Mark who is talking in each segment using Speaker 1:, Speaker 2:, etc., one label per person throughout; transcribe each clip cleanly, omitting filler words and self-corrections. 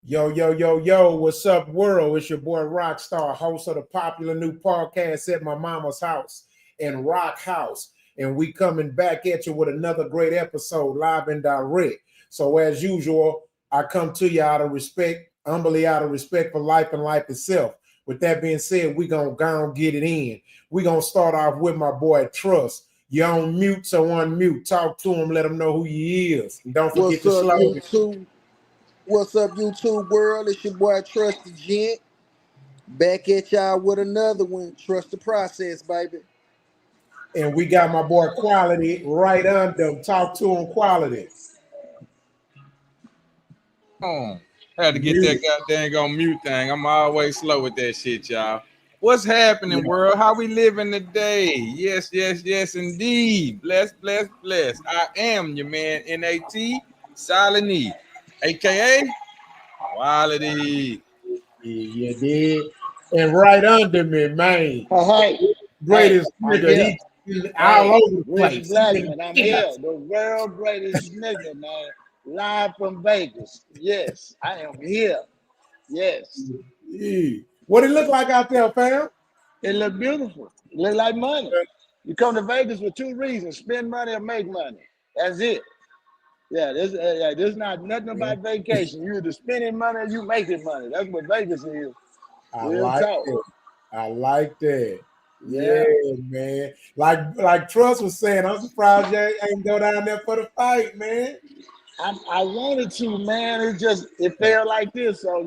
Speaker 1: Yo, yo, yo, yo, what's up, world? It's your boy Rockstar, host of the popular new podcast At My Mama's House and Rock House. And we coming back at you with another great episode, live and direct. So as usual, I come to you out of respect, humbly out of respect for life and life itself. With that being said, we going to go and get it in. we going to start off with my boy Trust. You're on mute, so unmute. Talk to him, let him know who he is. And don't forget to slogan.
Speaker 2: YouTube? What's up, YouTube world? It's your boy Trust the Gent. Back at y'all with another one. Trust the process, baby.
Speaker 1: And we got my boy Quality right under him. Talk to him, Quality.
Speaker 3: Had to get that goddamn on mute thing. I'm always slow with that shit, y'all. What's happening, world? How we living today? Yes, yes, yes, indeed. Bless, bless, bless. I am your man, N-A-T, Silent E, a.k.a. Quality.
Speaker 1: Yeah, did. And right under me, man.
Speaker 4: Hey,
Speaker 1: greatest nigga. He's all over the place.
Speaker 4: Blackman, I'm here. The world greatest nigga, man. Live from Vegas. Yes, I am here. Yes.
Speaker 1: Yeah. What it look like out there, fam?
Speaker 4: It look beautiful. It look like money. You come to Vegas for two reasons: spend money or make money. That's it. Yeah, this not nothing about vacation. You either spending money or you making money. That's what Vegas is.
Speaker 1: I like that. Yeah, man. Like Trust was saying, I'm surprised you ain't go down there for the fight, man.
Speaker 4: I wanted to, man. It felt like this. So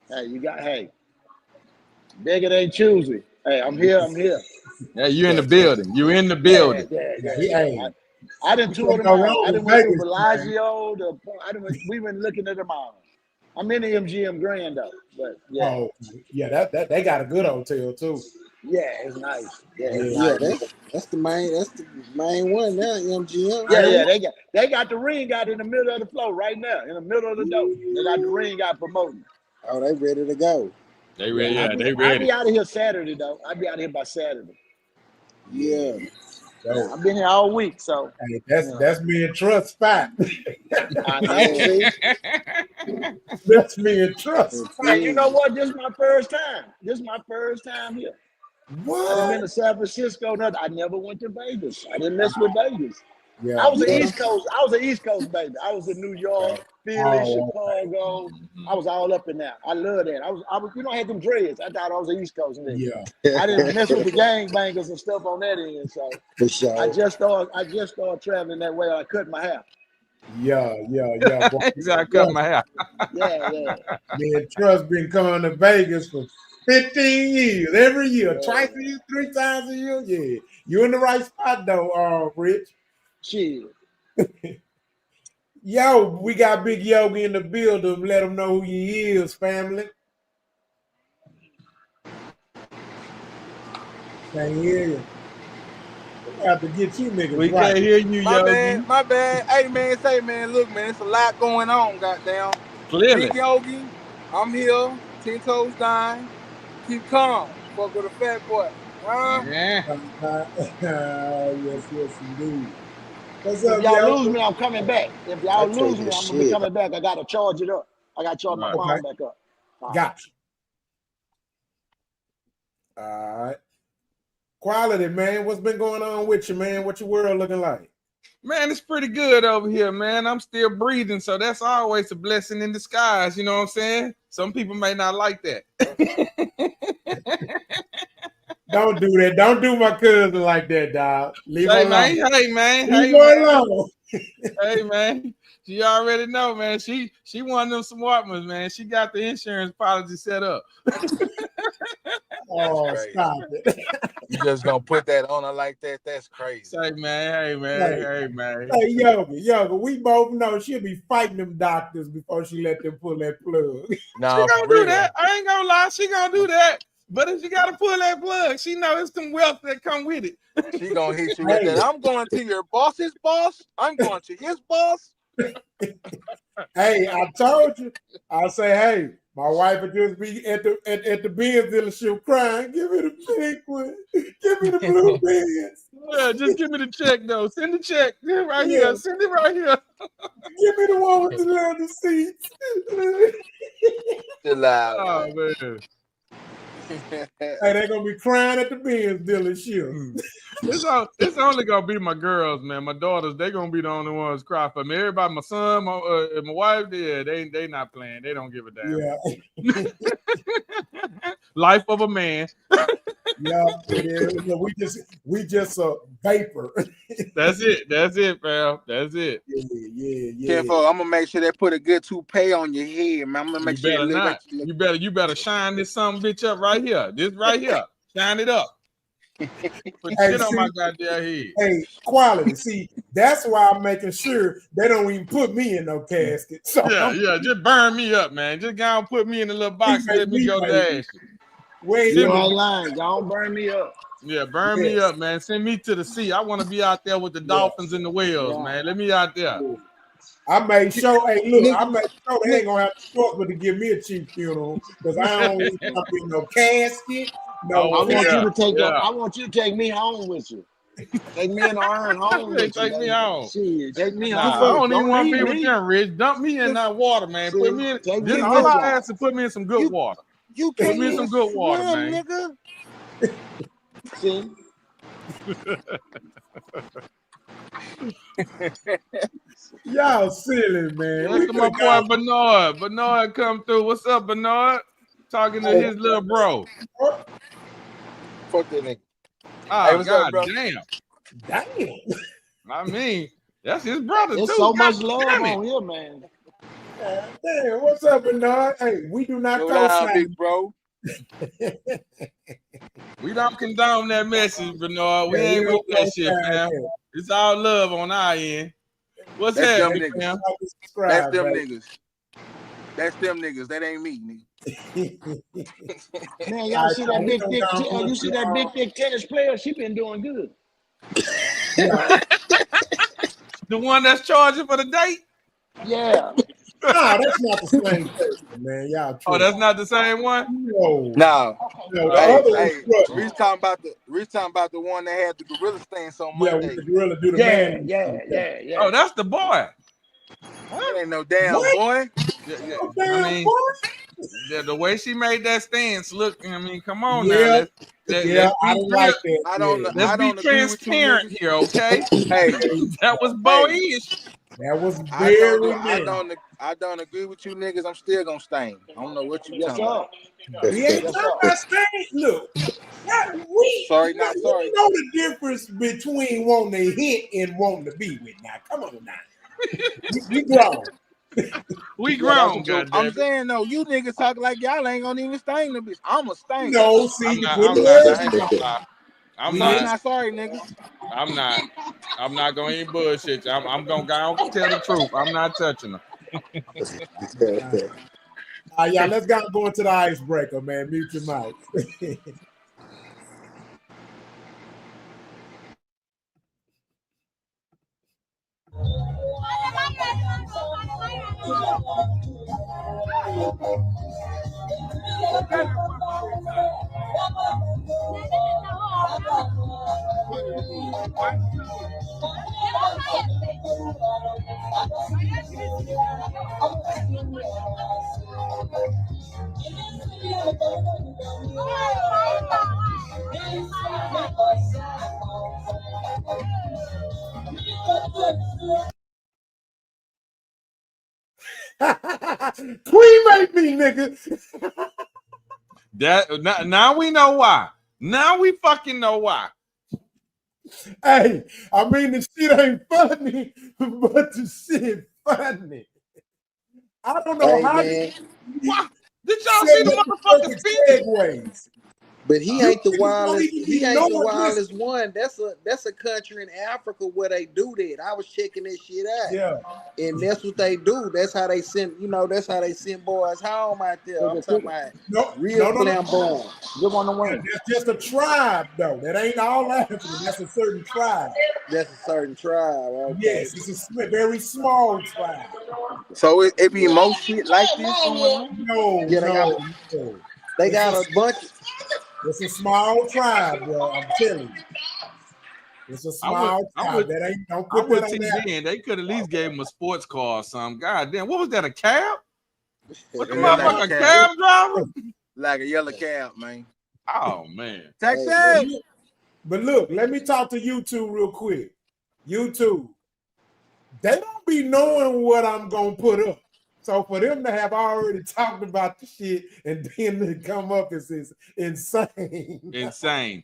Speaker 4: hey, bigger than choosy. Hey, I'm here.
Speaker 3: Yeah, you in the building. You in the building.
Speaker 4: Yeah. I didn't tour them out. I didn't went to Bellagio. We been looking at them all. I'm in the MGM Grand though, but yeah.
Speaker 1: Oh, yeah, that they got a good hotel too.
Speaker 4: Yeah, it's nice.
Speaker 2: That's the main one now, MGM.
Speaker 4: Yeah, they got the ring out in the middle of the floor right now, in the middle of the door. They got the ring out promoting.
Speaker 2: Oh, they ready to go.
Speaker 3: They ready. They ready.
Speaker 4: I'll be out of here Saturday though. I'll be out of here by Saturday.
Speaker 2: Yeah.
Speaker 4: I've been here all week, so
Speaker 1: hey, that's me and Trust spot.
Speaker 4: I know.
Speaker 1: That's me and Trust.
Speaker 4: And you know what? This is my first time. Here.
Speaker 1: What?
Speaker 4: I've been to San Francisco. I never went to Vegas. I didn't mess with Vegas.
Speaker 1: Yeah,
Speaker 4: I was an East Coast. I was an East Coast baby. I was in New York, Philly, Chicago. I was all up in there. I love that. I was. I had them dreads. I thought I was an East Coast nigga.
Speaker 1: Yeah.
Speaker 4: I didn't mess with the gangbangers and stuff on that end. So
Speaker 2: for sure.
Speaker 4: I just started traveling that way. I cut my hair.
Speaker 1: Yeah.
Speaker 3: I cut my hair.
Speaker 4: Yeah.
Speaker 1: Me and Trust been coming to Vegas for 15 years, every year, twice a year, 3 times a year. Yeah, you in the right spot though, Rich.
Speaker 4: Shit.
Speaker 1: Yo, we got Big Yogi in the building. Let him know who he is, family. Can't hear you. We have to get you niggas
Speaker 3: We
Speaker 1: right.
Speaker 3: can't hear you, Yogi.
Speaker 5: My bad. Hey, man, look, man, it's a lot going on, goddamn.
Speaker 3: Clearly.
Speaker 5: Big Yogi, I'm here, 10 toes down. Keep calm. Fuck with a fat boy.
Speaker 3: Yeah.
Speaker 1: Yes, indeed. What's
Speaker 4: If
Speaker 1: up,
Speaker 4: y'all lose me, I'm coming back. If y'all lose me, I'm gonna be coming back. I gotta charge it up. I gotta charge my phone back up.
Speaker 1: Gotcha. All right. Quality, man. What's been going on with you, man? What your world looking like?
Speaker 3: Man, it's pretty good over here, man. I'm still breathing, so that's always a blessing in disguise. You know what I'm saying? Some people may not like that.
Speaker 1: Don't do that. Don't do my cousin like that, dog. Leave her alone.
Speaker 3: Hey, man.
Speaker 1: Leave her alone.
Speaker 3: Hey, man. She already know, man. She one of them smart ones, man. She got the insurance policy set up.
Speaker 1: Oh, stop it.
Speaker 5: You just gonna put that on her like that? That's crazy.
Speaker 3: Hey, man.
Speaker 1: Hey, Yoga, we both know she'll be fighting them doctors before she let them pull that plug.
Speaker 5: Nah,
Speaker 3: she gonna do that. I ain't gonna lie. She gonna do that. But if you gotta pull that plug, she know it's some wealth that come with it.
Speaker 5: She gonna hit you with that. I'm going to your boss's boss. I'm going to his boss.
Speaker 1: Hey, I told you. I say, hey, my wife would just be at the Benz dealership crying. Give me the pink one. Give me the blue Benz.
Speaker 3: Yeah, just give me the check though. Send the check right
Speaker 1: Yeah.
Speaker 3: here. Send it right here.
Speaker 1: Give me the one with the leather seats.
Speaker 5: Chill out,
Speaker 3: Oh
Speaker 5: man.
Speaker 3: man.
Speaker 1: Hey, they're gonna be crying at the Benz dealership.
Speaker 3: It's only gonna be my girls, man. My daughters, they gonna be the only ones cry for me. Everybody, my son, my wife, yeah, they not playing. They don't give a damn.
Speaker 1: Yeah.
Speaker 3: Life of a man.
Speaker 1: Yeah, it is. Yeah, we just a vapor.
Speaker 3: That's it, pal. That's it.
Speaker 1: Yeah.
Speaker 5: Kinfolk, I'm gonna make sure they put a good toupee on your head, man. I'm gonna make
Speaker 3: You
Speaker 5: sure
Speaker 3: better
Speaker 5: it look
Speaker 3: not.
Speaker 5: like
Speaker 3: You better shine this some bitch up right here. This right here. Shine it up. Put
Speaker 1: Hey,
Speaker 3: shit on
Speaker 1: see,
Speaker 3: my goddamn head.
Speaker 1: hey, quality. See, that's why I'm making sure they don't even put me in no casket. So
Speaker 3: Yeah. Just burn me up, man. Just go and put me in a little box and
Speaker 1: make
Speaker 3: let me
Speaker 1: me
Speaker 3: go to the
Speaker 1: wait.
Speaker 3: ashes.
Speaker 1: Wait,
Speaker 4: You ain't lying. Don't burn me up.
Speaker 3: Yeah, burn me up, man. Send me to the sea. I want to be out there with the dolphins and the whales, man. Let me out there.
Speaker 1: I made sure. Hey, look, I
Speaker 2: Nigga,
Speaker 1: made sure they ain't gonna have the choice but to give me a cheap funeral because I don't want to be in no casket. No,
Speaker 3: Oh,
Speaker 4: I want you to take
Speaker 3: yeah.
Speaker 4: I want you to take me home with you. Take me in the urn home with you.
Speaker 3: Take me home.
Speaker 4: Shit, take me
Speaker 3: Nah,
Speaker 4: home.
Speaker 3: I don't even want to be
Speaker 4: leave
Speaker 3: with
Speaker 4: me.
Speaker 3: them, Rich. Dump me in that water, man.
Speaker 4: See,
Speaker 3: Put me in.
Speaker 4: take
Speaker 3: This
Speaker 4: me
Speaker 3: all
Speaker 4: with
Speaker 3: I
Speaker 4: y'all.
Speaker 3: ask is put me in some good water.
Speaker 2: you
Speaker 3: Put
Speaker 2: can't
Speaker 3: me in some
Speaker 2: even
Speaker 3: good water,
Speaker 2: swim,
Speaker 3: man.
Speaker 2: nigga.
Speaker 4: See,
Speaker 1: y'all silly, man.
Speaker 3: Look
Speaker 1: We
Speaker 3: at my
Speaker 1: could
Speaker 3: boy
Speaker 1: have
Speaker 3: Bernard. Bernard come through. What's up, Bernard? Talking to his little bro.
Speaker 5: fuck that nigga.
Speaker 3: Oh,
Speaker 5: Hey, what's up,
Speaker 3: god
Speaker 5: bro?
Speaker 3: damn.
Speaker 1: Damn.
Speaker 3: I mean, that's his brother
Speaker 4: there's
Speaker 3: too.
Speaker 4: so
Speaker 3: God
Speaker 4: much love
Speaker 3: damn it.
Speaker 4: on here, man.
Speaker 1: Damn, what's up, Bernard? Hey, we do not
Speaker 5: Slow down,
Speaker 1: co-sign.
Speaker 5: big bro.
Speaker 3: We don't condone that message, Bernard. We
Speaker 1: Yeah,
Speaker 3: ain't
Speaker 1: we
Speaker 3: with
Speaker 1: don't
Speaker 3: that shit,
Speaker 1: co-sign
Speaker 3: fam.
Speaker 1: that.
Speaker 3: It's all love on our end. What's
Speaker 5: That's them
Speaker 3: happening,
Speaker 5: niggas.
Speaker 3: fam?
Speaker 1: Subscribe,
Speaker 5: That's them
Speaker 1: baby.
Speaker 5: niggas. That's them niggas. That ain't me, nigga.
Speaker 4: Man, y'all see that
Speaker 1: we
Speaker 4: big
Speaker 1: don't
Speaker 4: dick?
Speaker 1: go
Speaker 4: You see that big dick tennis player? She been doing good.
Speaker 1: Yeah.
Speaker 3: The one that's charging for the date?
Speaker 4: Yeah.
Speaker 1: No, that's not the same person, man. Y'all true.
Speaker 3: Oh, that's not the same one?
Speaker 1: No.
Speaker 5: No.
Speaker 1: No, the
Speaker 5: Hey,
Speaker 1: other
Speaker 5: hey,
Speaker 1: one's
Speaker 5: Reese talking about the one that had the gorilla stance on
Speaker 1: yeah,
Speaker 5: Monday.
Speaker 1: with the gorilla do the
Speaker 4: Yeah,
Speaker 1: man.
Speaker 4: yeah.
Speaker 3: Oh, that's the boy.
Speaker 5: That ain't no damn
Speaker 1: What?
Speaker 5: boy.
Speaker 3: Yeah.
Speaker 1: Oh,
Speaker 3: I
Speaker 1: damn,
Speaker 3: mean,
Speaker 1: boy.
Speaker 3: the way she made that stance, look, I mean, come on now.
Speaker 1: Yeah,
Speaker 3: Let's
Speaker 1: yeah, I
Speaker 3: be
Speaker 1: don't
Speaker 3: real.
Speaker 1: like that.
Speaker 3: Let's be
Speaker 5: agree with you,
Speaker 3: transparent
Speaker 5: niggas.
Speaker 3: here, okay?
Speaker 5: Hey,
Speaker 3: That was boyish.
Speaker 1: That was
Speaker 5: I
Speaker 1: very man.
Speaker 5: don't agree with you, niggas. I'm still gonna stain. I don't know what you
Speaker 4: Yes,
Speaker 5: talking about.
Speaker 4: sir.
Speaker 1: We ain't
Speaker 4: Yes,
Speaker 1: talking
Speaker 4: sir.
Speaker 1: about staying. Look, we
Speaker 5: Sorry, not sorry.
Speaker 1: know the difference between wanting to hit and wanting to be with. Now, come on now. we grown.
Speaker 3: We
Speaker 4: Yeah, that's
Speaker 3: grown,
Speaker 4: the truth.
Speaker 5: I'm
Speaker 3: goddammit.
Speaker 5: saying though, you niggas talk like y'all ain't gonna even stain the bitch. I'm a stain.
Speaker 1: No, see,
Speaker 3: I'm
Speaker 1: you
Speaker 3: not.
Speaker 1: put
Speaker 3: I'm not. I
Speaker 1: words
Speaker 3: ain't
Speaker 1: in
Speaker 3: gonna lie. I'm
Speaker 5: Sorry,
Speaker 3: not.
Speaker 5: not sorry, niggas.
Speaker 3: I'm not. I'm not gonna eat bullshit. I'm gonna go tell the truth. I'm not touching her.
Speaker 1: yeah, let's go into the icebreaker, man. Mute your mic. Cremate me, nigga.
Speaker 3: Now we know why. Now we fucking know why.
Speaker 1: Hey, I mean the shit ain't funny, but the shit funny. I don't know how
Speaker 2: man.
Speaker 3: Why? Did y'all see
Speaker 1: set
Speaker 3: the
Speaker 1: up the
Speaker 3: motherfucker
Speaker 1: perfect
Speaker 3: spin?
Speaker 1: segues.
Speaker 2: But he
Speaker 1: You
Speaker 2: ain't the
Speaker 1: niggas don't
Speaker 2: wildest.
Speaker 1: even
Speaker 2: He
Speaker 1: be
Speaker 2: ain't the
Speaker 1: knowing this.
Speaker 2: wildest one. That's a country in Africa where they do that. I was checking this shit out.
Speaker 1: Yeah.
Speaker 2: And that's what they do. That's how they send, that's how they send boys home out there. I'm talking about real
Speaker 1: No.
Speaker 2: flamboyant.
Speaker 4: Good one to win.
Speaker 1: That's just a tribe, though. That ain't all African. That's a certain tribe.
Speaker 2: That's a certain tribe. Okay.
Speaker 1: Yes, it's a very small tribe.
Speaker 5: So it be more shit like this going on.
Speaker 1: No.
Speaker 2: They got a bunch.
Speaker 1: It's a small tribe, bro. I'm telling you. It's a small job. That ain't. Don't put
Speaker 3: I'm
Speaker 1: that
Speaker 3: with
Speaker 1: on
Speaker 3: TJ,
Speaker 1: there.
Speaker 3: and they could at least gave him a sports car or something. God damn, what was that? A cab? What the
Speaker 6: Yeah, like
Speaker 3: motherfucker?
Speaker 6: a
Speaker 3: A
Speaker 6: cab.
Speaker 3: cab driver?
Speaker 6: Like a yellow cab, man.
Speaker 3: Oh man.
Speaker 6: Texas.
Speaker 1: But look, let me talk to YouTube real quick. YouTube, they don't be knowing what I'm gonna put up. So for them to have already talked about the shit and then to come up is insane.
Speaker 3: Insane.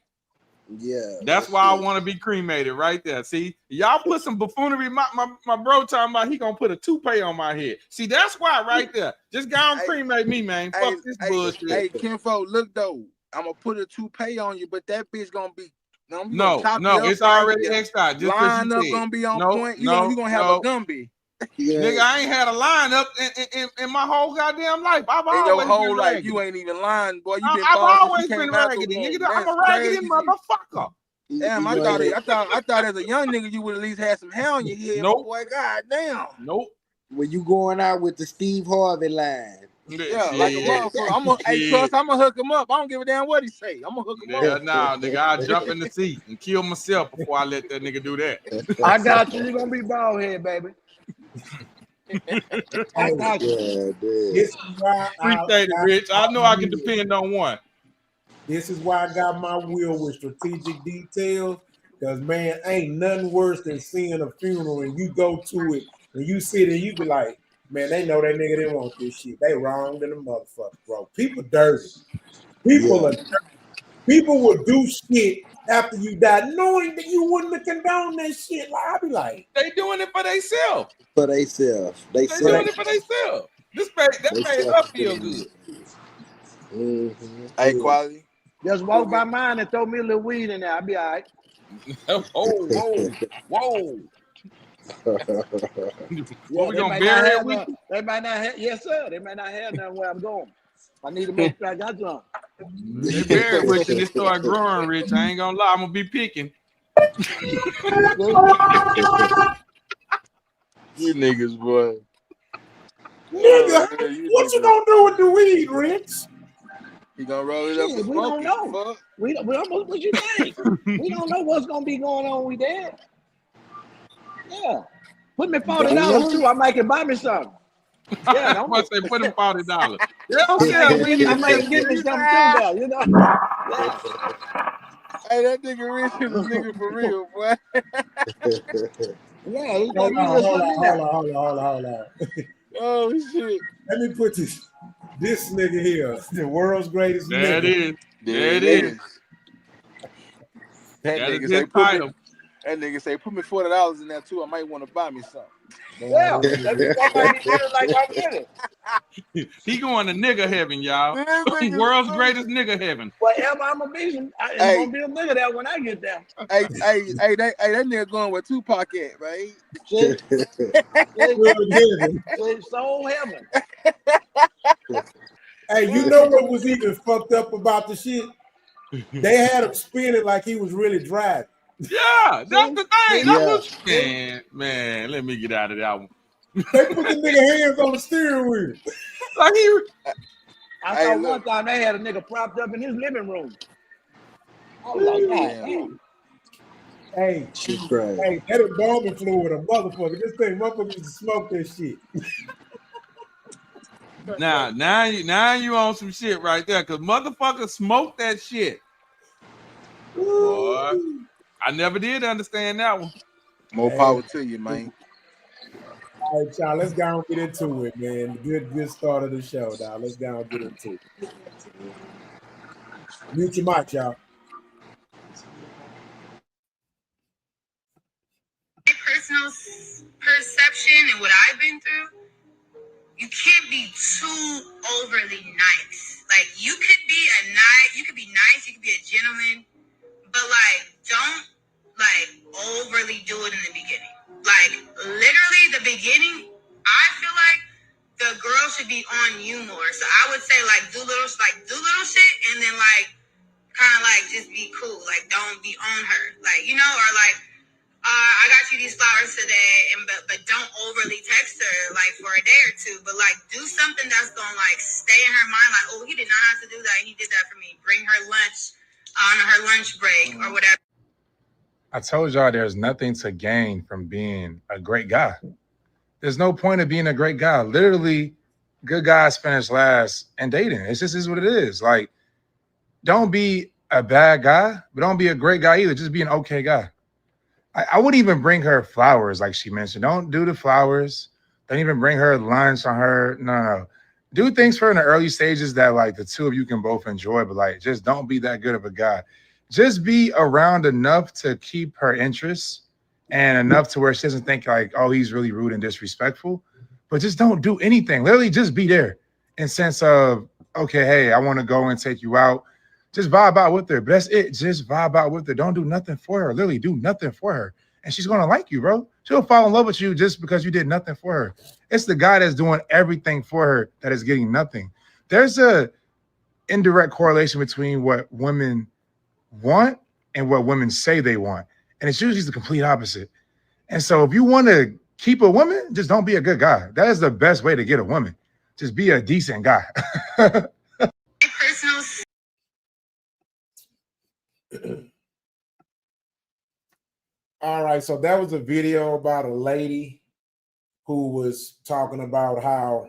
Speaker 2: Yeah.
Speaker 3: That's why I want to be cremated right there. See, y'all put some buffoonery. My bro talking about he gonna put a toupee on my head. See, that's why right there. Just go and cremate me, man. Fuck this bullshit.
Speaker 6: Hey, Kinfo, look though. I'm gonna put a toupee on you, but that bitch gonna be
Speaker 3: no, it's already X'd out. Just
Speaker 6: line up gonna be on point. You gonna have a Gumby.
Speaker 2: Yeah.
Speaker 3: Nigga, I ain't had a lineup in my whole goddamn life. I've always
Speaker 6: your whole
Speaker 3: been
Speaker 6: life,
Speaker 3: raggedy.
Speaker 6: you ain't even lying, boy. You been
Speaker 3: I've
Speaker 6: bald
Speaker 3: always
Speaker 6: since you
Speaker 3: been
Speaker 6: came out the
Speaker 3: raggedy,
Speaker 6: womb.
Speaker 3: nigga. I'm a
Speaker 6: That's
Speaker 3: raggedy
Speaker 6: crazy.
Speaker 3: motherfucker.
Speaker 6: Damn, I thought as a young nigga you would at least have some hair on your head.
Speaker 3: Nope.
Speaker 6: Boy, god damn.
Speaker 3: Nope.
Speaker 2: When you going out with the Steve Harvey line.
Speaker 6: Yeah, like a motherfucker. Hey, Trust, I'm gonna hook him up. I don't give a damn what he say. I'm gonna hook him up.
Speaker 3: Nah, nigga, I'll jump in the seat and kill myself before I let that nigga do that.
Speaker 4: I got you. You're gonna be bald head, baby. I got you.
Speaker 1: This is why
Speaker 3: Appreciate it, Rich. I know I can depend on one.
Speaker 1: This is why I got my will with strategic details. Because man, ain't nothing worse than seeing a funeral and you go to it and you sit and you be like, man, they know that nigga didn't want this shit. They wrong than a motherfucker, bro. People dirty. People are dirty. People will do shit after you die, knowing that you wouldn't have condoned that shit. Like I be like,
Speaker 3: they doing it for themselves.
Speaker 2: For themselves.
Speaker 3: They doing it for themselves. That made her feel good.
Speaker 2: Mm-hmm.
Speaker 6: Hey, Quality.
Speaker 4: Just walk by mine and throw me a little weed in there. I'll be all right.
Speaker 3: Whoa. What we gonna bury it with?
Speaker 4: They might not have, yes, sir. They might not have nothing where I'm going. I need to make sure I got some.
Speaker 3: They bury it with and it start growing, Rich. I ain't gonna lie, I'm gonna be picking.
Speaker 6: You niggas, boy.
Speaker 1: nigga, what you gonna do with the weed, Rich?
Speaker 6: You gonna roll it up and
Speaker 4: We don't
Speaker 6: smoke
Speaker 4: know.
Speaker 6: it,
Speaker 4: We what you think? We don't know what's gonna be going on with that. Yeah. Put me $40 too. I might can buy me something. Yeah,
Speaker 3: I'm gonna say put him $40.
Speaker 4: I might get me something too though, you know. Yeah.
Speaker 6: Hey, that nigga Rich is a nigga for real, boy.
Speaker 4: Yeah, he
Speaker 1: Hold on.
Speaker 6: Oh shit.
Speaker 1: Let me put this nigga here, the world's greatest
Speaker 3: There
Speaker 1: nigga.
Speaker 3: it is.
Speaker 6: That nigga say put me $40 in there too. I might want to buy me something.
Speaker 4: Yeah, that might be feeling like I'm feeling.
Speaker 3: He going to nigga heaven, y'all. World's greatest nigga heaven.
Speaker 4: Whatever I'm gonna be, it's gonna be a nigga there when I get there.
Speaker 6: Hey, that nigga going where Tupac at, right?
Speaker 4: See, soul heaven.
Speaker 1: Hey, you know what was even fucked up about the shit? They had him spinning like he was really driving.
Speaker 3: Yeah, that's the thing.
Speaker 2: Yeah.
Speaker 3: Man, let me get out of that one.
Speaker 1: They put the nigga hands on the steering wheel.
Speaker 3: Like
Speaker 4: I saw one time they had a nigga propped up in his living room. I was like, damn.
Speaker 1: Hey, that embalming fluid, a motherfucker. This thing, motherfucker used to smoke that shit.
Speaker 3: Now you on some shit right there, cause motherfuckers smoke that shit. Boy, I never did understand that one.
Speaker 6: More power to you, man.
Speaker 1: All right, y'all, let's go and get into it, man. Good start of the show, dog. Let's go and get into it. Mute your mic, y'all.
Speaker 7: My personal perception and what I've been through, you can't be too overly nice. Like you could be nice, you could be a gentleman, but like don't like overly do it in the beginning. Like literally the beginning, I feel like the girl should be on you more. So I would say like do little shit and then like kind of like just be cool. Like don't be on her. Like, you know, or like I got you these flowers today, but don't overly text her like for a day or two. But like do something that's gonna like stay in her mind. Like, oh, he did not have to do that. He did that for me. Bring her lunch on her lunch break or whatever.
Speaker 8: I told y'all there's nothing to gain from being a great guy. There's no point of being a great guy. Literally, good guys finish last in dating. It's just is what it is. Like, don't be a bad guy, but don't be a great guy either. Just be an okay guy. I wouldn't even bring her flowers like she mentioned. Don't do the flowers. Don't even bring her lunch on her. No. Do things for her in the early stages that like the two of you can both enjoy, but like just don't be that good of a guy. Just be around enough to keep her interest and enough to where she doesn't think like, oh, he's really rude and disrespectful. But just don't do anything. Literally just be there in sense of, okay, hey, I want to go and take you out. Just vibe out with her. But that's it. Just vibe out with her. Don't do nothing for her. Literally do nothing for her. And she's going to like you, bro. She'll fall in love with you just because you did nothing for her. It's the guy that's doing everything for her that is getting nothing. There's a indirect correlation between what women want and what women say they want. And it's usually the complete opposite. And so if you want to keep a woman, just don't be a good guy. That is the best way to get a woman. Just be a decent guy.
Speaker 7: Personal.
Speaker 1: All right, so that was a video about a lady who was talking about how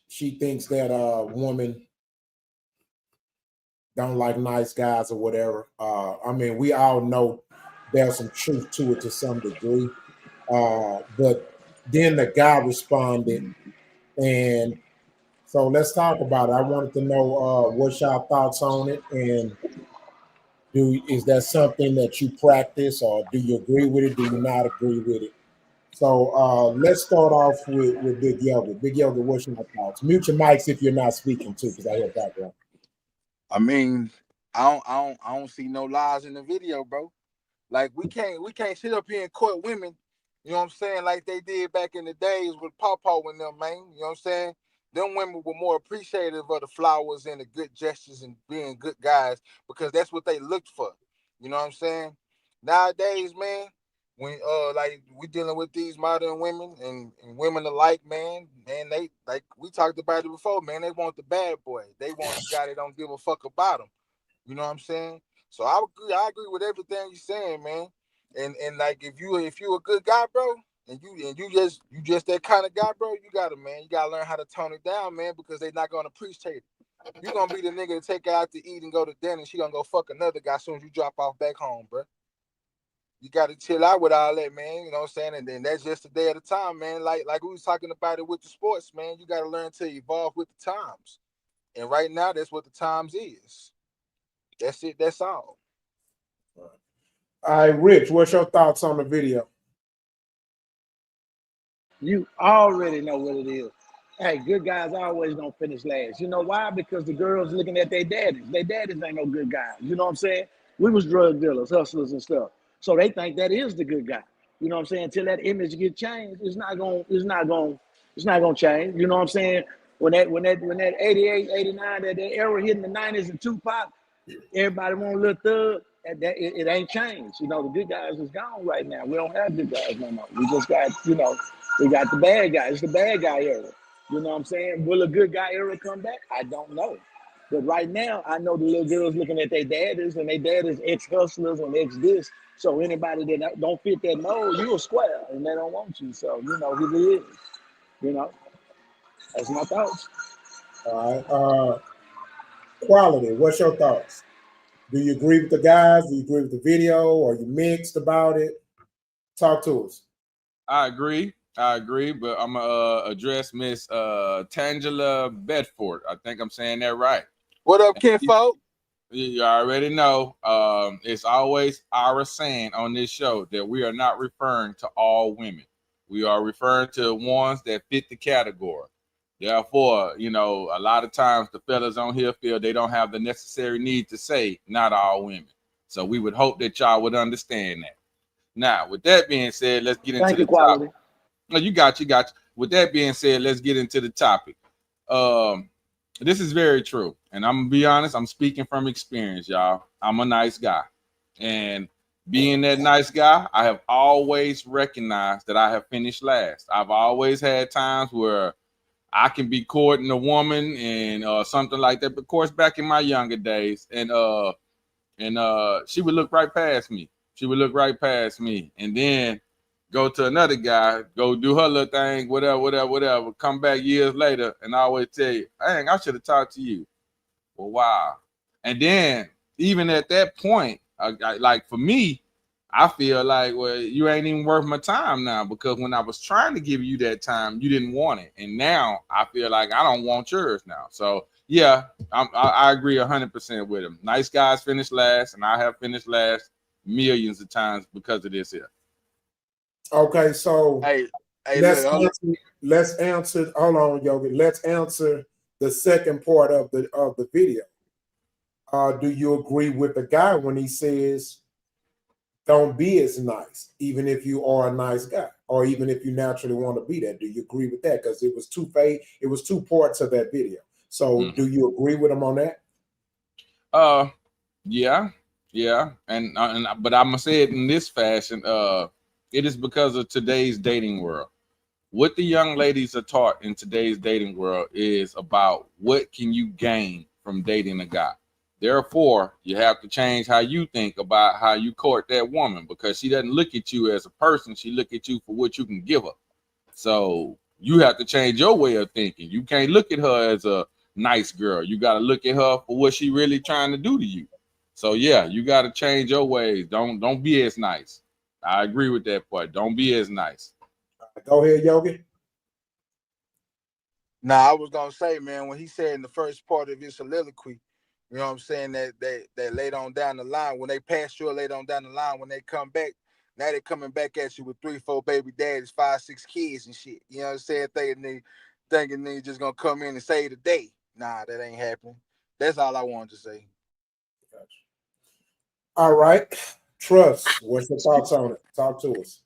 Speaker 1: she thinks that women don't like nice guys or whatever. I mean, we all know there's some truth to it to some degree. But then the guy responded, and so let's talk about it. I wanted to know what's your thoughts on it, and is that something that you practice, or do you agree with it? Do you not agree with it? So let's start off with Big Yoga. Big Yoga, what's your thoughts? Mute your mics if you're not speaking too, because I hear background.
Speaker 6: I mean, I don't see no lies in the video, bro. Like we can't sit up here and court women, you know what I'm saying, like they did back in the days with Pawpaw and them, man. You know what I'm saying? Them women were more appreciative of the flowers and the good gestures and being good guys because that's what they looked for. You know what I'm saying? Nowadays, man, when like we dealing with these modern women and women alike, man, they like we talked about it before, man. They want the bad boy. They want the guy that don't give a fuck about them. You know what I'm saying? So I agree with everything you're saying, man. And like if you a good guy, bro, and you just that kind of guy, bro, you gotta learn how to tone it down, man, because they're not gonna appreciate it. You're gonna be the nigga to take her out to eat and go to dinner, and she gonna go fuck another guy as soon as you drop off back home, bro. You gotta chill out with all that, man. You know what I'm saying? And then that's just a day at a time, man. Like we was talking about it with the sports, man. You gotta learn to evolve with the times. And right now, that's what the times is. That's it. That's all.
Speaker 1: All right, Rich, what's your thoughts on the video?
Speaker 4: You already know what it is. Hey, good guys always gonna finish last. You know why? Because the girls looking at their daddies. Their daddies ain't no good guys. You know what I'm saying? We was drug dealers, hustlers, and stuff. So they think that is the good guy. You know what I'm saying? Until that image get changed, it's not gonna change. You know what I'm saying? When that 88, 89, that era hitting the 90s and Tupac, everybody want a little thug. It ain't changed. You know, the good guys is gone right now. We don't have good guys no more. We just got, we got the bad guys. It's the bad guy era. You know what I'm saying? Will a good guy era come back? I don't know. But right now, I know the little girls looking at their daddies, and their daddies ex-hustlers and ex-this. So anybody that don't fit that mold, you a square, and they don't want you. So, you know who it is. You know, that's my thoughts.
Speaker 1: All right. Quality, what's your thoughts? Do you agree with the guys? Do you agree with the video? Or are you mixed about it? Talk to us.
Speaker 3: I agree, but I'm gonna address Miss Tangela Bedford. I think I'm saying that right.
Speaker 6: What up, kinfolk?
Speaker 3: You already know. It's always our saying on this show that we are not referring to all women. We are referring to ones that fit the category. Therefore, a lot of times the fellas on here feel they don't have the necessary need to say not all women. So we would hope that y'all would understand that. Now, with that being said, let's get into the topic. No, you got you. With that being said, let's get into the topic. This is very true. And I'm gonna be honest, I'm speaking from experience, y'all. I'm a nice guy. And being that nice guy, I have always recognized that I have finished last. I've always had times where I can be courting a woman and something like that. But of course, back in my younger days, and and she would look right past me. She would look right past me, and then go to another guy, go do her little thing, whatever. Come back years later, and I always tell you, dang, I should have talked to you. Well, wow. And then even at that point, like for me, I feel like, well, you ain't even worth my time now, because when I was trying to give you that time, you didn't want it, and now I feel like I don't want yours now. So yeah, I agree 100% with him. Nice guys finish last, and I have finished last millions of times because of this here.
Speaker 1: Okay, so
Speaker 6: Hey,
Speaker 1: let's answer. Hold on, Yogi. Let's answer the second part of the video. Do you agree with the guy when he says, "Don't be as nice, even if you are a nice guy, or even if you naturally want to be that"? Do you agree with that? Because it was two parts of that video. So, do you agree with him on that?
Speaker 3: Yeah, and but I'm gonna say it in this fashion. It is because of today's dating world. What the young ladies are taught in today's dating world is about what can you gain from dating a guy. Therefore, you have to change how you think about how you court that woman, because she doesn't look at you as a person. She look at you for what you can give her. So you have to change your way of thinking. You can't look at her as a nice girl. You got to look at her for what she really trying to do to you. So yeah, you got to change your ways. Don't be as nice. I agree with that part. Don't be as nice.
Speaker 1: Go ahead, Yogi.
Speaker 6: Now I was gonna say, man, when he said in the first part of his soliloquy, you know what I'm saying, that later on down the line, when they pass you later on down the line, when they come back, now they're coming back at you with 3, 4 baby daddies, 5, 6 kids and shit. You know what I'm saying? Thinking they just gonna come in and save the day. Nah, that ain't happening. That's all I wanted to say.
Speaker 1: All right. Trust. What's your thoughts on it? Talk to us.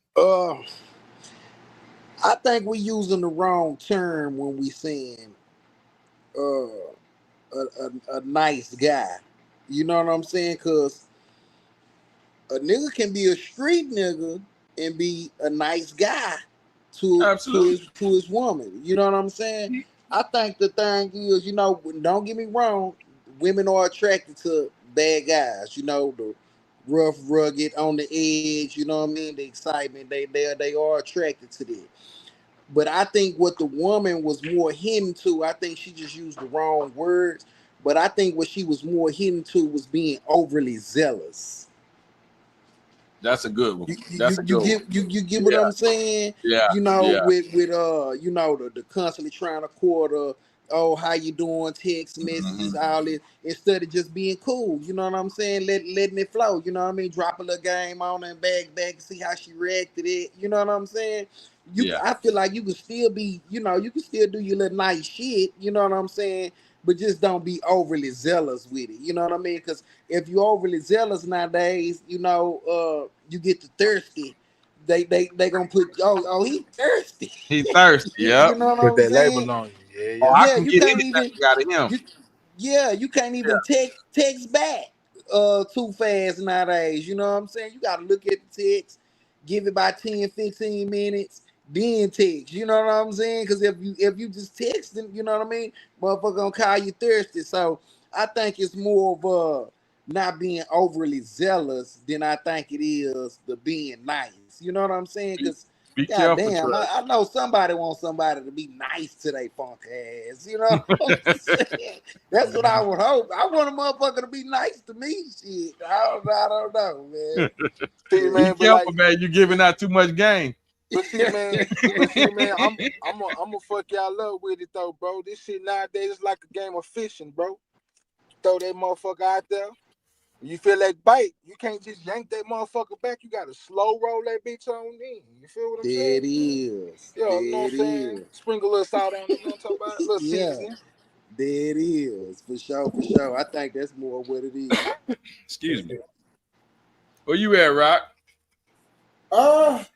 Speaker 2: I think we're using the wrong term when we saying a nice guy. You know what I'm saying? Because a nigga can be a street nigga and be a nice guy to his woman. You know what I'm saying? I think the thing is, you know, don't get me wrong, women are attracted to bad guys. You know, the rough, rugged, on the edge. You know what I mean? The excitement. They are attracted to that. But I think what the woman was more hidden to, I think she just used the wrong words. But I think what she was more hidden to was being overly zealous.
Speaker 3: That's a good one.
Speaker 2: You get what I'm saying?
Speaker 3: Yeah.
Speaker 2: You know, with you know, the constantly trying to quarter, oh, how you doing, text messages, all this, instead of just being cool. You know what I'm saying? Letting it flow. You know what I mean? Drop a little game on and back, see how she reacted it. You know what I'm saying? I feel like you can still be, you know, you can still do your little nice shit. You know what I'm saying? But just don't be overly zealous with it. You know what I mean? Because if you're overly zealous nowadays, you know, you get the thirsty. They gonna put he thirsty.
Speaker 3: He thirsty. Yeah.
Speaker 2: You know what
Speaker 6: Put
Speaker 2: I'm
Speaker 6: that
Speaker 2: saying?
Speaker 6: label on you. Yeah.
Speaker 3: Oh, I
Speaker 2: Yeah,
Speaker 3: can
Speaker 2: you
Speaker 3: get
Speaker 2: can't
Speaker 3: anything
Speaker 2: even.
Speaker 3: out of him.
Speaker 2: You can't even text back too fast nowadays. You know what I'm saying? You gotta look at the text, give it about 10, 15 minutes, then text. You know what I'm saying? Because if you just texting, you know what I mean, motherfucker gonna call you thirsty. So I think it's more of not being overly zealous than I think it is the being nice. You know what I'm saying? Because
Speaker 3: Be
Speaker 2: God
Speaker 3: careful,
Speaker 2: damn,
Speaker 3: Trust.
Speaker 2: I know somebody wants somebody to be nice to their funk ass. You know what I'm saying? That's what I would hope. I want a motherfucker to be nice to me. Shit, I don't know, man.
Speaker 6: See,
Speaker 3: Be
Speaker 6: man,
Speaker 3: careful, man. You giving out too much game.
Speaker 6: But see, man, I'm gonna fuck y'all up with it though, bro. This shit nowadays is like a game of fishing, bro. Throw that motherfucker out there. You feel like bite, you can't just yank that motherfucker back. You gotta slow roll that bitch on in. You feel what I'm saying?
Speaker 2: There it is.
Speaker 6: Yeah, you know what I'm saying? Sprinkle a little salt on it, you know what I'm talking about? A little seasoning.
Speaker 2: There it is. For sure. I think that's more what it is.
Speaker 3: Excuse me. Where you at, Rock?
Speaker 1: I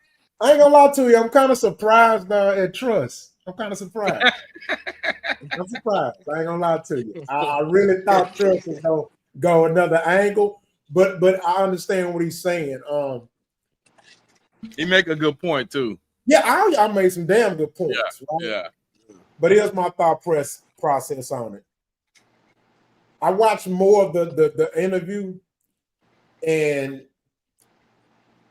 Speaker 1: ain't gonna lie to you. I'm kind of surprised at Trust. I'm kind of surprised. I'm surprised. I ain't gonna lie to you. I really thought Trust was gonna go another angle, but I understand what he's saying.
Speaker 3: He make a good point too.
Speaker 1: Yeah, I made some damn good points.
Speaker 3: Yeah.
Speaker 1: Right? But here's my thought process on it. I watched more of the interview, And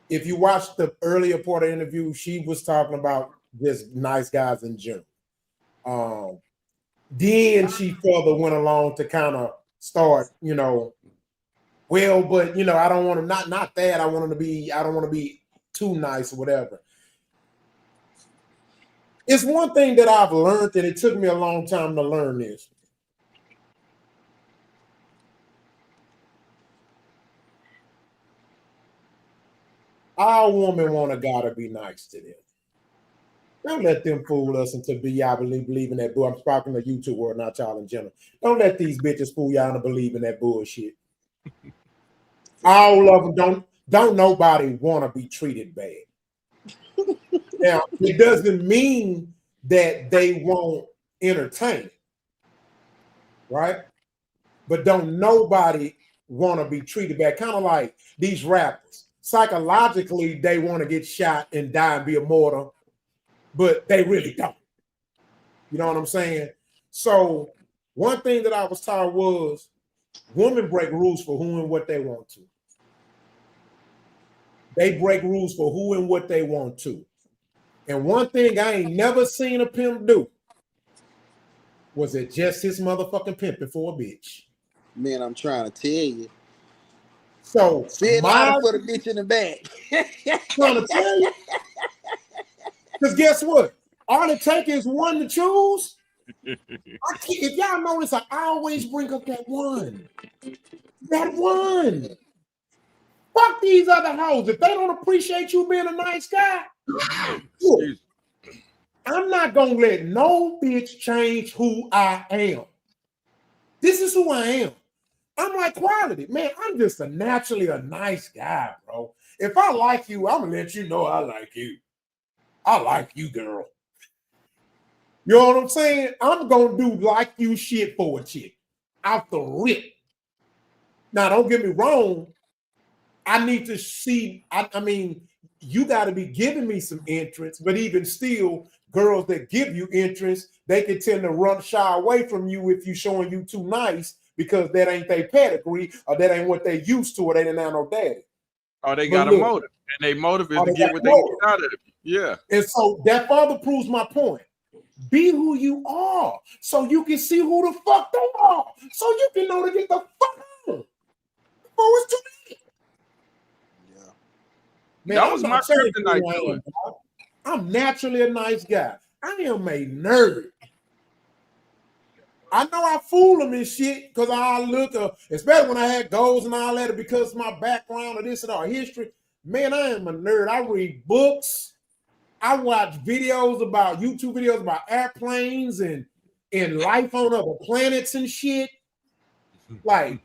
Speaker 1: if you watch the earlier part of the interview, she was talking about just nice guys in general. Then she further went along to kind of start, you know, well, but you know, I don't want to not that. I want him to be, I don't want to be too nice or whatever. It's one thing that I've learned, and it took me a long time to learn this. Our woman want a guy to be nice to them. Don't let them fool us into y'all believe in that bull. I'm talking to you two world, not y'all in general. Don't let these bitches fool y'all into believe in that bullshit. All of them don't nobody want to be treated bad. Now, it doesn't mean that they won't entertain, right? But don't nobody want to be treated bad. Kind of like these rappers. Psychologically, they want to get shot and die and be immortal, but they really don't. You know what I'm saying? So one thing that I was taught was women break rules for who and what they want to. They break rules for who and what they want to. And one thing I ain't never seen a pimp do was it just his motherfucking pimping for a bitch.
Speaker 2: Man, I'm trying to tell you.
Speaker 1: So
Speaker 2: say it louder for the bitch in the back.
Speaker 1: Trying to tell you. Because guess what? All it takes is one to choose. If y'all notice, I always bring up that one. That one. Fuck these other hoes. If they don't appreciate you being a nice guy, look, I'm not gonna let no bitch change who I am. This is who I am. I'm like quality. Man, I'm just naturally a nice guy, bro. If I like you, I'm gonna let you know I like you. I like you, girl. You know what I'm saying? I'm gonna do like you shit for a chick. Out the rip. Now, don't get me wrong. I need to see, I mean, you got to be giving me some interest, but even still, girls that give you interest, they can tend to shy away from you if you showing you too nice because that ain't their pedigree or that ain't what they used to or they didn't have no daddy.
Speaker 3: Oh, they got a motive, and they motive is to get what they get out of it. Yeah.
Speaker 1: And so that further proves my point. Be who you are so you can see who the fuck they are. So you can know to get the fuck out. Oh, it's too late. Man,
Speaker 3: that was my kryptonite.
Speaker 1: I'm naturally a nice guy. I am a nerd. I know I fool them and shit because I look, especially when I had goals and all that, because of my background or this and our history. Man, I am a nerd. I read books. I watch videos about YouTube videos about airplanes and life on other planets and shit. Like,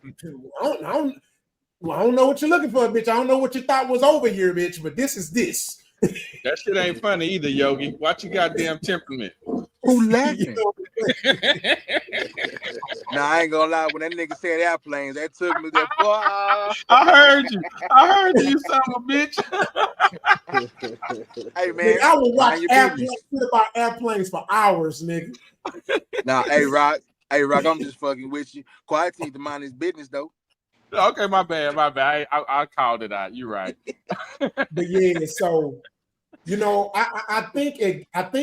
Speaker 1: I don't know what you're looking for, bitch. I don't know what you thought was over here, bitch, but this is this.
Speaker 3: That shit ain't funny either, Yogi. Watch your goddamn temperament.
Speaker 6: Who laughing? Nah, I ain't gonna lie. When that nigga said airplanes, that took me there.
Speaker 3: I heard you, son of a bitch.
Speaker 6: Hey, man.
Speaker 1: Nigga, I would watch about airplanes for hours, nigga.
Speaker 6: Nah, hey, Rock, I'm just fucking with you. Quiet need to mind his business, though.
Speaker 3: Okay, my bad. I called it out. You're right.
Speaker 1: But yeah, so you know, I think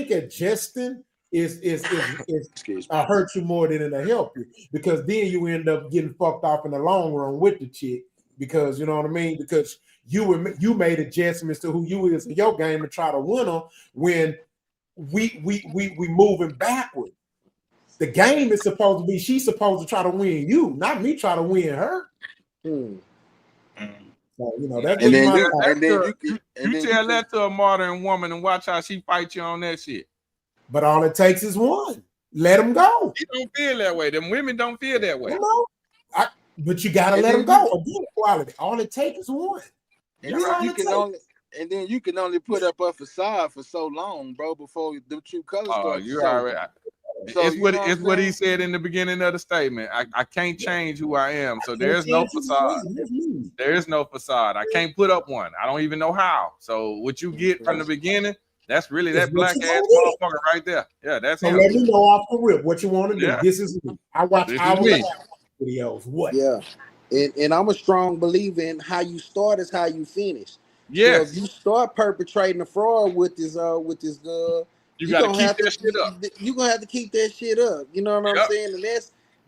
Speaker 1: adjusting is hurt you more than it'll help you, because then you end up getting fucked off in the long run with the chick, because you know what I mean, because you made adjustments to who you is in your game and try to win them when we moving backward. The game is supposed to be she's supposed to try to win you, not me try to win her. So, you know, that's
Speaker 3: and then you tell that to a modern woman and watch how she fight you on that shit.
Speaker 1: But all it takes is one. Let them go.
Speaker 3: You don't feel that way. Them women don't feel that way.
Speaker 1: But you gotta let them go. Again, quality. All it takes is one.
Speaker 6: And then you can only put up a facade for so long, bro, before the true colors start.
Speaker 3: You already. So it's what he said in the beginning of the statement. I can't change who I am, so there's no facade. There is no facade. I can't put up one. I don't even know how. So what you get from the beginning, that's really that black ass motherfucker right there. Yeah, that's him.
Speaker 1: Let me know off the rip what you want to do. Yeah. This is me. I watch our videos. What?
Speaker 2: Yeah. And I'm a strong believer in how you start is how you finish. So if
Speaker 3: Yes,
Speaker 2: you start perpetrating a fraud with this girl,
Speaker 3: you
Speaker 2: you
Speaker 3: got to
Speaker 2: gonna
Speaker 3: keep
Speaker 2: have to
Speaker 3: that shit up.
Speaker 2: you gonna have to keep that shit up. You know what I'm
Speaker 3: Yep,
Speaker 2: saying? And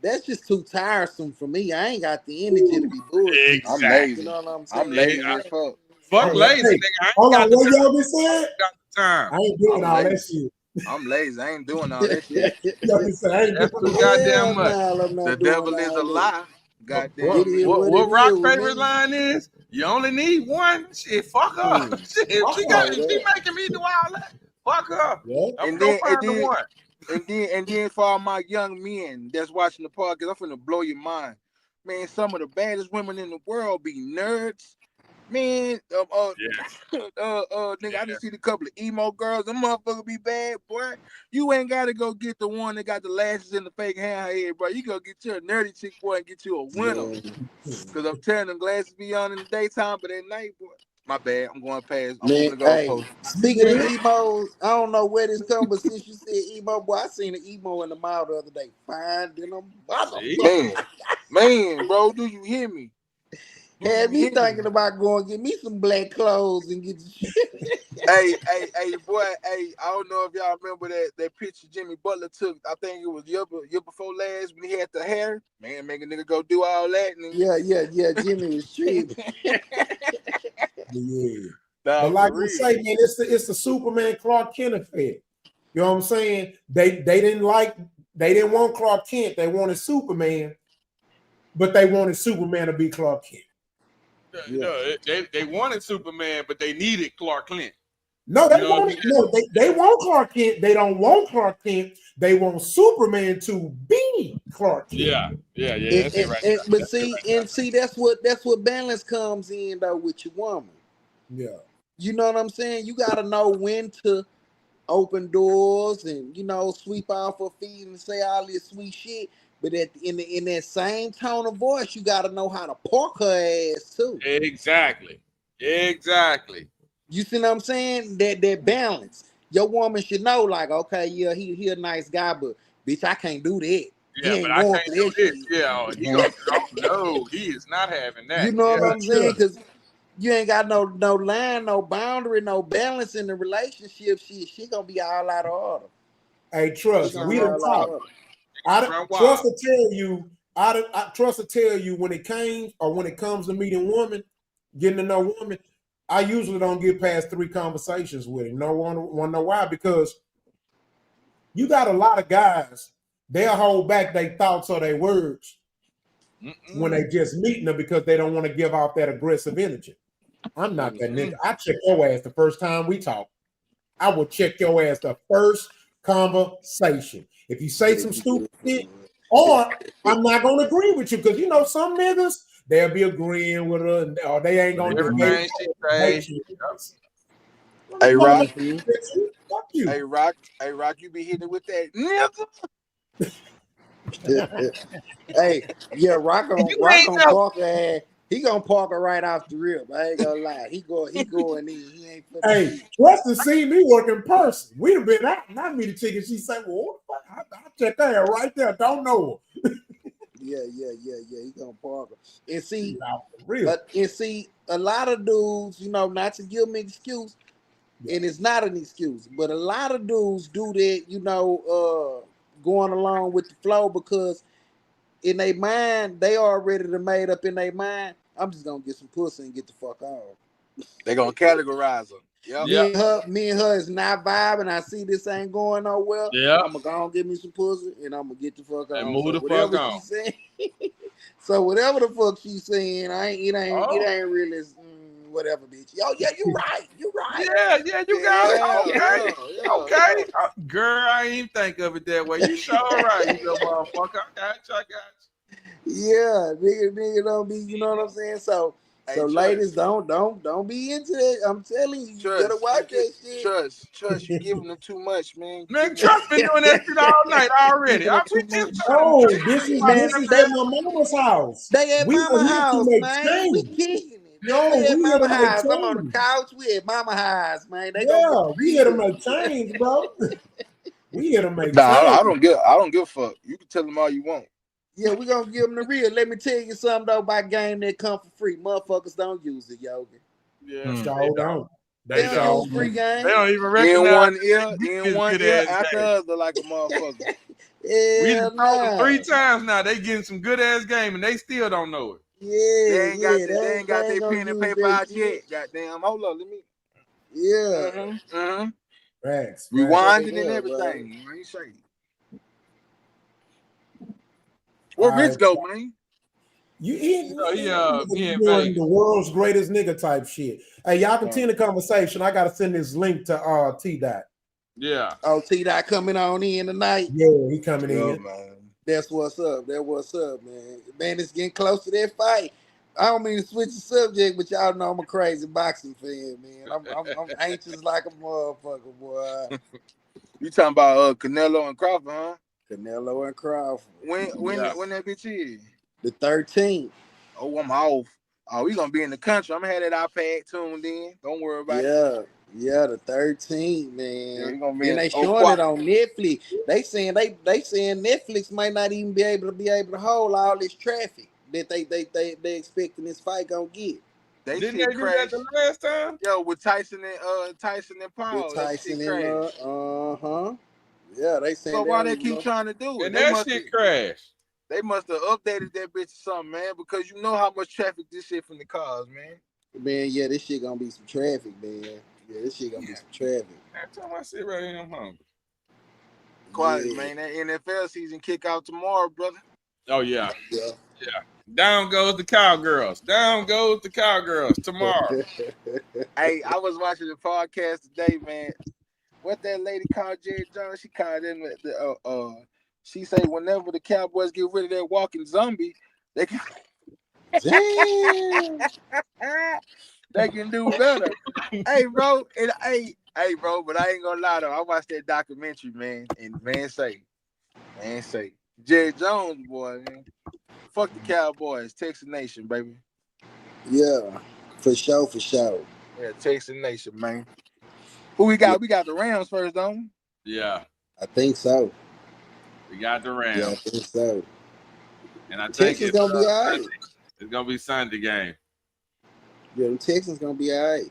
Speaker 2: that's just too tiresome for me. I ain't got the energy to be bullshit.
Speaker 6: I'm
Speaker 2: You
Speaker 3: exactly.
Speaker 6: lazy.
Speaker 2: know what I'm
Speaker 6: I'm
Speaker 2: saying?
Speaker 3: Yeah,
Speaker 6: lazy as fuck.
Speaker 3: fuck
Speaker 1: Hey,
Speaker 3: lazy,
Speaker 1: hey,
Speaker 3: nigga. I ain't
Speaker 1: hold on,
Speaker 3: got the
Speaker 1: what
Speaker 3: time.
Speaker 1: y'all been
Speaker 3: I
Speaker 1: saying?
Speaker 3: ain't got the time.
Speaker 1: I ain't doing
Speaker 6: I'm
Speaker 1: all that
Speaker 6: lazy.
Speaker 1: shit.
Speaker 6: I'm lazy. I ain't doing all that shit.
Speaker 1: Y'all been saying I ain't
Speaker 3: That's
Speaker 1: doing
Speaker 3: too
Speaker 1: all that.
Speaker 3: goddamn
Speaker 2: Hell
Speaker 3: much.
Speaker 2: no, I'm
Speaker 6: The
Speaker 2: not doing
Speaker 6: devil is a
Speaker 2: all that.
Speaker 6: lie.
Speaker 3: What
Speaker 6: Goddamn
Speaker 3: what
Speaker 2: It is
Speaker 6: me.
Speaker 3: what,
Speaker 2: what it
Speaker 3: what
Speaker 2: is
Speaker 3: Rock
Speaker 2: with
Speaker 3: favorite
Speaker 2: me.
Speaker 3: line is? You only need one. Shit, fuck her. Shit, if
Speaker 1: Fuck
Speaker 3: she
Speaker 1: her.
Speaker 3: got, if she making me do all that, fuck her.
Speaker 1: Yeah.
Speaker 3: I'm
Speaker 6: And
Speaker 3: gonna go
Speaker 6: then and
Speaker 3: find the
Speaker 6: then
Speaker 3: one.
Speaker 6: and then for all my young men that's watching the podcast, I'm finna blow your mind. Man, some of the baddest women in the world be nerds. Man,
Speaker 3: Yes,
Speaker 6: nigga, I just
Speaker 3: yes.
Speaker 6: seen a couple of emo girls. Them motherfuckers be bad, boy. You ain't gotta go get the one that got the lashes and the fake hair head, bro. You go get you a nerdy chick, boy, and get you a winner.
Speaker 2: Man,
Speaker 6: Cause I'm telling them glasses be on in the daytime, but at night, boy. My bad. I'm going past. I'm
Speaker 2: man,
Speaker 6: moving the
Speaker 2: hey,
Speaker 6: goalpost.
Speaker 1: You
Speaker 2: speaking of
Speaker 1: good?
Speaker 2: emos, I don't know where this comes, but since you said emo, boy, I seen an emo in the mall the other day. Fine than a
Speaker 3: See,
Speaker 2: motherfucker.
Speaker 6: Man, bro, do you hear me? Do you
Speaker 2: Had me
Speaker 6: hear me?
Speaker 2: thinking about going get me some black clothes and get
Speaker 6: Hey, boy, hey, I don't know if y'all remember that picture Jimmy Butler took. I think it was year before last when he had the hair. Man, make a nigga go do all that. And
Speaker 2: yeah. Jimmy was tripping.
Speaker 1: Yeah. But
Speaker 6: nah,
Speaker 1: like
Speaker 6: for
Speaker 1: I
Speaker 6: real.
Speaker 1: say, man, it's the Superman Clark Kent effect. You know what I'm saying? They didn't want Clark Kent. They wanted Superman, but they wanted Superman to be Clark Kent.
Speaker 2: Yeah.
Speaker 3: they wanted Superman, but they needed Clark Kent.
Speaker 1: No,
Speaker 3: You know what I mean?
Speaker 1: they want Clark Kent. They don't want Clark Kent. They want Superman to be Clark Kent.
Speaker 3: Yeah.
Speaker 2: And,
Speaker 3: That's it right
Speaker 2: but
Speaker 3: there. That's it
Speaker 2: see,
Speaker 3: right
Speaker 2: and see, that's what balance comes in though with your woman.
Speaker 1: Yeah.
Speaker 2: You know what I'm saying? You gotta know when to open doors and sweep off her feet and say all this sweet shit. But in that same tone of voice, you gotta know how to park her ass too.
Speaker 3: there. Exactly.
Speaker 2: You see what I'm saying? That balance. Your woman should know, like, okay, yeah, he a nice guy, but bitch, I can't do that.
Speaker 3: Yeah,
Speaker 2: He
Speaker 3: but
Speaker 2: ain't
Speaker 3: I
Speaker 2: going
Speaker 3: can't
Speaker 2: for
Speaker 3: do
Speaker 2: that
Speaker 3: this.
Speaker 2: shit.
Speaker 3: Yeah, he gonna. Oh no, he is not having
Speaker 2: You
Speaker 3: that.
Speaker 2: know
Speaker 3: Yeah,
Speaker 2: what I'm
Speaker 1: Yeah.
Speaker 2: saying? Because you ain't got no line, no boundary, no balance in the relationship. She gonna be all out of order.
Speaker 1: Hey,
Speaker 2: She
Speaker 1: trust.
Speaker 2: gonna
Speaker 1: We
Speaker 2: be
Speaker 1: done
Speaker 2: all out of
Speaker 1: talk.
Speaker 2: order.
Speaker 3: run
Speaker 1: Trust
Speaker 3: wild.
Speaker 1: to tell you. I trust to tell you when it comes to meeting women, getting to know women. I usually don't get past 3 conversations with him. No one want to know why, because you got a lot of guys. They'll hold back their thoughts or their words when they just meeting them because they don't want to give off that aggressive energy. I'm not that nigga. I check your ass the first time we talk. I will check your ass the first conversation. If you say some stupid shit, or I'm not gonna agree with you, because some niggas they'll be agreeing with her, or they ain't
Speaker 3: With
Speaker 1: gonna debate
Speaker 3: everything she say.
Speaker 1: you.
Speaker 6: Hey, Rock.
Speaker 1: Fuck you.
Speaker 6: Hey, Rock. Hey, Rock. You be hitting it with that nigga.
Speaker 2: Hey, yeah, Rock
Speaker 3: You
Speaker 2: on
Speaker 3: ain't know.
Speaker 2: Parker ass. He gonna park her right off the rip. I ain't gonna lie. He going in. He ain't for the
Speaker 1: Hey,
Speaker 2: shit.
Speaker 1: Weston seen me work in person. We'd have been out, not me the chicken. She said, "Well, what the fuck? I check her right there. Don't know
Speaker 2: Yeah. He gonna park her. And
Speaker 1: her.
Speaker 2: see,
Speaker 1: For real.
Speaker 2: a lot of dudes, not to give them an excuse,
Speaker 1: Yeah.
Speaker 2: and it's not an excuse, but a lot of dudes do that, going along with the flow because in their mind, they already made up in their mind, I'm just gonna get some pussy and get the fuck on.
Speaker 6: They gonna categorize her. Yep.
Speaker 3: Yeah,
Speaker 2: Me and her is not vibing. I see this ain't going nowhere.
Speaker 3: yeah.
Speaker 2: I'm gonna go and get me some pussy and I'm gonna get the fuck
Speaker 3: And
Speaker 2: on.
Speaker 3: move
Speaker 2: So
Speaker 3: the fuck
Speaker 2: whatever
Speaker 3: on.
Speaker 2: she's saying, whatever the fuck she's saying, it
Speaker 3: Oh,
Speaker 2: ain't really whatever, bitch. Yo, yeah, you right. You right.
Speaker 3: yeah. You got it. Okay.
Speaker 6: Yeah.
Speaker 3: Girl, I ain't even think of it that way. You sure right, you little motherfucker. I got you.
Speaker 2: Yeah, nigga don't be, you know what I'm saying? So
Speaker 6: Hey,
Speaker 2: ladies, don't be into that. I'm telling you, you better watch that shit.
Speaker 6: Trust. You giving them too much, man. You
Speaker 3: Man,
Speaker 6: giving them
Speaker 3: Trump been doing that shit all night already.
Speaker 6: giving them
Speaker 3: We
Speaker 6: too
Speaker 3: just
Speaker 6: much.
Speaker 3: trying
Speaker 1: No,
Speaker 3: to
Speaker 2: Man,
Speaker 1: this is
Speaker 2: they
Speaker 1: at my mama's house.
Speaker 2: at
Speaker 1: We
Speaker 2: mama
Speaker 1: are here to
Speaker 2: house,
Speaker 1: make
Speaker 2: man. We
Speaker 1: change.
Speaker 2: kicking it.
Speaker 1: No,
Speaker 2: We at
Speaker 1: we here
Speaker 2: mama
Speaker 1: to make
Speaker 2: house. I'm on the
Speaker 1: change.
Speaker 2: couch. We at mama house, man. They gonna get
Speaker 1: Yeah, we here to
Speaker 2: real.
Speaker 1: make change, bro. We here to make
Speaker 6: Nah,
Speaker 1: change.
Speaker 6: I don't give a fuck. You can tell them all you want.
Speaker 2: Yeah, we gonna give them the real. Let me tell you something though about game that come for free. Motherfuckers don't use it, Yogi.
Speaker 3: Yeah,
Speaker 1: So don't.
Speaker 2: They
Speaker 1: They
Speaker 2: don't
Speaker 1: so
Speaker 2: use free
Speaker 3: They
Speaker 2: game.
Speaker 3: don't even
Speaker 6: In
Speaker 3: recognize
Speaker 6: one
Speaker 3: good
Speaker 6: ear
Speaker 3: ass
Speaker 6: after
Speaker 3: game.
Speaker 6: other like a motherfucker.
Speaker 3: We
Speaker 2: Yeah,
Speaker 3: done told them 3
Speaker 2: nah.
Speaker 3: times now. They getting some good ass game and they still don't know it.
Speaker 2: Yeah, yeah.
Speaker 6: They ain't got
Speaker 2: They ain't
Speaker 6: their
Speaker 2: gonna
Speaker 6: pen and
Speaker 2: use
Speaker 6: paper
Speaker 2: that
Speaker 6: out
Speaker 2: shit.
Speaker 6: yet. Goddamn, hold up, let me.
Speaker 2: Yeah.
Speaker 1: Facts.
Speaker 6: Rewind it and
Speaker 2: Yeah,
Speaker 6: everything. Man, say. Where
Speaker 1: All
Speaker 6: Rich
Speaker 1: right.
Speaker 6: go, man?
Speaker 1: You
Speaker 3: He in
Speaker 1: doing
Speaker 3: Vegas.
Speaker 1: the world's greatest nigga type shit. Hey, y'all continue the conversation. I gotta send this link to T-Dot.
Speaker 3: Yeah.
Speaker 2: Oh, T-Dot coming on in tonight.
Speaker 1: Yeah, he coming in.
Speaker 6: Man.
Speaker 2: That's what's up. That what's up, man. Man, it's getting close to that fight. I don't mean to switch the subject, but y'all know I'm a crazy boxing fan, man. I'm anxious like a motherfucker, boy.
Speaker 6: You talking about Canelo and Crawford, huh?
Speaker 2: Canelo and Crawford.
Speaker 6: When that bitch is?
Speaker 2: The 13th.
Speaker 6: Oh, I'm off. Oh, we gonna be in the country. I'm gonna have that iPad tuned in. Don't worry about it.
Speaker 2: Yeah, the 13th,
Speaker 6: Yeah,
Speaker 2: man.
Speaker 6: we gonna be
Speaker 2: Then
Speaker 6: in
Speaker 2: they showing it on Netflix. They saying Netflix might not even be able to hold all this traffic that they expecting this fight gonna get.
Speaker 3: Didn't they do that the last time?
Speaker 6: Yo, with Tyson and Paul.
Speaker 2: With
Speaker 6: That
Speaker 2: Tyson
Speaker 6: shit
Speaker 2: and Yeah, they saying
Speaker 6: so why they keep trying to do it?
Speaker 3: And that shit crashed.
Speaker 6: They must have updated that bitch or something, man, because you know how much traffic this shit from the cars, man.
Speaker 2: Man, yeah, this shit gonna be some traffic, man. Yeah, this shit gonna be some traffic.
Speaker 3: Every time I sit right here, I'm hungry.
Speaker 6: Quiet, man. That NFL season kick out tomorrow, brother.
Speaker 3: Oh yeah. Down goes the Cowgirls. Down goes the Cowgirls tomorrow.
Speaker 6: Hey, I was watching the podcast today, man. What that lady called Jerry Jones? She called him she say whenever the Cowboys get rid of that walking zombie, they can they can do better. Hey, bro, but I ain't gonna lie though. I watched that documentary, man, and man say, Jerry Jones, boy, man. Fuck the Cowboys, Texas Nation, baby.
Speaker 2: Yeah, for sure.
Speaker 6: Yeah, Texas Nation, man. Who we got?
Speaker 2: Yeah.
Speaker 6: We got the Rams first, don't we?
Speaker 3: Yeah.
Speaker 2: I think so.
Speaker 3: We got the Rams.
Speaker 2: Yeah, I think so.
Speaker 3: And I think
Speaker 2: Texans gonna be all right.
Speaker 3: It's gonna be Sunday game.
Speaker 2: Yeah, the Texans gonna be all right.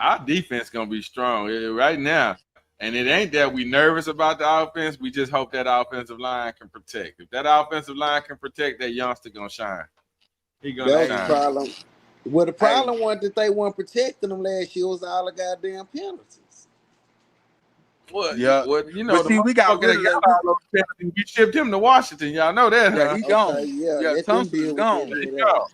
Speaker 3: Our defense gonna be strong right now. And it ain't that we nervous about the offense. We just hope that offensive line can protect. If that offensive line can protect, that youngster gonna shine. He gonna shine.
Speaker 2: That was the problem. Well, the problem was that they weren't protecting them last year was all the goddamn penalties.
Speaker 3: What?
Speaker 6: Yeah.
Speaker 3: What? You know,
Speaker 6: but see, we got rid of that.
Speaker 3: We shipped him to Washington. Y'all know that, huh?
Speaker 6: Yeah, he gone.
Speaker 2: Yeah,
Speaker 6: Thompson is gone.
Speaker 3: Yeah,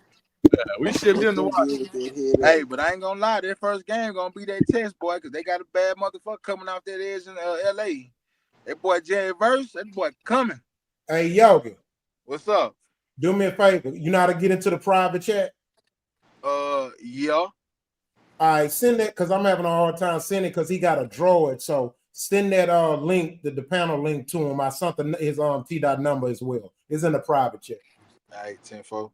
Speaker 3: we shipped him to Washington.
Speaker 6: Hey, but I ain't gonna lie, their first game gonna be that test, boy, because they got a bad motherfucker coming off that edge in L.A. That boy Jerry Verse, that boy coming.
Speaker 1: Hey, Yogi.
Speaker 6: What's up?
Speaker 1: Do me a favor. You know how to get into the private chat?
Speaker 6: Yeah.
Speaker 1: All right, send that because I'm having a hard time sending because he got a droid. So send that link, the panel link to him. I sent his T-Dot number as well. It's in the private chat.
Speaker 6: All right, 10-4.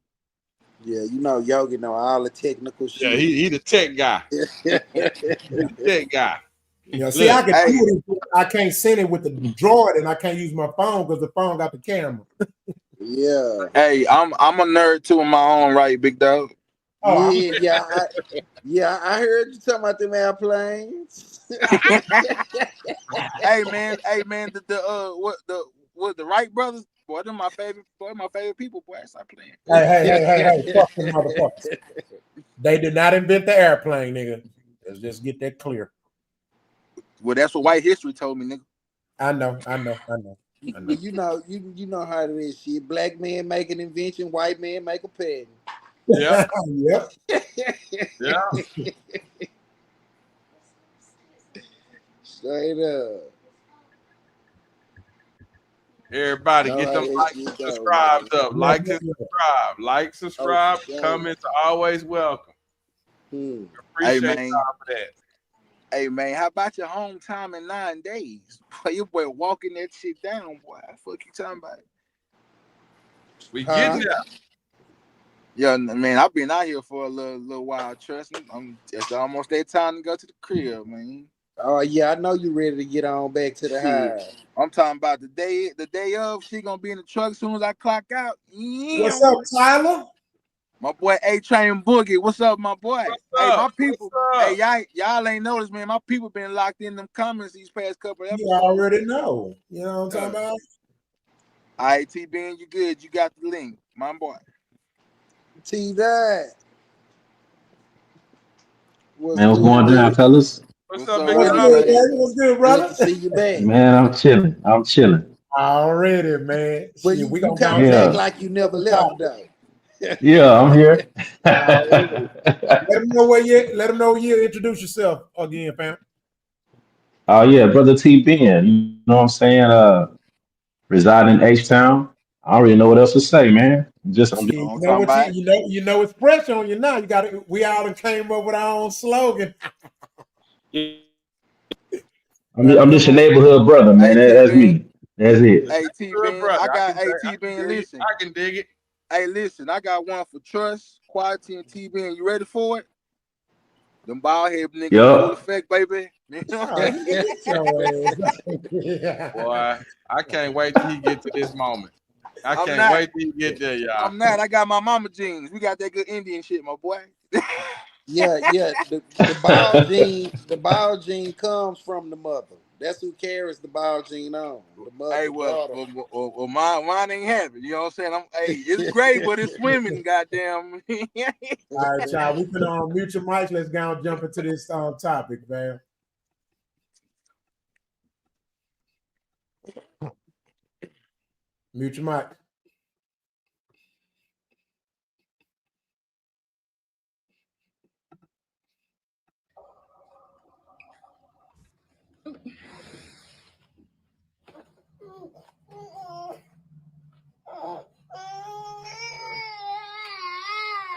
Speaker 2: Yeah, you know Yogi know all the technical shit.
Speaker 3: Yeah, he the tech guy. The tech guy.
Speaker 1: Yeah, see, I can do it. I can't send it with the droid, and I can't use my phone because the phone got the camera.
Speaker 2: Yeah.
Speaker 6: Hey, I'm a nerd too in my own right, big dog.
Speaker 2: Oh, yeah, I heard you talking about them airplanes.
Speaker 6: hey man, the Wright brothers, boy, they're my favorite people, boy. Stop playing.
Speaker 1: Hey, fuck them motherfuckers. They did not invent the airplane, nigga. Let's just get that clear.
Speaker 6: Well, that's what white history told me, nigga.
Speaker 1: I know.
Speaker 2: Well, you know how it is. Shit, black man make an invention, white man make a patent.
Speaker 3: Yeah.
Speaker 1: Yep.
Speaker 3: Yeah.
Speaker 2: Straight up.
Speaker 3: Everybody get them likes and subscribes up. Like and subscribe. Like, subscribe. Comments are always welcome. Appreciate y'all for that.
Speaker 6: Hey man, how about your home time in 9 days? Boy, your boy walking that shit down, boy. Fuck you talking about?
Speaker 3: We getting there.
Speaker 6: Yeah, man, I've been out here for a little while. Trust me, it's almost that time to go to the crib, man.
Speaker 2: Oh yeah, I know you ready to get on back to the
Speaker 6: Shit.
Speaker 2: hive.
Speaker 6: I'm talking about the day of. She gonna be in the truck as soon as I clock out.
Speaker 1: What's up, Tyler?
Speaker 6: My boy A-Train Boogie. What's up, my boy? Hey, my people. Hey,
Speaker 3: What's up?
Speaker 6: y'all ain't noticed, man. My people been locked in them comments these past couple of
Speaker 1: You
Speaker 6: episodes.
Speaker 1: already know. You know what I'm talking about?
Speaker 6: All right, T-Ben, you good. You got the link, my boy.
Speaker 2: T-Dot.
Speaker 9: Man, what's going down, fellas?
Speaker 3: What's
Speaker 6: What's
Speaker 3: up,
Speaker 6: up
Speaker 3: big
Speaker 1: What's
Speaker 6: with
Speaker 3: dog?
Speaker 6: you,
Speaker 1: good,
Speaker 6: man?
Speaker 1: man? What's good,
Speaker 2: Good
Speaker 1: brother?
Speaker 2: to see you back.
Speaker 9: Man, I'm chilling. I'm chilling.
Speaker 1: Already, man.
Speaker 2: Well,
Speaker 1: Shit, we
Speaker 2: you
Speaker 1: gonna
Speaker 2: kind
Speaker 1: go
Speaker 2: of act
Speaker 9: Yeah.
Speaker 2: like you never
Speaker 1: the
Speaker 2: left,
Speaker 1: topic.
Speaker 2: though.
Speaker 9: Yeah, I'm here.
Speaker 1: Already. Let them know where you. Let them know you introduce yourself again, fam.
Speaker 9: Oh yeah, brother T Ben. You know what I'm saying? Reside in H-Town. I don't really know what else to say, man. I'm
Speaker 1: Shit,
Speaker 9: just
Speaker 6: You know
Speaker 1: you
Speaker 6: what I'm
Speaker 1: know
Speaker 6: talking
Speaker 1: what
Speaker 6: about?
Speaker 1: you know it's pressure on you now. You got to. We all done came up with our own slogan. Let them
Speaker 9: I'm
Speaker 1: know.
Speaker 9: just your neighborhood brother, man.
Speaker 6: Hey,
Speaker 9: That's
Speaker 6: T-Ben.
Speaker 9: me. That's it.
Speaker 6: Hey,
Speaker 3: Good
Speaker 6: T-Ben.
Speaker 3: brother.
Speaker 6: Hey,
Speaker 3: I can
Speaker 6: T-Ben,
Speaker 3: dig it.
Speaker 6: listen.
Speaker 3: I can dig it.
Speaker 6: Hey, listen. I got one for Trust, Quality, and T-Ben. You ready for it? Them bald head niggas in full
Speaker 9: Yup.
Speaker 6: effect, baby.
Speaker 1: Oh, get your ass.
Speaker 3: Boy, I can't wait till he get to this moment. I
Speaker 6: I'm
Speaker 3: can't
Speaker 6: not.
Speaker 3: wait till he get there, y'all.
Speaker 6: I'm not. I got my mama jeans. We got that good Indian shit, my boy.
Speaker 2: Yeah. The bald gene comes from the mother. That's who carries the bald gene on. The mother,
Speaker 6: Hey,
Speaker 2: the daughter.
Speaker 6: mine ain't happy. You know what I'm saying? It's great, but it's swimming, goddamn.
Speaker 1: All right, y'all. We can mute your mics. Let's go and jump into this topic, man. Mute your mic.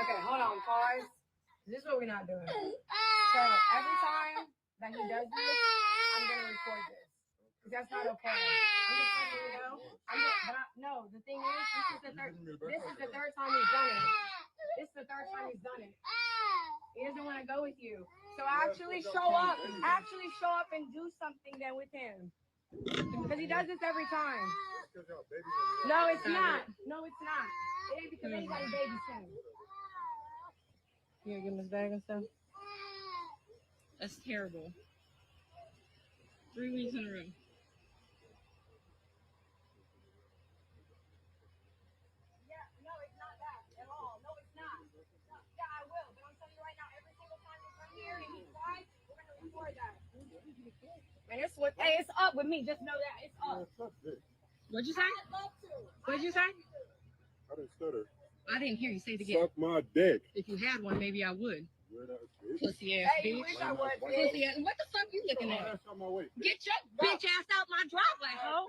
Speaker 7: Okay, hold on, pause. This is what we're not doing. So every time that he does this, I'm gonna record this. That's not okay. I'm just letting you know. No, the thing is, this is the third time he's done it. This is the third time he's done it. He doesn't want to go with you. So actually show up. Actually show up and do something then with him. Because he does this every time. No, it's not. No, it's not. It ain't because anybody babies him. You gonna give him his bag and stuff? That's terrible. 3 weeks in a row. Yeah, no, it's not that at all. No, it's not. No, yeah, I will. But I'm telling you right now, every single time you come here and he cries, we're gonna record that. And it's what? Hey, it's up with me. Just know that it's up. What'd you say? What'd you say?
Speaker 10: I didn't stutter.
Speaker 7: I didn't hear you say it again.
Speaker 10: Suck my dick.
Speaker 7: If you had one, maybe I would. Pussy ass bitch. Pussy ass. What the fuck you looking at? Get your bitch ass out my driveway, ho.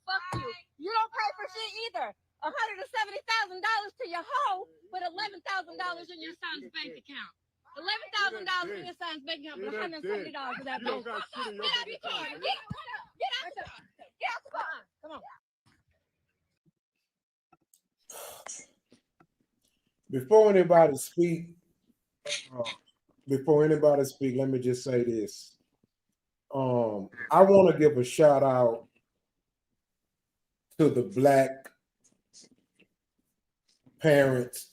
Speaker 7: Fuck you. You don't pay for shit either. $170,000 to your hoe, but $11,000 in your son's bank account. $11,000 in your son's bank account, but $170 for that bitch. Get out your car. Get out the car. Get out the car. Come on.
Speaker 1: Before anybody speak, let me just say this. I want to give a shout out to the Black parents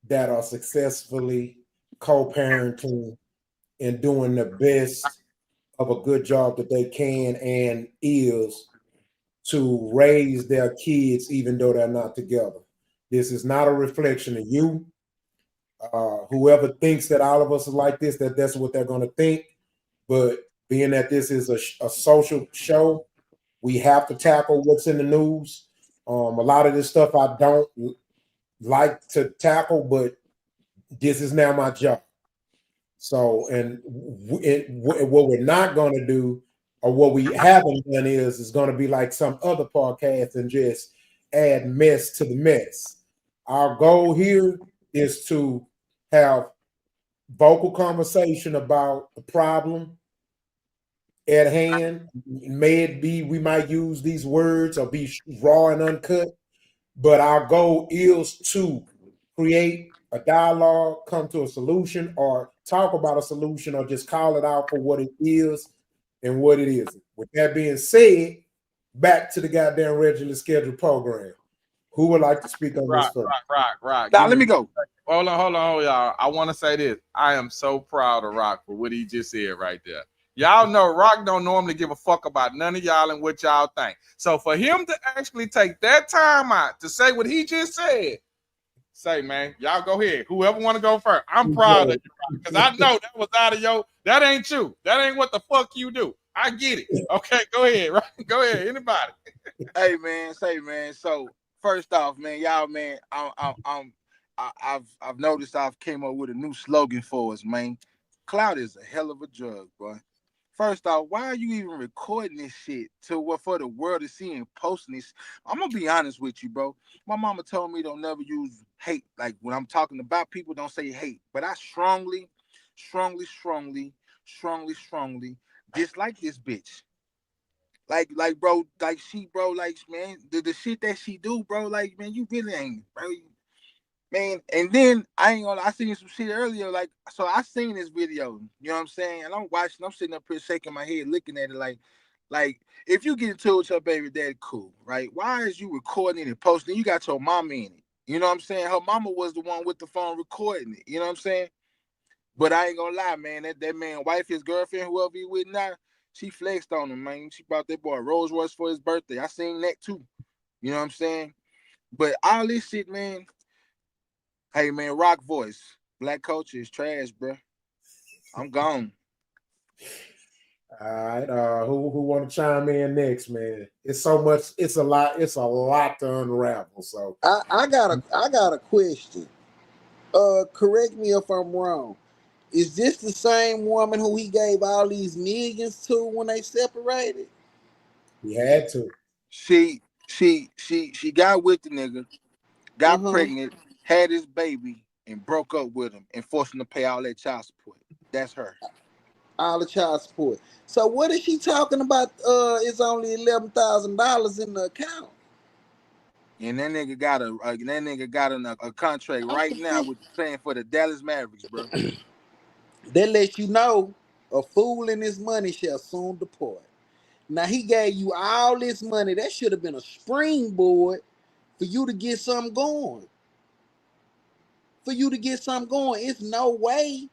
Speaker 1: that are successfully co-parenting and doing the best of a good job that they can and is to raise their kids even though they're not together. This is not a reflection of you. Whoever thinks that all of us are like this, that's what they're going to think. But being that this is a social show, we have to tackle what's in the news. A lot of this stuff I don't like to tackle, but this is now my job. So, and what we're not going to do, or what we haven't done, is going to be like some other podcasts and just add mess to the mess. Our goal here is to have vocal conversation about the problem at hand. May it be we might use these words or be raw and uncut, but our goal is to create a dialogue, come to a solution, or talk about a solution or just call it out for what it is and what it isn't. With that being said, back to the goddamn regularly scheduled program. Who would like to speak on this first?
Speaker 3: Rock.
Speaker 6: Now let me go.
Speaker 3: Hold on, y'all. I want to say this. I am so proud of Rock for what he just said right there. Y'all know Rock don't normally give a fuck about none of y'all and what y'all think. So for him to actually take that time out to say what he just said, say, man, y'all go ahead. Whoever want to go first. I'm proud of you, Rock, because I know that was out of your, that ain't you. That ain't what the fuck you do. I get it. Okay, go ahead, Rock. Go ahead. Anybody.
Speaker 6: Hey man, so first off, man, y'all, man, I've noticed I've came up with a new slogan for us, man. Clout is a hell of a drug, boy. First off, why are you even recording this shit for the world to see and posting this? I'm gonna be honest with you, bro. My mama told me don't never use hate. Like when I'm talking about people, don't say hate. But I strongly dislike this bitch. Like, bro, like she, bro, like, man, the shit that she do, bro, like, man, you really ain't, bro, man. And then I seen some shit earlier, like, so I seen this video, you know what I'm saying? And I'm watching, I'm sitting up here shaking my head, looking at it like, if you get into it with your baby daddy, cool, right? Why is you recording it and posting? You got your mama in it, you know what I'm saying? Her mama was the one with the phone recording it, you know what I'm saying? But I ain't gonna lie, man, that man, wife, his girlfriend, whoever he with now, she flexed on him, man. She bought that boy a Rolls Royce for his birthday. I seen that too. You know what I'm saying? But all this shit, man. Hey, man, Rock voice. Black culture is trash, bro. I'm gone.
Speaker 1: All right. Who want to chime in next, man? It's so much. It's a lot to unravel. So
Speaker 2: I got a question. Correct me if I'm wrong. Is this the same woman who he gave all these millions to when they separated?
Speaker 1: he had to.
Speaker 6: She got with the nigga, got pregnant, had his baby, and broke up with him and forced him to pay all that child support. That's her.
Speaker 2: All the child support. So what is she talking about? It's only $11,000 in the account.
Speaker 6: And that nigga got a contract right now with playing for the Dallas Mavericks, bro.
Speaker 2: That lets you know a fool and his money shall soon depart. Now he gave you all this money. That should have been a springboard for you to get something going. It's no way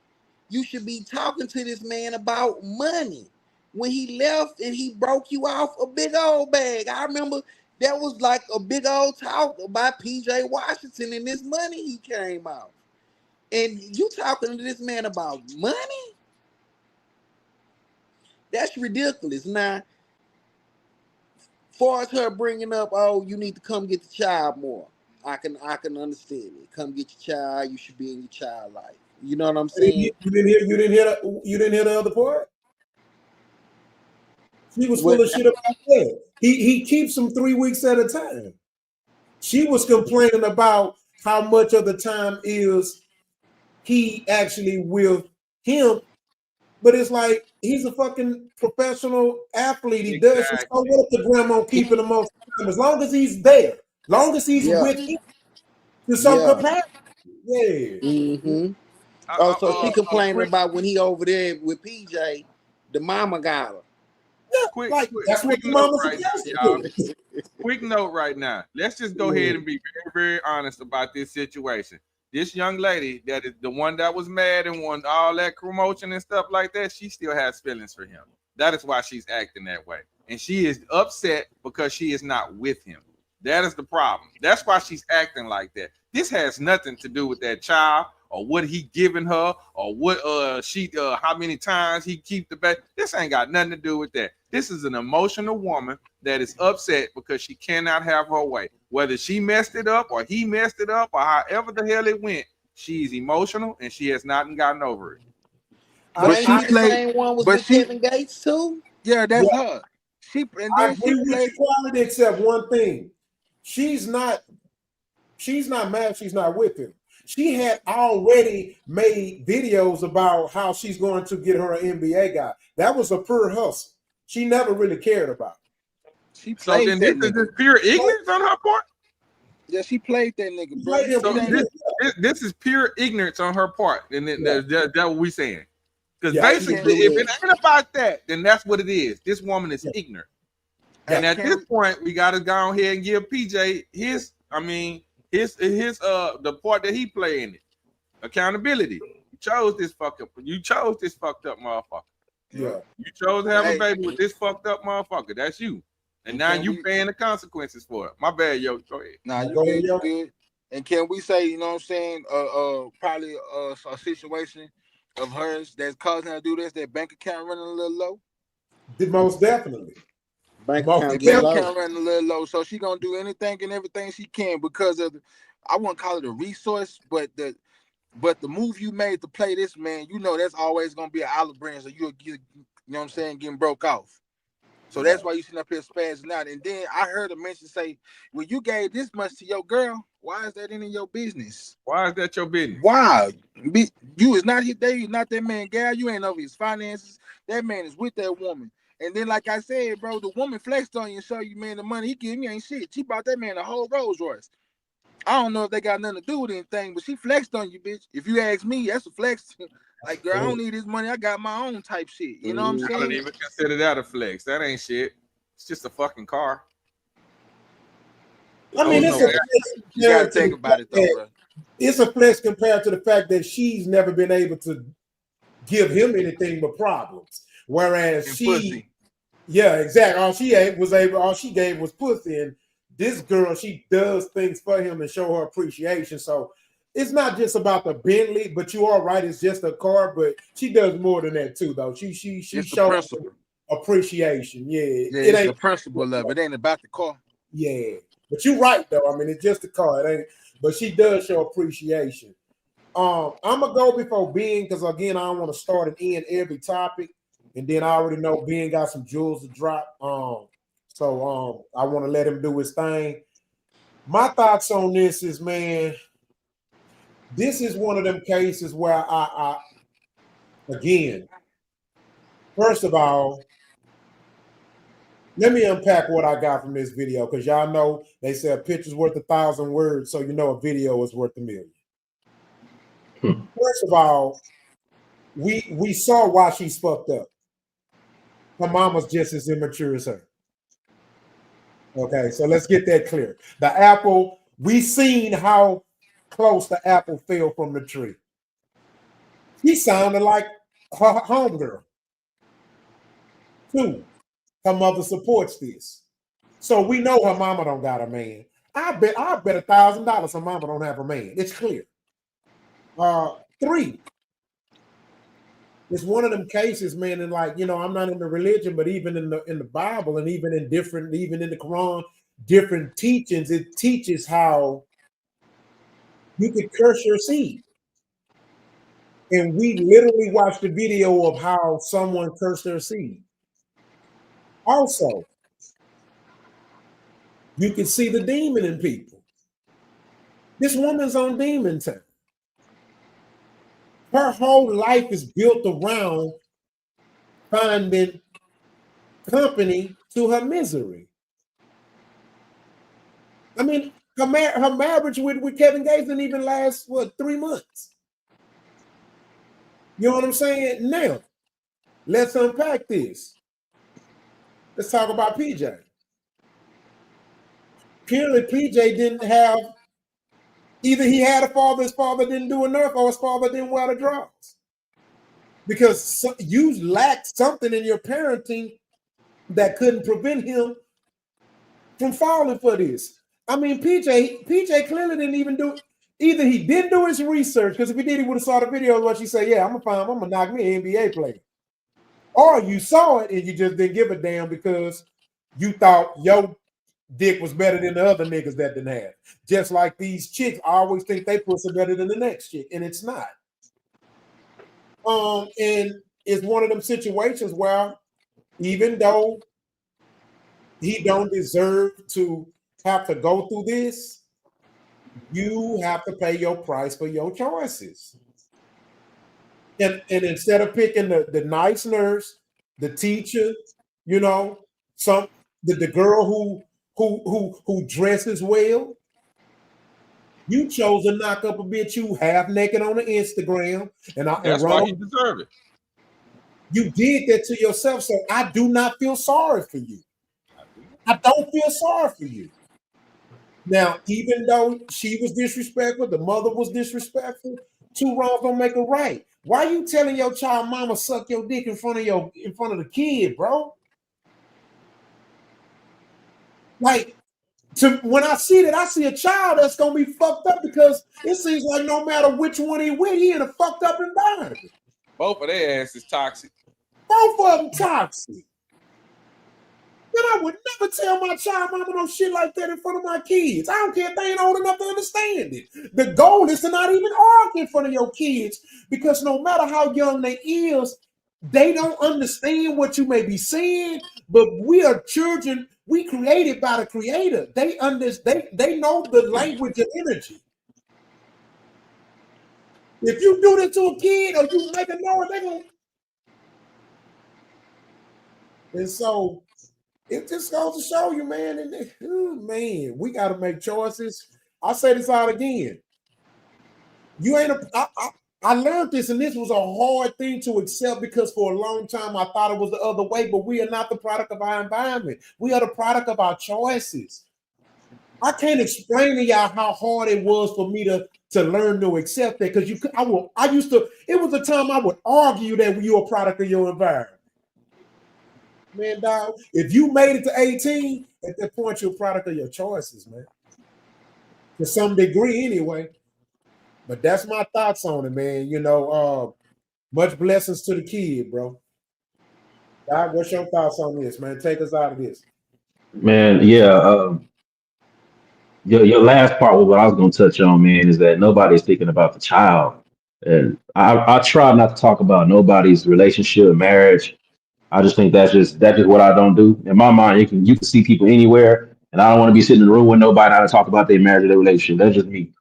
Speaker 2: you should be talking to this man about money when he left and he broke you off a big old bag. I remember that was like a big old talk about PJ Washington and this money he came out. And you talking to this man about money? That's ridiculous. Now, far as her bringing up, oh, you need to come get the child more. I can understand it. Come get your child. You should be in your child life. You know what I'm saying?
Speaker 1: You didn't hear the other part. She was full of shit about that. He keeps them 3 weeks at a time. She was complaining about how much of the time is he actually with him, but it's like he's a fucking professional athlete. He does so what the grandma keeping him on time as long as he's there, long as he's with him to some capacity. Yeah.
Speaker 2: Mm-hmm. So she complaining about when he over there with PJ, the mama got her.
Speaker 1: Yeah, that's what the mama's supposed to do.
Speaker 3: Quick note right now. Let's just go ahead and be very, very honest about this situation. This young lady that is the one that was mad and won all that promotion and stuff like that, she still has feelings for him. That is why she's acting that way. And she is upset because she is not with him. That is the problem. That's why she's acting like that. This has nothing to do with that child or what he giving her or what how many times he keep the baby. This ain't got nothing to do with that. This is an emotional woman that is upset because she cannot have her way. Whether she messed it up or he messed it up or however the hell it went, she's emotional and she has not gotten over it.
Speaker 2: But she the same one was with Kevin Gates too?
Speaker 6: Yeah, that's her.
Speaker 1: I agree with you, quality, except one thing. She's not mad she's not with him. She had already made videos about how she's going to get her an NBA guy. That was a pure hustle. She never really cared about it.
Speaker 3: So then this is just pure ignorance on her part?
Speaker 6: Yeah, she played that nigga, bro.
Speaker 1: Played him.
Speaker 3: So this is pure ignorance on her part, and that's what we saying. Because
Speaker 1: Yeah.
Speaker 3: basically, if it ain't about that, then that's what it is. This woman is
Speaker 1: Yeah.
Speaker 3: ignorant.
Speaker 1: Yeah.
Speaker 3: And at this point, we gotta go ahead and give PJ his the part that he played in it. Accountability. You chose this fucked up motherfucker.
Speaker 1: Yeah.
Speaker 3: You chose to have a baby with this fucked up motherfucker. That's you. And now you paying the consequences for it. My bad, yo. Go ahead.
Speaker 6: Nah, you good. And can we say, you know what I'm saying, probably a situation of hers that's causing her to do this, that bank account running a little low?
Speaker 1: Most definitely.
Speaker 2: Bank account
Speaker 6: running a little low. So she gonna do anything and everything she can because of I wouldn't call it a resource, but the move you made to play this, man, you know that's always gonna be an olive branch, so you know what I'm saying, getting broke off. So that's why you sitting up here spazzing out. And then I heard a mention say, well, you gave this much to your girl. Why is that any of your business?
Speaker 3: Why is that your business?
Speaker 6: Why? You is not not that man, gal. You ain't over his finances. That man is with that woman. And then, like I said, bro, the woman flexed on you and showed you, man, the money he gave me ain't shit. She bought that man a whole Rolls Royce. I don't know if they got nothing to do with anything, but she flexed on you, bitch. If you ask me, that's a flex. Like, girl, I don't need this money. I got my own type shit. You know what I'm saying?
Speaker 3: I don't even consider that a flex. That ain't shit. It's just a fucking car.
Speaker 1: I mean, it's a flex.
Speaker 6: You gotta think about it, though, bro.
Speaker 1: It's a flex compared to the fact that she's never been able to give him anything but problems. Whereas
Speaker 6: pussy.
Speaker 1: Yeah, exactly. All she gave was pussy. And this girl, she does things for him and show her appreciation. So it's not just about the Bentley, but you are right. It's just a car, but she does more than that too, though. She shows appreciation. Yeah,
Speaker 6: it ain't the principle of it. Ain't about the car.
Speaker 1: Yeah, but you're right though. I mean, it's just a car. It ain't. But she does show appreciation. I'm gonna go before Ben because again, I don't want to start and end every topic, and then I already know Ben got some jewels to drop. So I want to let him do his thing. My thoughts on this is, man, this is one of them cases where I again, first of all, let me unpack what I got from this video because y'all know they say a picture's worth 1,000 words, so you know a video is worth 1,000,000. First of all, we saw why she's fucked up. Her mama's just as immature as her. Okay, so let's get that clear. The apple, we seen how close the apple fell from the tree. She sounded like her homegirl. 2, her mother supports this. So we know her mama don't got a man. I bet $1,000 her mama don't have a man. It's clear. 3, it's one of them cases, man, and like, you know, I'm not into religion, but even in the Bible and even in the Quran, different teachings, it teaches how you could curse your seed. And we literally watched the video of how someone cursed their seed. Also, you can see the demon in people. This woman's on demon time. Her whole life is built around finding company to her misery. I mean, her marriage with Kevin Gates didn't even last, 3 months? You know what I'm saying? Now, let's unpack this. Let's talk about PJ. Clearly, PJ didn't have, either he had a father, his father didn't do enough, or his father didn't wear the drawers. Because you lacked something in your parenting that couldn't prevent him from falling for this. I mean, PJ clearly didn't even do, either he didn't do his research, because if he did, he would have saw the video of what she said, yeah, I'm gonna knock me an NBA player. Or you saw it and you just didn't give a damn because you thought your dick was better than the other niggas that didn't have. Just like these chicks always think they pussy better than the next chick, and it's not. And it's one of them situations where even though he don't deserve to have to go through this, you have to pay your price for your choices. And instead of picking the nice nurse, the teacher, you know, the girl who dresses well, You chose to knock up a bitch you half naked on the Instagram, and
Speaker 3: That's why he deserved it.
Speaker 1: You did that to yourself, so I do not feel sorry for you. I don't feel sorry for you. Now, even though she was disrespectful, the mother was disrespectful, two wrongs don't make a right. Why you telling your child mama suck your dick in front of the kid, bro? Like, when I see that, I see a child that's gonna be fucked up because it seems like no matter which one he with, he in a fucked up environment.
Speaker 3: Both of their asses toxic.
Speaker 1: Both of them toxic. Then I would never tell my child mama no shit like that in front of my kids. I don't care if they ain't old enough to understand it. The goal is to not even argue in front of your kids because no matter how young they is, they don't understand what you may be saying. But we are children. We created by the Creator. They understand. They know the language of energy. If you do this to a kid or you make a noise, they're gonna. And so it just goes to show you, man. And man, we got to make choices. I'll say this out again. You ain't I learned this, and this was a hard thing to accept because for a long time I thought it was the other way, but we are not the product of our environment. We are the product of our choices. I can't explain to y'all how hard it was for me to learn to accept that because it was a time I would argue that you're a product of your environment. Man, dog, if you made it to 18, at that point, you're a product of your choices, man. To some degree, anyway. But that's my thoughts on it, man. You know, much blessings to the kid, bro. God, what's your thoughts on this, man? Take us out of this.
Speaker 9: Man, yeah. Your last part was what I was going to touch on, man, is that nobody's thinking about the child. And I try not to talk about nobody's relationship, marriage. I just think that's just what I don't do. In my mind, you can see people anywhere, and I don't want to be sitting in the room with nobody and talk about their marriage or their relationship. That's just me.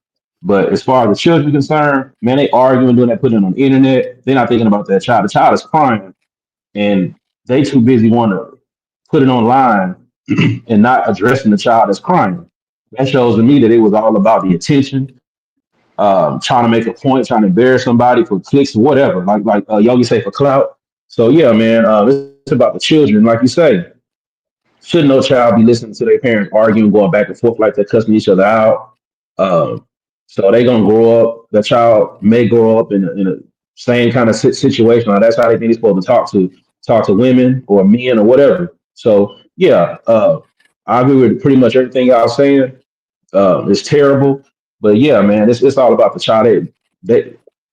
Speaker 9: But as far as the children are concerned, man, they arguing, doing that, putting it on the internet. They're not thinking about that child. The child is crying, and they too busy want to put it online and not addressing the child that's crying. That shows to me that it was all about the attention, trying to make a point, trying to embarrass somebody for clicks, whatever. Like Yogi say for clout. So yeah, man, it's about the children, like you say. Should no child be listening to their parents arguing, going back and forth like they're cussing each other out? Um, so they gonna grow up. The child may grow up in a same kind of situation. Or that's how they think they're supposed to talk to women or men or whatever. So yeah, I agree with pretty much everything y'all saying. It's terrible, but yeah, man, it's all about the child.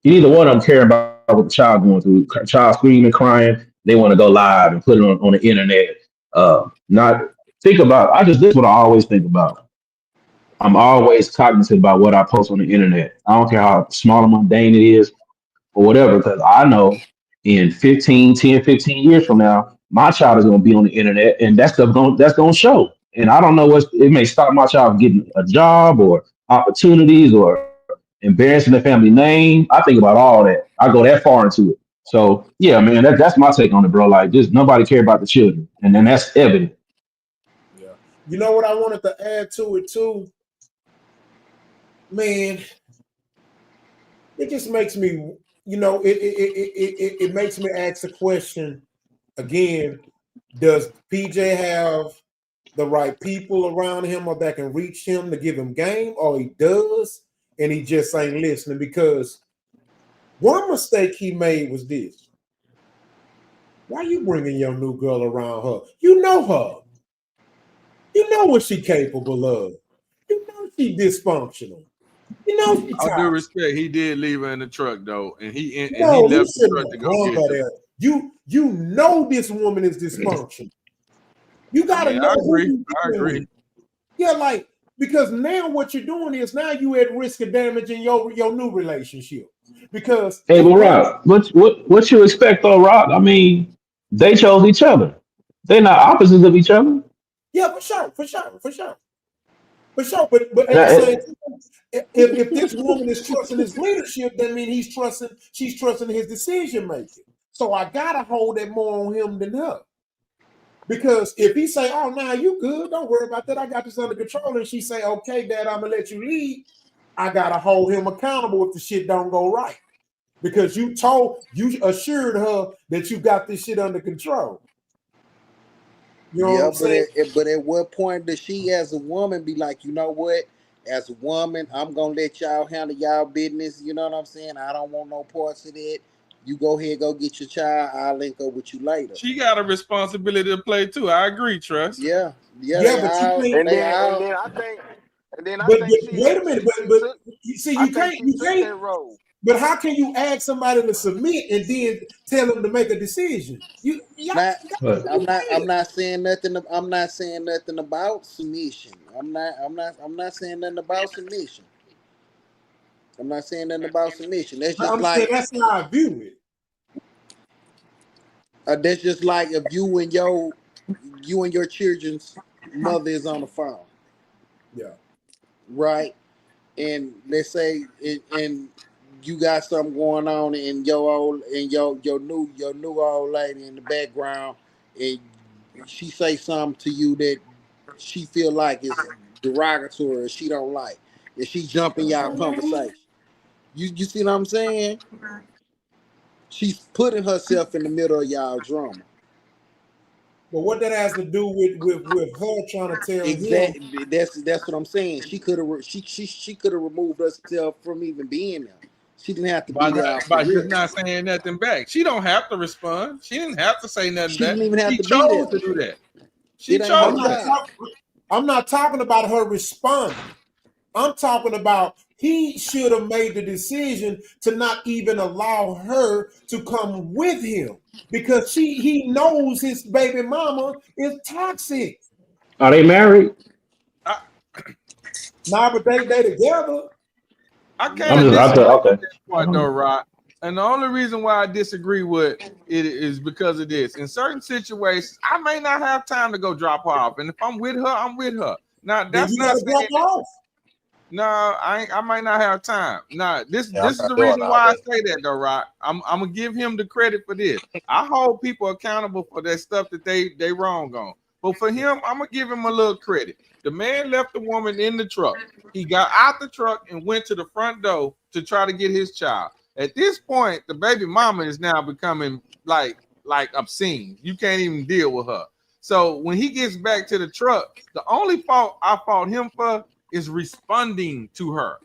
Speaker 9: Either one of them care about what the child going through. Child screaming, crying. They want to go live and put it on the internet. Not think about. This is what I always think about. I'm always cognizant about what I post on the internet. I don't care how small or mundane it is or whatever, because I know in 15 years from now, my child is going to be on the internet and that's going to show. And I don't know it may stop my child from getting a job or opportunities or embarrassing the family name. I think about all that. I go that far into it. So yeah, man, that's my take on it, bro. Like, just nobody care about the children, and then that's evident.
Speaker 1: Yeah. You know what I wanted to add to it too, man. It just makes me, it makes me ask the question again: does PJ have the right people around him or that can reach him to give him game, or he does and he just ain't listening? Because one mistake he made was this: why you bringing your new girl around her? You know her. You know what she capable of. You know she dysfunctional. You know she
Speaker 3: All due
Speaker 1: toxic.
Speaker 3: respect, he did leave her in the truck though, and he left the
Speaker 1: Shouldn't
Speaker 3: truck
Speaker 1: have
Speaker 3: to go
Speaker 1: brung
Speaker 3: get
Speaker 1: her
Speaker 3: them.
Speaker 1: there. You know this woman is dysfunctional. You
Speaker 3: I
Speaker 1: gotta
Speaker 3: mean,
Speaker 1: know
Speaker 3: I
Speaker 1: who
Speaker 3: agree.
Speaker 1: you
Speaker 3: I
Speaker 1: dealing with.
Speaker 3: agree.
Speaker 1: Yeah, like, because now what you're doing is now you at risk of damaging your new relationship. Because
Speaker 9: Hey,
Speaker 1: if
Speaker 9: but
Speaker 1: that
Speaker 9: Rob, what you expect though, Rob? I mean, they chose each other. They're not opposites of each other.
Speaker 1: yeah, for sure. But
Speaker 9: And
Speaker 1: at the same
Speaker 9: I,
Speaker 1: time, if this woman is trusting his leadership, that means she's trusting his decision making. So I gotta hold that more on him than her. Because if he say, "Oh, nah, you good, don't worry about that, I got this under control," and she say, "Okay, Dad, I'm gonna let you lead," I gotta hold him accountable if the shit don't go right. Because you assured her that you got this shit under control. You know what I'm saying?
Speaker 2: But at what point does she, as a woman, be like, you know what? As a woman, I'm gonna let y'all handle y'all business. You know what I'm saying? I don't want no parts of it. You go ahead, go get your child. I'll link up with you later.
Speaker 3: She got a responsibility to play too. I agree, Trust.
Speaker 2: Yeah,
Speaker 1: but you think,
Speaker 4: and then I
Speaker 1: but
Speaker 4: think she
Speaker 1: wait a minute,
Speaker 4: she
Speaker 1: but
Speaker 4: took
Speaker 1: see,
Speaker 4: I
Speaker 1: you
Speaker 4: think
Speaker 1: can't,
Speaker 4: she took that role.
Speaker 1: But how can you ask somebody to submit and then tell them to make a decision?
Speaker 2: I'm not saying nothing. I'm not saying nothing about submission. I'm not saying nothing about submission. I'm not saying nothing about submission. That's just
Speaker 1: I'm saying
Speaker 2: like
Speaker 1: that's how I view it.
Speaker 2: That's just like if you and your children's mother is on the phone.
Speaker 1: Yeah.
Speaker 2: Right. And let's say and you got something going on and your new old lady in the background, and she say something to you that she feel like is derogatory or she don't like, and she jump in y'all conversation. You see what I'm saying? She's putting herself in the middle of y'all drama.
Speaker 1: But what that has to do with her trying to tell him?
Speaker 2: Exactly. That's what I'm saying. She could have she could have removed herself from even being there. She didn't have to be there
Speaker 3: by
Speaker 2: for real.
Speaker 3: just not saying nothing back. She don't have to respond. She didn't have to say nothing
Speaker 2: She
Speaker 3: back.
Speaker 2: didn't even have
Speaker 3: She
Speaker 2: to be there.
Speaker 3: chose to do that. She
Speaker 2: It ain't her
Speaker 3: chose
Speaker 2: job.
Speaker 1: I'm not talking about her responding. I'm talking about he should have made the decision to not even allow her to come with him because he knows his baby mama is toxic.
Speaker 9: Are they married?
Speaker 1: Nah, but they together.
Speaker 3: I
Speaker 9: I'm
Speaker 3: kind of
Speaker 9: just
Speaker 3: disagree
Speaker 9: okay.
Speaker 3: with that point though, Rod. And the only reason why I disagree with it is because of this. In certain situations, I may not have time to go drop her off, and if I'm with her, I'm with her. Now
Speaker 1: Then
Speaker 3: that's
Speaker 1: you
Speaker 3: not
Speaker 1: gotta drop
Speaker 3: saying
Speaker 1: her off.
Speaker 3: no, I might not have time. Nah, this
Speaker 6: Yeah, I'm
Speaker 3: is
Speaker 6: not
Speaker 3: the
Speaker 6: doing
Speaker 3: reason
Speaker 6: all
Speaker 3: why I
Speaker 6: that.
Speaker 3: say that though, Rod. I'm gonna give him the credit for this. I hold people accountable for that stuff that they wrong on. But for him, I'm gonna give him a little credit. The man left the woman in the truck. He got out the truck and went to the front door to try to get his child. At this point, the baby mama is now becoming like obscene. You can't even deal with her. So when he gets back to the truck, the only fault I fault him for is responding to her.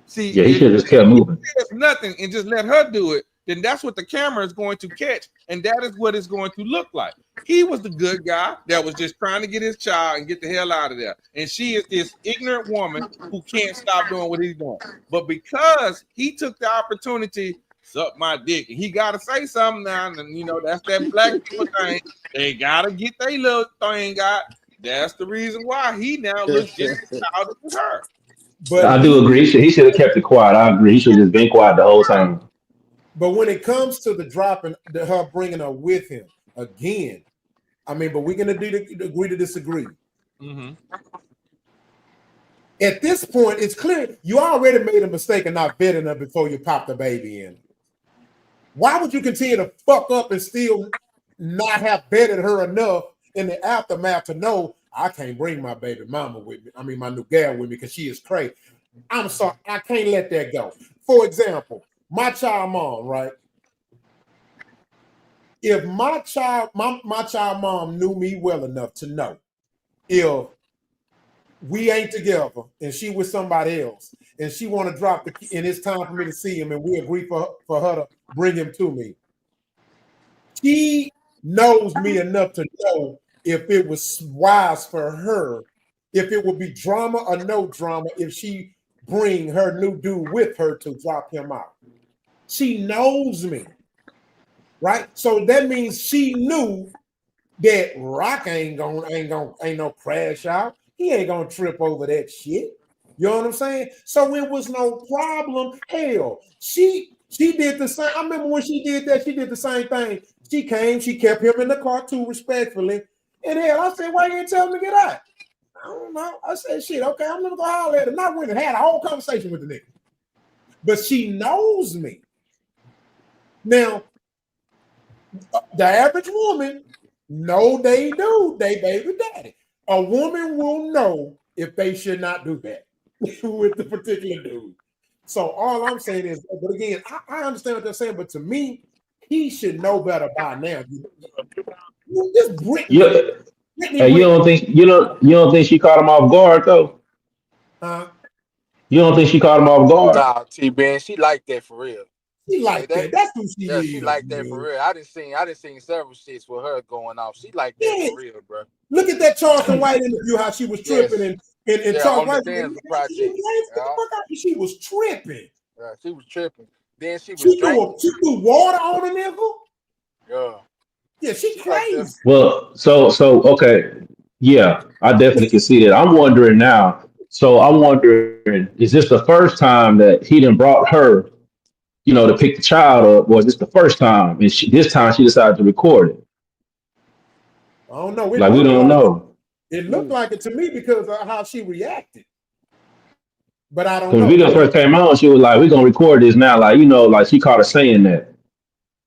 Speaker 3: See,
Speaker 9: Yeah, he
Speaker 3: if
Speaker 9: should have just kept
Speaker 3: he
Speaker 9: moving.
Speaker 3: says nothing and just let her do it, then that's what the camera is going to catch, and that is what it's going to look like. He was the good guy that was just trying to get his child and get the hell out of there. And she is this ignorant woman who can't stop doing what he's doing. But because he took the opportunity, suck my dick, and he got to say something now, and you know, that's that black people thing. They got to get their little thing out. That's the reason why he now looks just as childish as her.
Speaker 1: But
Speaker 9: I do agree. He should have kept it quiet. I agree. He should have just been quiet the whole time.
Speaker 1: But when it comes to the dropping, her bringing her with him again, I mean, but we're gonna agree to disagree.
Speaker 3: Mm-hmm.
Speaker 1: At this point, it's clear you already made a mistake and not vetting her before you pop the baby in. Why would you continue to fuck up and still not have vetted her enough in the aftermath to know I can't bring my baby mama with me? I mean, my new gal with me because she is crazy. I'm sorry, I can't let that go. For example, my child mom, right? If my child mom knew me well enough to know if we ain't together and she with somebody else and she want to drop the key and it's time for me to see him and we agree for her to bring him to me, she knows me enough to know if it was wise for her, if it would be drama or no drama if she bring her new dude with her to drop him out. She knows me, right? So that means she knew that Rock ain't no crash out. He ain't gonna trip over that shit. You know what I'm saying? So it was no problem. Hell, she did the same. I remember when she did that, she did the same thing. She came, she kept him in the car too, respectfully. And hell, I said, why you didn't tell me to get out? I don't know. I said, shit, okay, I'm gonna go holler at him. I went and had a whole conversation with the nigga. But she knows me. Now, the average woman, no, they do. They baby daddy. A woman will know if they should not do that. with the particular dude. So all I'm saying is, but again, I understand what they're saying, but to me, he should know better by now. This
Speaker 9: Yeah. Hey,
Speaker 1: Whitney,
Speaker 9: you don't think she caught him off guard though?
Speaker 1: huh?
Speaker 9: You don't think she caught him off guard?
Speaker 6: Nah, T Ben, she like that for real.
Speaker 1: She like that. That's who she
Speaker 6: Yeah,
Speaker 1: is.
Speaker 6: she like that for
Speaker 1: Man.
Speaker 6: real. I done seen several shits with her going off. She like that for real, bro.
Speaker 1: Look at that Charleston White interview, how she was tripping and Charles
Speaker 6: on
Speaker 1: White.
Speaker 6: the Danza project.
Speaker 1: She was tripping.
Speaker 6: Yeah, she was tripping. Then she was drinking.
Speaker 1: She threw water on a nigga.
Speaker 6: Yeah.
Speaker 1: Yeah, she crazy.
Speaker 9: Well, so okay. Yeah, I definitely can see that. I'm wondering now. So I'm wondering, is this the first time that he done brought her, to pick the child up, or is this the first time? And this time she decided to record it.
Speaker 1: I don't know.
Speaker 9: Like we don't know.
Speaker 1: It looked like it to me because of how she reacted. But I don't know.
Speaker 9: When the video first came out, she was like, "We're gonna record this now." Like, like she caught her saying that.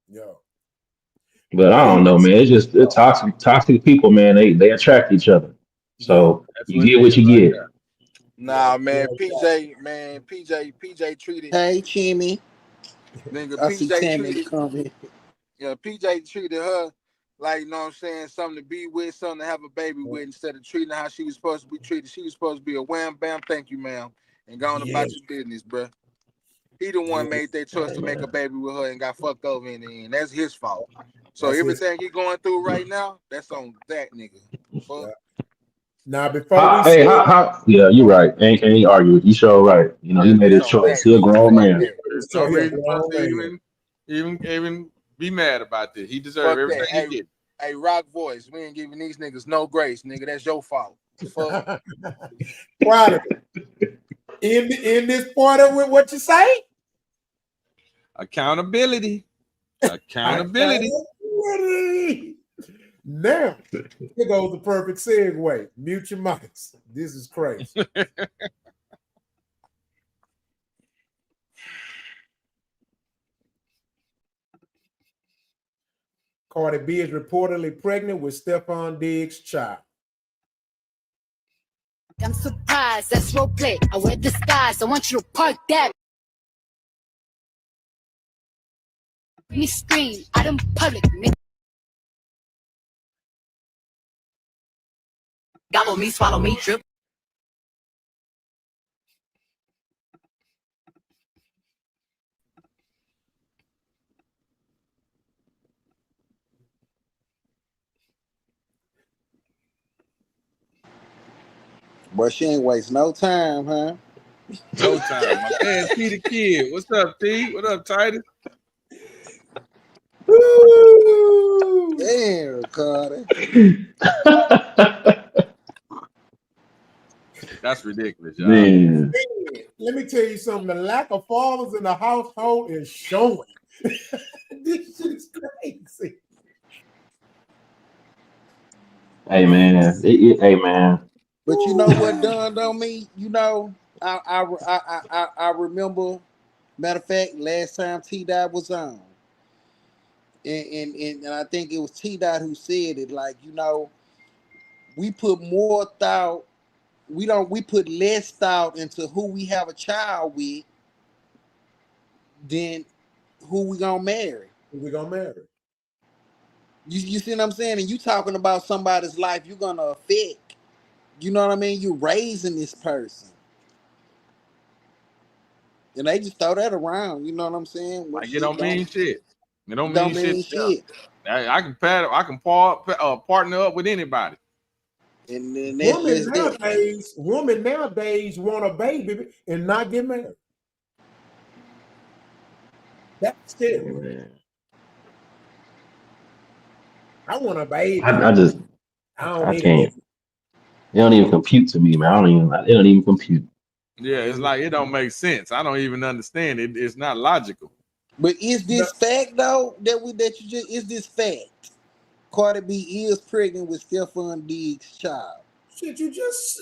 Speaker 1: Yeah.
Speaker 9: But I don't know, man. It's just toxic people, man. They attract each other. So you get what you get.
Speaker 6: Nah, man. PJ treated.
Speaker 2: Hey, Chimmy.
Speaker 6: Nigga,
Speaker 2: I see Tammy coming.
Speaker 6: Yeah, PJ treated her like, you know what I'm saying, something to be with, something to have a baby with, instead of treating her how she was supposed to be treated. She was supposed to be a wham, bam, thank you, ma'am, and go on about your business, bro. He the one made that choice to make a baby with her and got fucked over in the end. That's his fault. So everything he going through right now, that's on that nigga. Fuck.
Speaker 1: Now before we
Speaker 9: yeah, you're right. Ain't argue with you. Sure right. He made his choice. He's a grown man.
Speaker 3: There's no reason for us to even be mad about this. He deserves everything he gets.
Speaker 6: Hey, Rock Voice, we ain't giving these niggas no grace, nigga. That's your fault. Fuck.
Speaker 1: Right. In this part of what you say?
Speaker 3: Accountability.
Speaker 1: Now, here goes the perfect segue. Mute your mics. This is crazy. Cardi B is reportedly pregnant with Stephon Diggs' child.
Speaker 11: I'm surprised. That's role play. I wear disguise. I want you to park that. Me scream out in public. Gobble me, swallow me, trip.
Speaker 2: But she ain't waste no time, huh?
Speaker 3: No time. My man, T the Kid. What's up, T? What up, Titus?
Speaker 2: Woo! Damn, Carter.
Speaker 3: That's ridiculous, y'all.
Speaker 9: Man.
Speaker 1: Let me tell you something. The lack of fathers in the household is showing. This shit is crazy.
Speaker 9: Hey, man. Hey, man.
Speaker 2: But you know what dawned on me? I remember. Matter of fact, last time T Dot was on, and I think it was T Dot who said it. Like, we put more thought. We put less thought into who we have a child with than who we gonna marry. You see what I'm saying? And you talking about somebody's life you're gonna affect. You know what I mean? You raising this person. And they just throw that around. You know what I'm saying?
Speaker 3: Like, it don't mean shit. It don't mean shit. I can partner up with anybody.
Speaker 2: And then
Speaker 1: women nowadays want a baby and not get married. That's scary. I want a baby.
Speaker 9: I can't. It don't even compute to me, man. It don't even compute.
Speaker 3: Yeah, it's like it don't make sense. I don't even understand it. It's not logical.
Speaker 2: But is this fact though is this fact? Cardi B is pregnant with Stephon Diggs' child.
Speaker 1: Shit, you just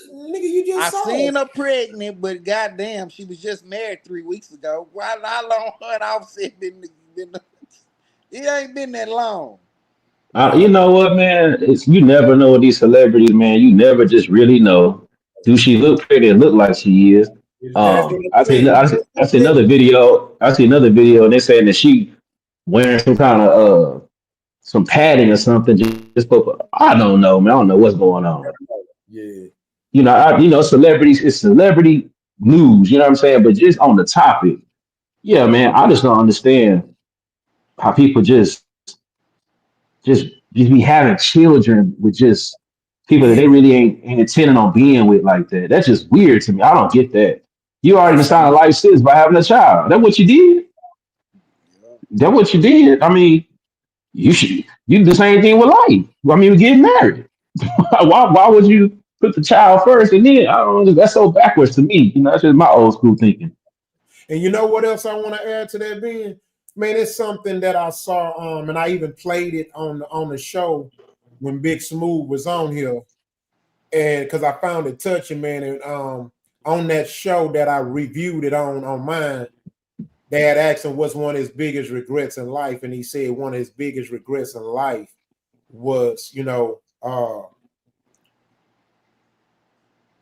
Speaker 1: saw.
Speaker 2: I seen her pregnant, but goddamn, she was just married 3 weeks ago. How long her and Offset been? It ain't been that long.
Speaker 9: You know what, man? You never know with these celebrities, man. You never just really know. Do she look pretty and look like she is?
Speaker 1: That's what I'm
Speaker 9: I see,
Speaker 1: saying.
Speaker 9: I see another video. I see another video, and they're saying that she wearing some kind of some padding or something. Just put, I don't know, man. I don't know what's going on.
Speaker 1: Yeah.
Speaker 9: You know, celebrities. It's celebrity news. You know what I'm saying? But just on the topic, yeah, man. I just don't understand how people just be having children with just people that
Speaker 1: Yeah.
Speaker 9: they really ain't intending on being with like that. That's just weird to me. I don't get that. You already signed a life sentence by having a child. That what you did? That what you did? I mean, you do the same thing with life. I mean, get married. Why would you put the child first and then I don't know, that's so backwards to me. You know, that's just my old school thinking.
Speaker 1: And you know what else I want to add to that, Ben? Man, it's something that I saw, and I even played it on the show when Big Smooth was on here, and because I found it touching, man. And on that show that I reviewed it on mine, they had asked him what's one of his biggest regrets in life, and he said one of his biggest regrets in life was,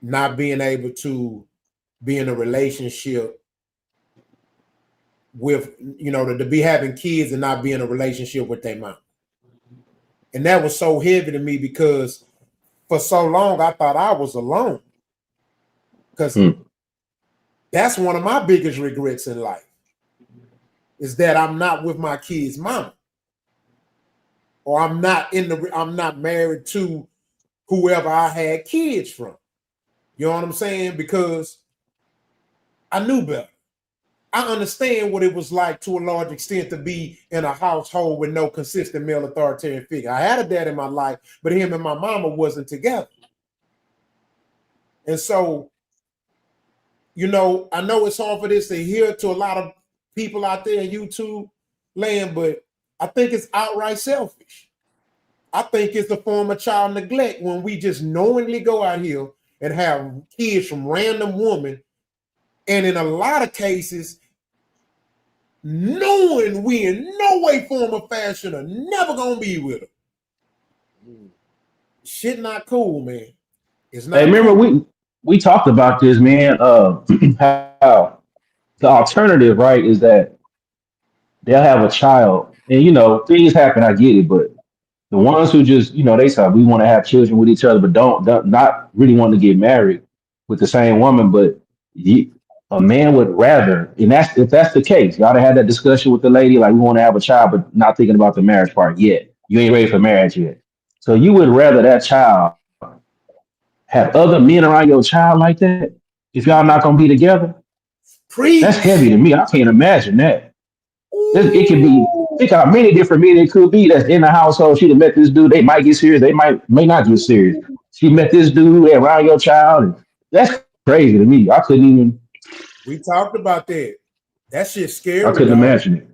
Speaker 1: not being able to be in a relationship with, to be having kids and not be in a relationship with their mom. And that was so heavy to me because for so long I thought I was alone. Because that's one of my biggest regrets in life, is that I'm not with my kids' mama. Or I'm not married to whoever I had kids from. You know what I'm saying? Because I knew better. I understand what it was like to a large extent to be in a household with no consistent male authoritarian figure. I had a dad in my life, but him and my mama wasn't together. And so, I know it's hard for this to hear to a lot of people out there in YouTube land, but I think it's outright selfish. I think it's a form of child neglect when we just knowingly go out here and have kids from random women. And in a lot of cases, knowing we in no way, form, or fashion are never gonna be with them. Shit not cool, man. It's
Speaker 9: Hey,
Speaker 1: not
Speaker 9: remember
Speaker 1: cool.
Speaker 9: we talked about this, man. How the alternative, right, is that they'll have a child, and things happen. I get it, but the ones who just, they say we want to have children with each other, but don't not really want to get married with the same woman. But a man would rather, and if that's the case, y'all done had that discussion with the lady, like we want to have a child, but not thinking about the marriage part yet. You ain't ready for marriage yet. So you would rather that child have other men around your child like that if y'all not gonna be together? That's heavy
Speaker 1: Preach.
Speaker 9: to me. I can't imagine that. It could be.
Speaker 1: Ooh.
Speaker 9: Think how many different men it could be that's in the household. She'd have met this dude. They might get serious. They may not get serious. She met this dude. They around your child. And that's crazy to me. I couldn't even.
Speaker 1: We talked about that. That shit's
Speaker 9: I
Speaker 1: scary,
Speaker 9: couldn't
Speaker 1: dog.
Speaker 9: imagine it.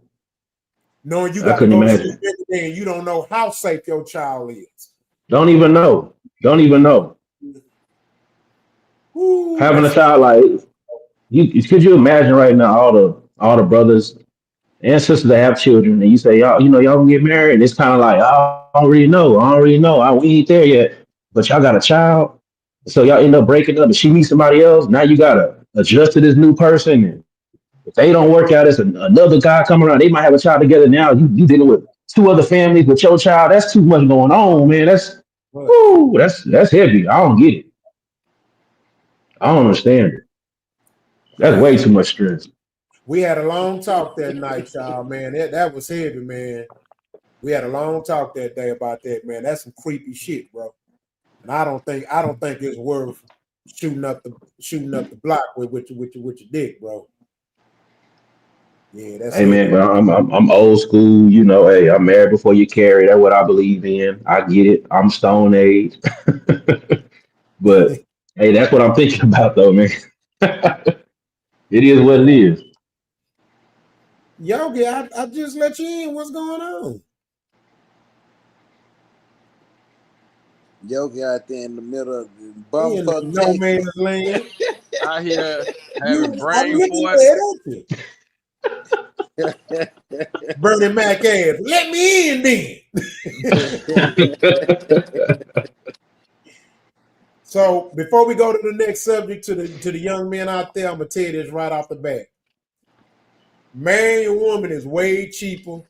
Speaker 1: Knowing you
Speaker 9: I
Speaker 1: got to
Speaker 9: couldn't
Speaker 1: go to
Speaker 9: imagine
Speaker 1: sleep
Speaker 9: it.
Speaker 1: every day and you don't know how safe your child is.
Speaker 9: Don't even know. Don't even know.
Speaker 1: Ooh,
Speaker 9: Having a
Speaker 1: that's
Speaker 9: child like you. Could you imagine right now all the brothers and sisters that have children, and you say y'all gonna get married, and it's kind of like I don't really know. We ain't there yet, but y'all got a child, so y'all end up breaking up, and she meets somebody else. Now you gotta adjust to this new person, and if they don't work out, it's another guy coming around. They might have a child together now. You dealing with two other families with your child. That's too much going on, man.
Speaker 1: what
Speaker 9: That's heavy. I don't get it. I don't understand it. That's way too much stress.
Speaker 1: we had a long talk that night, y'all, man. That was heavy, man. We had a long talk that day about that, man. That's some creepy shit, bro. And I don't think it's worth shooting up the block with your dick, bro. Yeah, that's
Speaker 9: Hey man,
Speaker 1: heavy.
Speaker 9: but I'm old school. Hey, I'm married before you carry. That's what I believe in. I get it. I'm stone age, but hey, that's what I'm thinking about though, man. It is what it is.
Speaker 1: Yogi, I just let you in. What's going on?
Speaker 2: Yogi out there in the middle of the
Speaker 1: He in
Speaker 2: bumfuck
Speaker 1: no
Speaker 2: Texas.
Speaker 1: man's land.
Speaker 3: Out here having
Speaker 1: I'm
Speaker 3: brain
Speaker 1: looking
Speaker 3: fart.
Speaker 1: at it. Bernie Mac ass. Let me in then. So before we go to the next subject, to the young men out there, I'm gonna tell you this right off the bat. Marrying a woman is way cheaper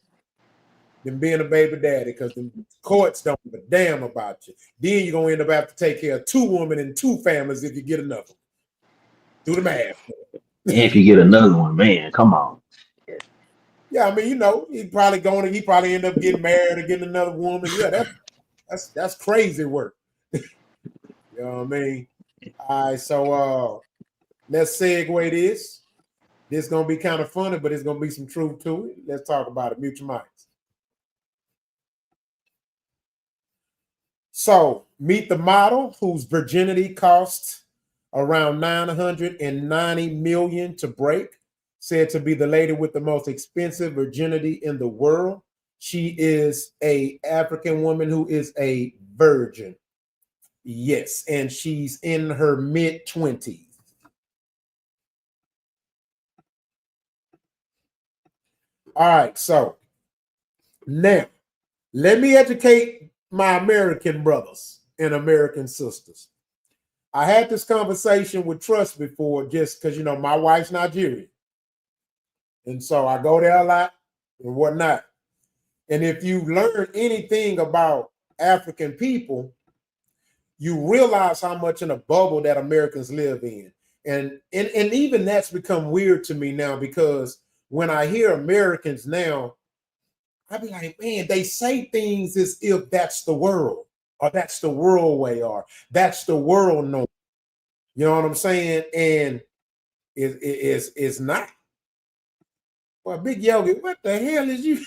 Speaker 1: than being a baby daddy, because the courts don't give a damn about you. Then you're gonna end up having to take care of 2 women and 2 families if you get enough. Do the math.
Speaker 9: And if you get another one, man, come on.
Speaker 1: Yeah, I mean, you know, he probably end up getting married or getting another woman. Yeah, that's crazy work. You know what I mean? All right, so let's segue this. This is gonna be kind of funny, but it's gonna be some truth to it. Let's talk about it. Mute your mics. So meet the model whose virginity costs around $990 million to break. Said to be the lady with the most expensive virginity in the world. She is an African woman who is a virgin. Yes, and she's in her mid-20s. All right, so now let me educate my American brothers and American sisters. I had this conversation with Trust before, just because, you know, my wife's Nigerian. And so I go there a lot and whatnot. And if you learn anything about African people, you realize how much in a bubble that Americans live in. And even that's become weird to me now, because when I hear Americans now, I be like, man, they say things as if that's the world, or that's the world way, or that's the world norm. You know what I'm saying? And it's not. Well, Big Yogi, what the hell is you?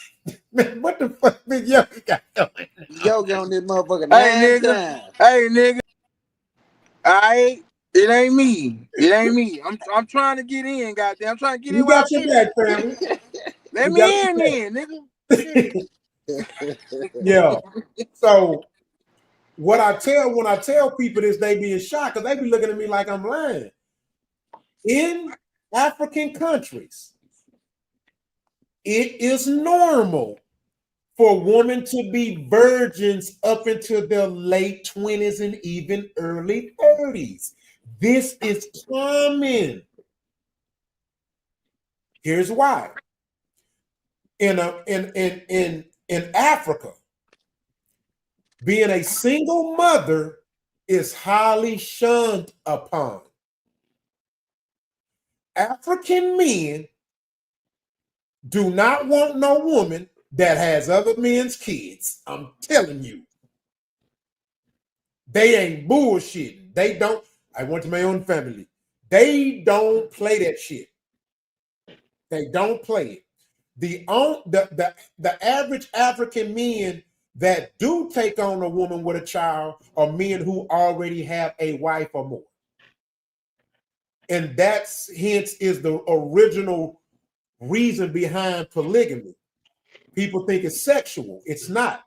Speaker 1: Man, what the fuck Big Yogi got going?
Speaker 2: Yogi on this motherfucker
Speaker 6: Hey,
Speaker 2: 9
Speaker 6: nigga.
Speaker 2: times.
Speaker 6: Hey, nigga. All right. It ain't me. It ain't me. I'm trying to get in, goddamn. I'm trying to get in
Speaker 1: You
Speaker 6: where I
Speaker 1: got your
Speaker 6: fit.
Speaker 1: back, family.
Speaker 6: Let
Speaker 1: You got
Speaker 6: me
Speaker 1: your
Speaker 6: in
Speaker 1: back.
Speaker 6: then, nigga.
Speaker 1: Yeah. So when I tell people this, they be in shock, because they be looking at me like I'm lying. In African countries, it is normal for women to be virgins up into their late 20s and even early 30s. This is common. Here's why. In Africa, being a single mother is highly shunned upon. African men do not want no woman that has other men's kids. I'm telling you. They ain't bullshitting. They don't. I went to my own family. They don't play that shit. They don't play it. The average African men that do take on a woman with a child are men who already have a wife or more. And that's hence is the original reason behind polygamy. People think it's sexual. It's not.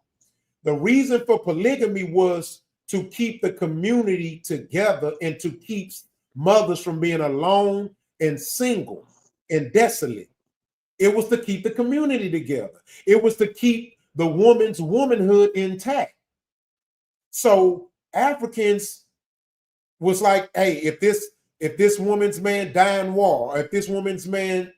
Speaker 1: The reason for polygamy was to keep the community together and to keep mothers from being alone and single and desolate. It was to keep the community together. It was to keep the woman's womanhood intact. So Africans was like, hey, if this woman's man die in war, or if this woman's man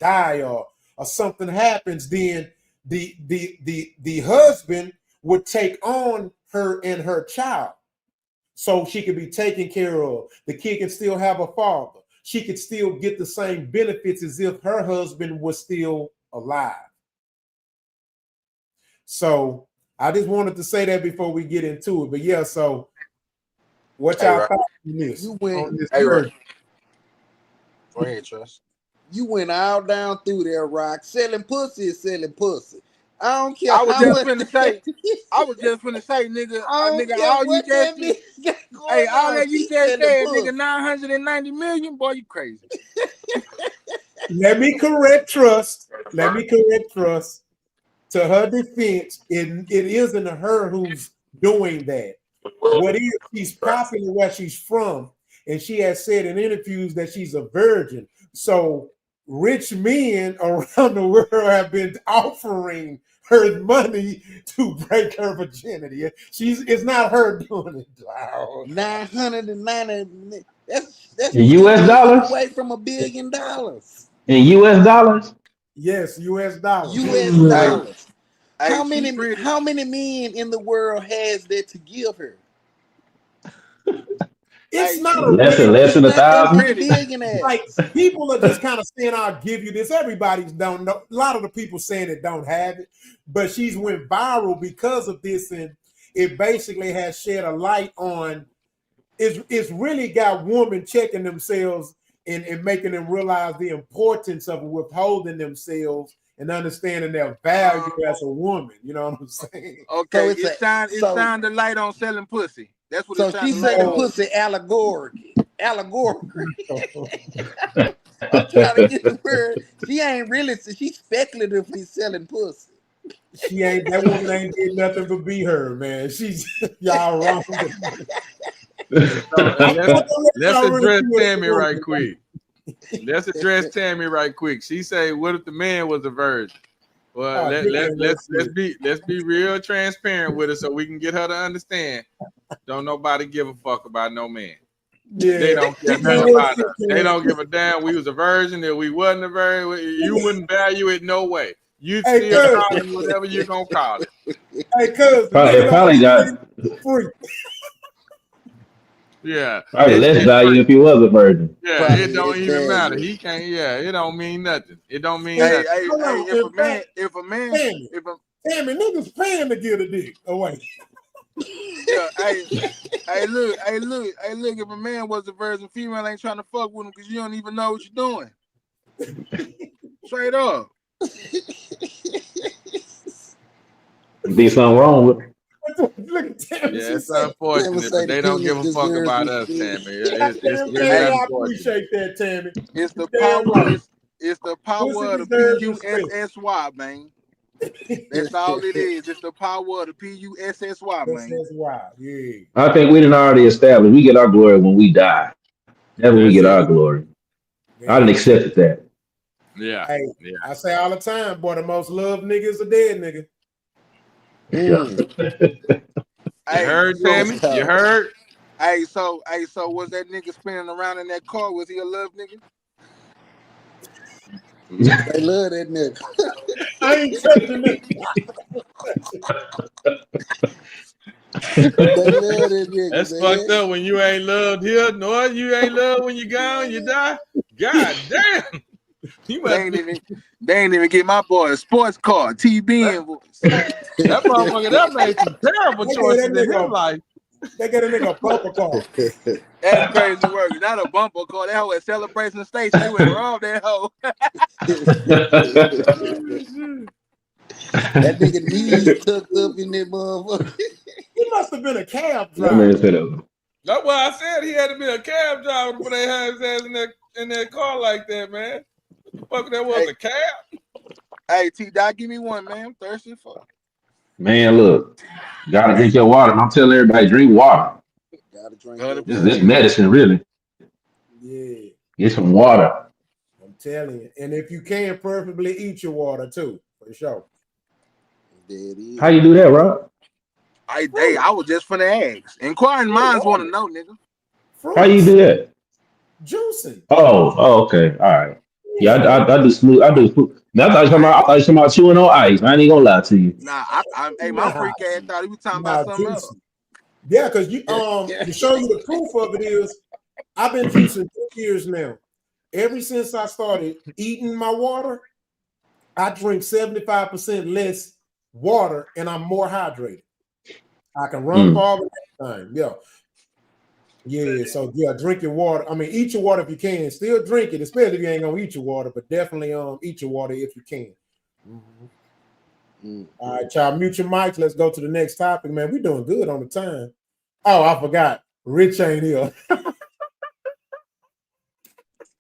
Speaker 1: die, or something happens, then the husband would take on her and her child, so she could be taken care of. The kid can still have a father. She could still get the same benefits as if her husband was still alive. So I just wanted to say that before we get into it. But yeah, so what y'all thought on this?
Speaker 2: You went.
Speaker 1: On this
Speaker 6: Hey, right. Go ahead, Trust.
Speaker 2: You went all down through there, Rock. Selling pussy is selling pussy. I don't care.
Speaker 6: I was just
Speaker 2: finna
Speaker 6: say, nigga,
Speaker 2: I don't
Speaker 6: nigga,
Speaker 2: care
Speaker 6: all you
Speaker 2: what
Speaker 6: just
Speaker 2: that bitch got going
Speaker 6: hey, all
Speaker 2: on.
Speaker 6: that you
Speaker 2: She
Speaker 6: just
Speaker 2: selling
Speaker 6: said,
Speaker 2: pussy.
Speaker 6: nigga, 990 million, boy, you crazy.
Speaker 1: Let me correct Trust. To her defense, it isn't her who's doing that. What is, she's popular where she's from, and she has said in interviews that she's a virgin. So rich men around the world have been offering her money to break her virginity. It's not her doing it. Wow.
Speaker 2: 990. That's
Speaker 9: In
Speaker 2: 50
Speaker 9: US
Speaker 2: million
Speaker 9: dollars?
Speaker 2: away from $1 billion.
Speaker 9: In US dollars?
Speaker 1: Yes, U.S. dollars.
Speaker 2: US
Speaker 6: Hey,
Speaker 2: dollars.
Speaker 6: hey,
Speaker 2: How
Speaker 6: she
Speaker 2: many
Speaker 6: pretty.
Speaker 2: men in the world has that to give her?
Speaker 1: It's
Speaker 6: Hey,
Speaker 1: not
Speaker 6: she
Speaker 1: a
Speaker 9: Less
Speaker 1: real.
Speaker 9: than
Speaker 2: It's not them
Speaker 6: she
Speaker 9: $1,000?
Speaker 2: not
Speaker 6: pretty.
Speaker 1: Like
Speaker 2: billionaires.
Speaker 1: people are just kind of saying, "I'll give you this." Everybody's don't know. A lot of the people saying it don't have it, but she's went viral because of this, and it basically has shed a light on. It's really got women checking themselves and making them realize the importance of withholding themselves and understanding their value as a woman. You know what I'm saying?
Speaker 2: So
Speaker 6: Okay,
Speaker 2: it's a
Speaker 6: it shined the light on selling pussy. That's what it
Speaker 2: so
Speaker 6: shined
Speaker 2: she
Speaker 6: the light
Speaker 2: selling
Speaker 6: on.
Speaker 2: pussy allegorically. I'm trying to get the word. She ain't really. She's speculatively selling pussy.
Speaker 1: She ain't that woman ain't did nothing but be her, man. She's y'all wrong.
Speaker 3: So, and let's
Speaker 1: Y'all really
Speaker 3: address
Speaker 1: see what it's
Speaker 3: Tammy right quick. Let's address Tammy right quick. She say, "What if the man was a virgin?" Well,
Speaker 1: Oh,
Speaker 3: let's be real transparent with her so we can get her to understand. Don't nobody give a fuck about no man.
Speaker 1: Yeah.
Speaker 3: They don't care nothing about us. They don't give a damn. We was a virgin or we wasn't a virgin. You wouldn't value it no way. You'd
Speaker 1: Hey,
Speaker 3: still
Speaker 1: cuz.
Speaker 3: call it whatever you're gonna call it.
Speaker 1: Hey, cuz, the
Speaker 9: Probably,
Speaker 1: nigga
Speaker 9: it
Speaker 1: don't
Speaker 9: probably got
Speaker 1: free.
Speaker 3: Yeah,
Speaker 9: probably less
Speaker 3: it's
Speaker 9: value
Speaker 3: free.
Speaker 9: if he was a virgin.
Speaker 3: Yeah, it
Speaker 2: Probably
Speaker 3: don't
Speaker 2: less
Speaker 3: even matter.
Speaker 2: value.
Speaker 3: He can't. Yeah, it don't mean nothing. It don't mean
Speaker 1: And,
Speaker 6: Hey,
Speaker 3: nothing.
Speaker 6: hey,
Speaker 1: hold
Speaker 6: hey,
Speaker 1: on, in fact, Tammy,
Speaker 6: if a
Speaker 1: niggas paying to get a dick away.
Speaker 6: yeah, hey, look, if a man was a virgin, female ain't trying to fuck with him because you don't even know what you're doing. Straight up.
Speaker 9: Be something wrong with it.
Speaker 1: Look at Tammy,
Speaker 3: Yeah,
Speaker 1: she
Speaker 3: it's
Speaker 1: said,
Speaker 2: Never
Speaker 3: unfortunate,
Speaker 2: say
Speaker 3: but
Speaker 2: the
Speaker 3: they don't give
Speaker 2: penis
Speaker 3: a fuck
Speaker 2: deserves
Speaker 3: about us,
Speaker 2: respect.
Speaker 3: Tammy. It's
Speaker 1: goddamn
Speaker 3: really
Speaker 1: Tammy,
Speaker 6: Hey,
Speaker 1: I
Speaker 3: unfortunate.
Speaker 1: appreciate that, Tammy.
Speaker 6: it's
Speaker 1: You
Speaker 6: the
Speaker 1: damn
Speaker 6: power,
Speaker 1: right.
Speaker 6: it's the
Speaker 1: Pussy
Speaker 6: power of the
Speaker 1: deserves respect.
Speaker 6: PUSSY, man. That's all it is. It's the power of the PUSSY, man.
Speaker 1: That's why, yeah.
Speaker 9: I think we done already established we get our glory when we die. That's when we
Speaker 3: That's
Speaker 9: get
Speaker 3: it.
Speaker 9: our glory. I done
Speaker 1: Yeah.
Speaker 9: accepted that.
Speaker 3: Yeah,
Speaker 1: Hey,
Speaker 3: yeah.
Speaker 1: I say all the time, boy, the most loved nigga is a dead nigga.
Speaker 3: You
Speaker 6: Hey,
Speaker 3: heard,
Speaker 6: so
Speaker 3: Tammy? You heard?
Speaker 6: so was that nigga spinning around in that car? Was he a love nigga?
Speaker 2: They love that nigga.
Speaker 1: I ain't touching this.
Speaker 2: They love that nigga,
Speaker 3: That's fucked
Speaker 2: man.
Speaker 3: up when you ain't loved here, nor you ain't loved when you gone, you die. God damn. You
Speaker 6: They
Speaker 3: must
Speaker 6: ain't
Speaker 3: be
Speaker 6: even get my boy a sports car,
Speaker 3: that,
Speaker 6: TB voice.
Speaker 3: that motherfucker that made some terrible
Speaker 1: They gave
Speaker 3: choices
Speaker 1: that
Speaker 3: in his
Speaker 1: nigga
Speaker 3: life.
Speaker 1: they get a nigga a bumper car.
Speaker 6: That's crazy work. Not a bumper car. That hoe at Celebration Station. They went rob that hoe.
Speaker 2: That nigga knees tucked up in that motherfucker.
Speaker 1: He must have been a cab
Speaker 9: That
Speaker 1: driver.
Speaker 9: man said, "Oh,
Speaker 3: That's why I said he had to be a cab driver before they had his ass in that car like that, man. Fuck, that was
Speaker 6: Hey,
Speaker 3: a cab.
Speaker 6: hey, T Dot, give me one, man. I'm thirsty for.
Speaker 9: man, look, gotta drink your water." And I'm telling everybody, drink water.
Speaker 2: Gotta drink that
Speaker 9: This
Speaker 6: 100%.
Speaker 2: water.
Speaker 9: medicine, really.
Speaker 1: Yeah,
Speaker 9: Get some water.
Speaker 1: I'm telling you. And if you can, preferably eat your water too, for sure.
Speaker 2: There it is.
Speaker 9: How you do that, Rob?
Speaker 6: I was just finna ask. Inquiring minds want to know, nigga.
Speaker 9: How you
Speaker 1: Fruits,
Speaker 9: do that?
Speaker 1: juicing.
Speaker 9: Oh, okay, all right. Yeah,
Speaker 1: Yeah.
Speaker 9: I do smooth. I do smooth. Now I thought you talking about chewing on ice. I ain't even gonna lie to you.
Speaker 6: Nah, hey, my
Speaker 1: Nah,
Speaker 6: freak ass thought he was talking about
Speaker 1: nah,
Speaker 6: something else.
Speaker 1: juicing. Yeah, because you to show you the proof of it is I've been juicing 2 years now. Ever since I started eating my water, I drink 75% less water and I'm more hydrated. I can run
Speaker 9: Mm.
Speaker 1: farther next time. Yeah. Yeah. So yeah, drink your water. I mean, eat your water if you can. Still drink it, especially if you ain't gonna eat your water, but definitely eat your water if you can. All right, y'all, mute your mics. Let's go to the next topic, man. We're doing good on the time. Oh, I forgot. Rich ain't here.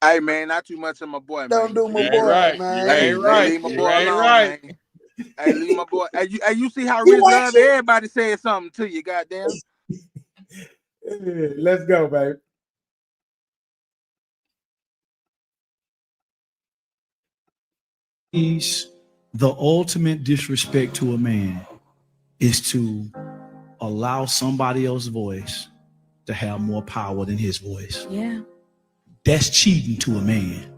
Speaker 6: Hey, man, not too much of my boy,
Speaker 2: Don't
Speaker 6: man.
Speaker 2: do my
Speaker 3: You ain't
Speaker 2: boy,
Speaker 3: right. You
Speaker 2: man.
Speaker 3: ain't
Speaker 6: Hey,
Speaker 3: right.
Speaker 6: leave my
Speaker 3: You
Speaker 6: boy
Speaker 3: ain't
Speaker 6: alone,
Speaker 3: right.
Speaker 6: man. Hey, leave my boy. Hey, you see how
Speaker 1: He
Speaker 6: Rich love?
Speaker 1: watching?
Speaker 6: Everybody said something to you, goddamn.
Speaker 1: Yeah, let's go, baby.
Speaker 12: The ultimate disrespect to a man is to allow somebody else's voice to have more power than his voice.
Speaker 11: Yeah.
Speaker 12: That's cheating to a man.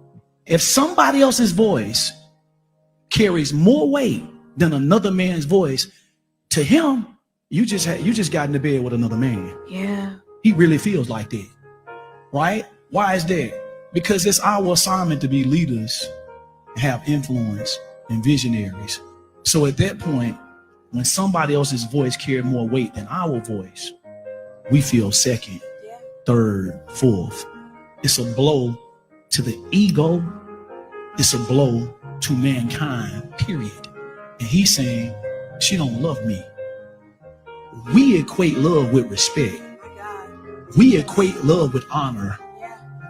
Speaker 12: If somebody else's voice carries more weight than another man's voice, to him, you just got into bed with another man.
Speaker 11: Yeah.
Speaker 12: He really feels like that, right? Why is that? Because it's our assignment to be leaders, have influence, and visionaries. So at that point, when somebody else's voice carries more weight than our voice, we feel second, third, fourth. It's a blow to the ego. It's a blow to mankind, period. And he's saying, she don't love me. We equate love with respect. We equate love with honor.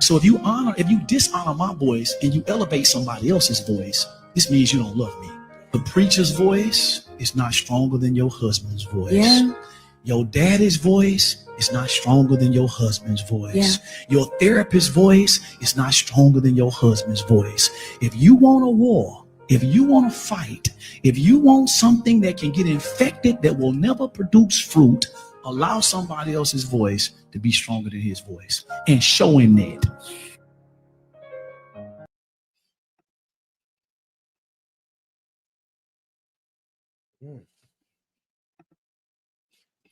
Speaker 12: So if you dishonor my voice and you elevate somebody else's voice, this means you don't love me. The preacher's voice is not stronger than your husband's voice.
Speaker 11: Yeah.
Speaker 12: Your daddy's voice is not stronger than your husband's voice.
Speaker 11: Yeah.
Speaker 12: Your therapist's voice is not stronger than your husband's voice. If you want a war, if you want to fight, if you want something that can get infected that will never produce fruit, allow somebody else's voice to be stronger than his voice and show him that.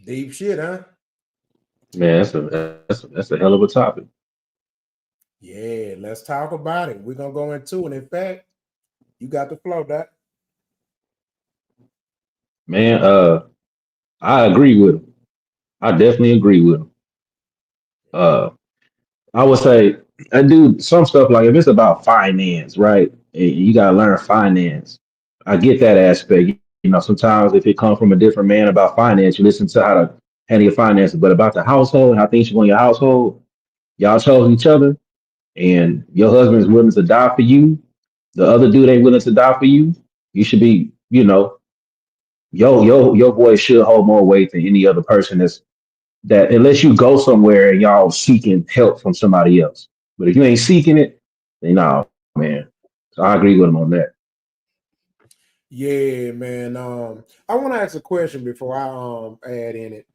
Speaker 1: Deep shit, huh?
Speaker 9: Man, that's a hell of a topic.
Speaker 1: Yeah, let's talk about it. We're gonna go into it. In fact, you got the flow, Doc.
Speaker 9: Man, I agree with him. I definitely agree with him. I would say I do some stuff like if it's about finance, right? You gotta learn finance. I get that aspect. You know, sometimes if it comes from a different man about finance, you listen to how to handle your finances. But about the household and how things should go in your household, y'all chose each other, and your husband is willing to die for you. The other dude ain't willing to die for you. You should be, you know, your voice should hold more weight than any other person that unless you go somewhere and y'all seeking help from somebody else. But if you ain't seeking it, then no, man. So I agree with him on that.
Speaker 1: Yeah, man. I want to ask a question before I add in it.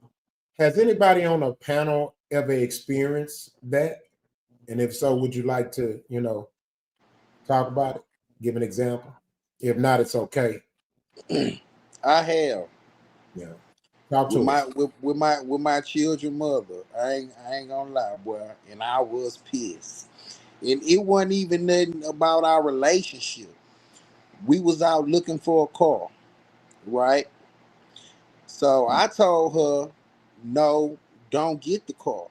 Speaker 1: Has anybody on a panel ever experienced that? And if so, would you like to, talk about it? Give an example. If not, it's okay.
Speaker 2: I have.
Speaker 1: Yeah. Talk to us.
Speaker 2: With my children mother. I ain't gonna lie, boy. And I was pissed. And it wasn't even nothing about our relationship. We was out looking for a car, right? So I told her, no, don't get the car.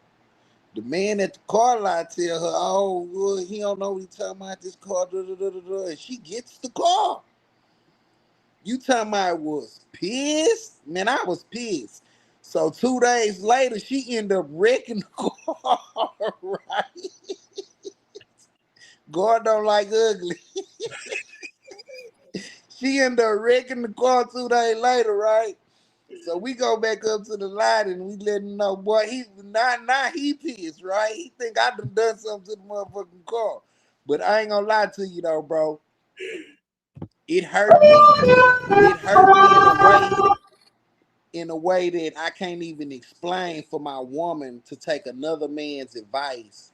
Speaker 2: The man at the car lot tell her, oh, well, he don't know what he talking about this car, and she gets the car. You talking about I was pissed? Man, I was pissed. So 2 days later, she ended up wrecking the car, right? God don't like ugly. She ended up wrecking the car 2 days later, right? So we go back up to the lot and we let him know, boy, he not he pissed, right? He think I done something to the motherfucking car. But I ain't gonna lie to you though, bro. It hurt me. It hurt me in a way that I can't even explain for my woman to take another man's advice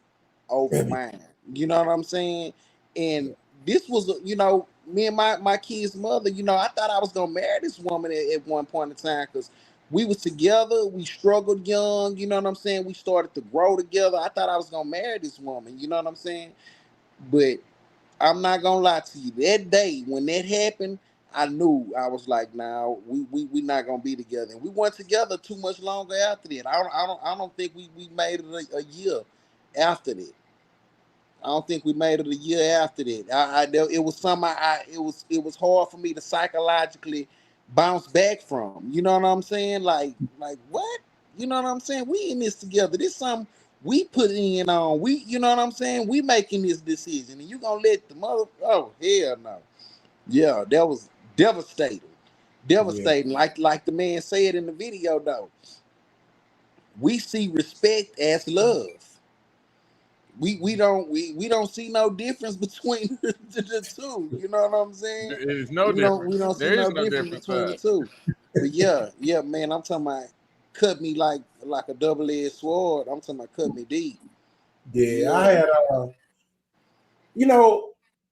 Speaker 2: over mine. You know what I'm saying? And this was, me and my kid's mother, I thought I was going to marry this woman at one point in time because we was together. We struggled young. You know what I'm saying? We started to grow together. I thought I was going to marry this woman. You know what I'm saying? But I'm not gonna lie to you. That day when that happened, I knew. I was like, "Nah, we not gonna be together." And we weren't together too much longer after that. I don't think we made it a year after that. I don't think we made it a year after that. It was something it was hard for me to psychologically bounce back from. You know what I'm saying? Like what? You know what I'm saying? We in this together. This something we put in on. You know what I'm saying? We making this decision, and you gonna let the mother? Oh hell no! Yeah, that was devastating.
Speaker 1: Yeah.
Speaker 2: Devastating. Like the man said in the video though. We see respect as love. we don't see no difference between the two. You know what I'm saying?
Speaker 3: There's no difference.
Speaker 2: We don't see
Speaker 3: There is
Speaker 2: no
Speaker 3: no
Speaker 2: difference
Speaker 3: difference.
Speaker 2: between the two. But yeah, man, I'm talking about cut me like a double-edged sword. I'm talking about cut me deep.
Speaker 1: Yeah, I had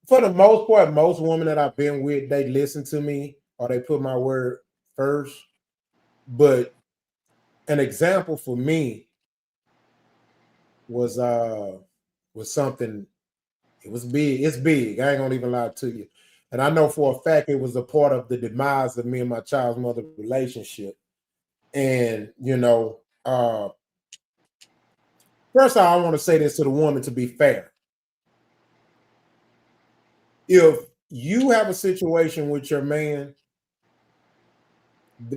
Speaker 1: for the most part, most women that I've been with, they listen to me or they put my word first. But an example for me was something. It was big. It's big. I ain't gonna even lie to you. And I know for a fact it was a part of the demise of me and my child's mother relationship. And first of all, I want to say this to the woman to be fair. If you have a situation with your man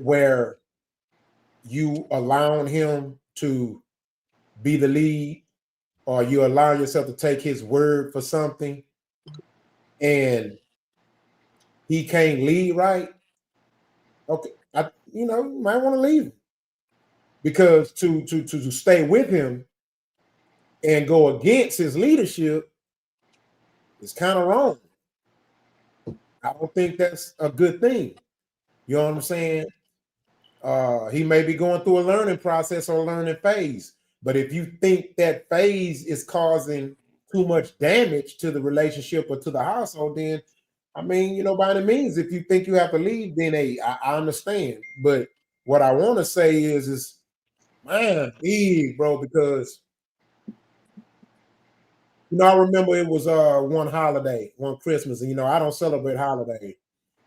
Speaker 1: where you allowing him to be the lead, or you allow yourself to take his word for something, and he can't lead right, okay, you might want to leave him, because to stay with him and go against his leadership is kind of wrong. I don't think that's a good thing. You know what I'm saying? He may be going through a learning process or a learning phase, but if you think that phase is causing too much damage to the relationship or to the household, then by any means, if you think you have to leave, then I understand. But what I want to say is man, bro, because I remember it was one holiday, one Christmas, and I don't celebrate holidays.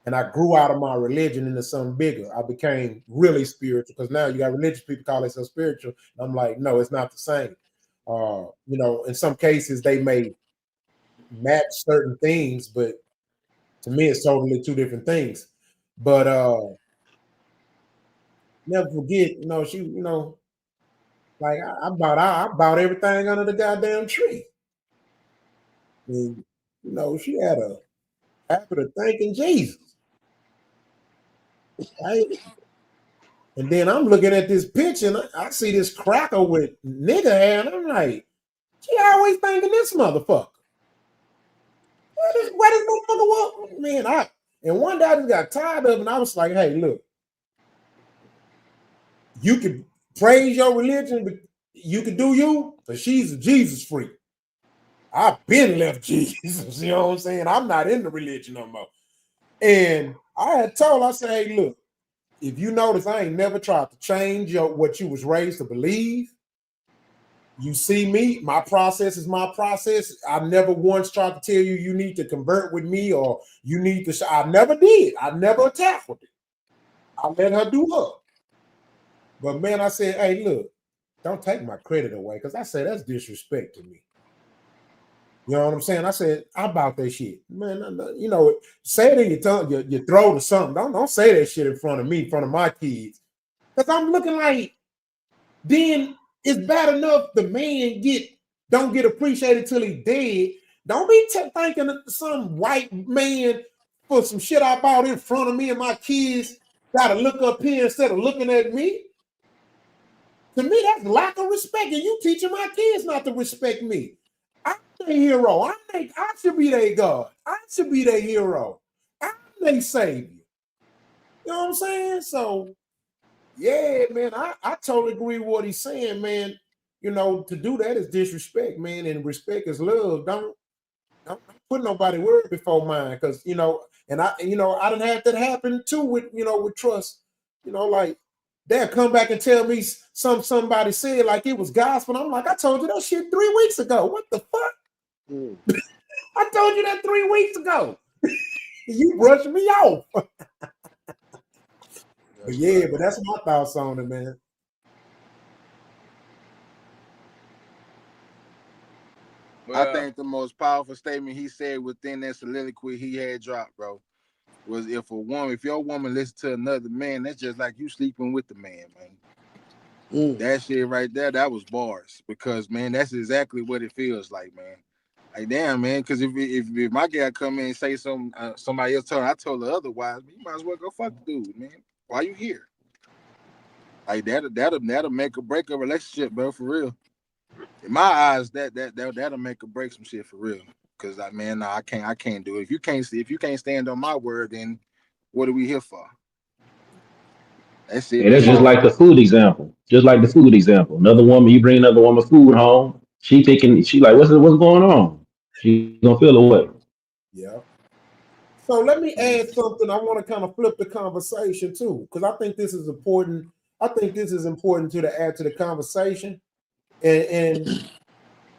Speaker 1: And I grew out of my religion into something bigger. I became really spiritual, because now you got religious people call themselves spiritual. And I'm like, no, it's not the same. In some cases they may match certain things, but to me it's totally two different things. But never forget, she, like I bought everything under the goddamn tree. And she had a habit of thanking Jesus. Right? And then I'm looking at this picture and I see this cracker with nigga hair, and I'm like, she always thanking this motherfucker. Where this motherfucker was? Man, and one day I just got tired of it, and I was like, hey, look, you can praise your religion, but you can do you, but she's a Jesus freak. I've been left Jesus, you know what I'm saying? I'm not in the religion no more. And I had told, I said, hey, look, if you notice, I ain't never tried to change what you was raised to believe. You see me, my process is my process. I never once tried to tell you you need to convert with me or you need to. I never did. I never attacked with it. I let her do her. But man, I said, hey, look, don't take my credit away, because I said that's disrespect to me. You know what I'm saying? I said, how about that shit? Man, say it in your tongue, your throat or something. Don't say that shit in front of me, in front of my kids. Because I'm looking like, then it's bad enough the man don't get appreciated till he dead. Don't be thanking some white man for some shit I bought in front of me, and my kids gotta look up here instead of looking at me. To me, that's lack of respect, and you teaching my kids not to respect me. I'm their hero. I should be their God. I should be their hero. I'm their savior. You know what I'm saying? So, yeah, man, I totally agree with what he's saying, man. To do that is disrespect, man, and respect is love. Don't put nobody word before mine, because and I done had that happen too with trust. Like they'll come back and tell me somebody said like it was gospel. I'm like, I told you that shit 3 weeks ago. What the fuck? I told you that 3 weeks ago. You brushed me off. But yeah, but that's my thoughts on it, man.
Speaker 6: Well, I think the most powerful statement he said within that soliloquy he had dropped, bro, was if your woman listens to another man, that's just like you sleeping with the man, man. That shit right there, that was bars. Because, man, that's exactly what it feels like, man. Like, damn, man, because if my guy come in and say somebody else told her, I told her otherwise, you might as well go fuck the dude, man. Why you here? Like, that'll make or break a relationship, bro, for real. In my eyes, that'll make or break some shit for real. Cause I can't do it. If you can't stand on my word, then what are we here for? That's it.
Speaker 9: And it's
Speaker 6: That's
Speaker 9: just
Speaker 6: all.
Speaker 9: like the food example. Just like the food example. Another woman, you bring another woman food home. She like, what's going on? She gonna feel away.
Speaker 1: Yeah. So let me add something. I want to kind of flip the conversation too, because I think this is important. I think this is important to add to the conversation. And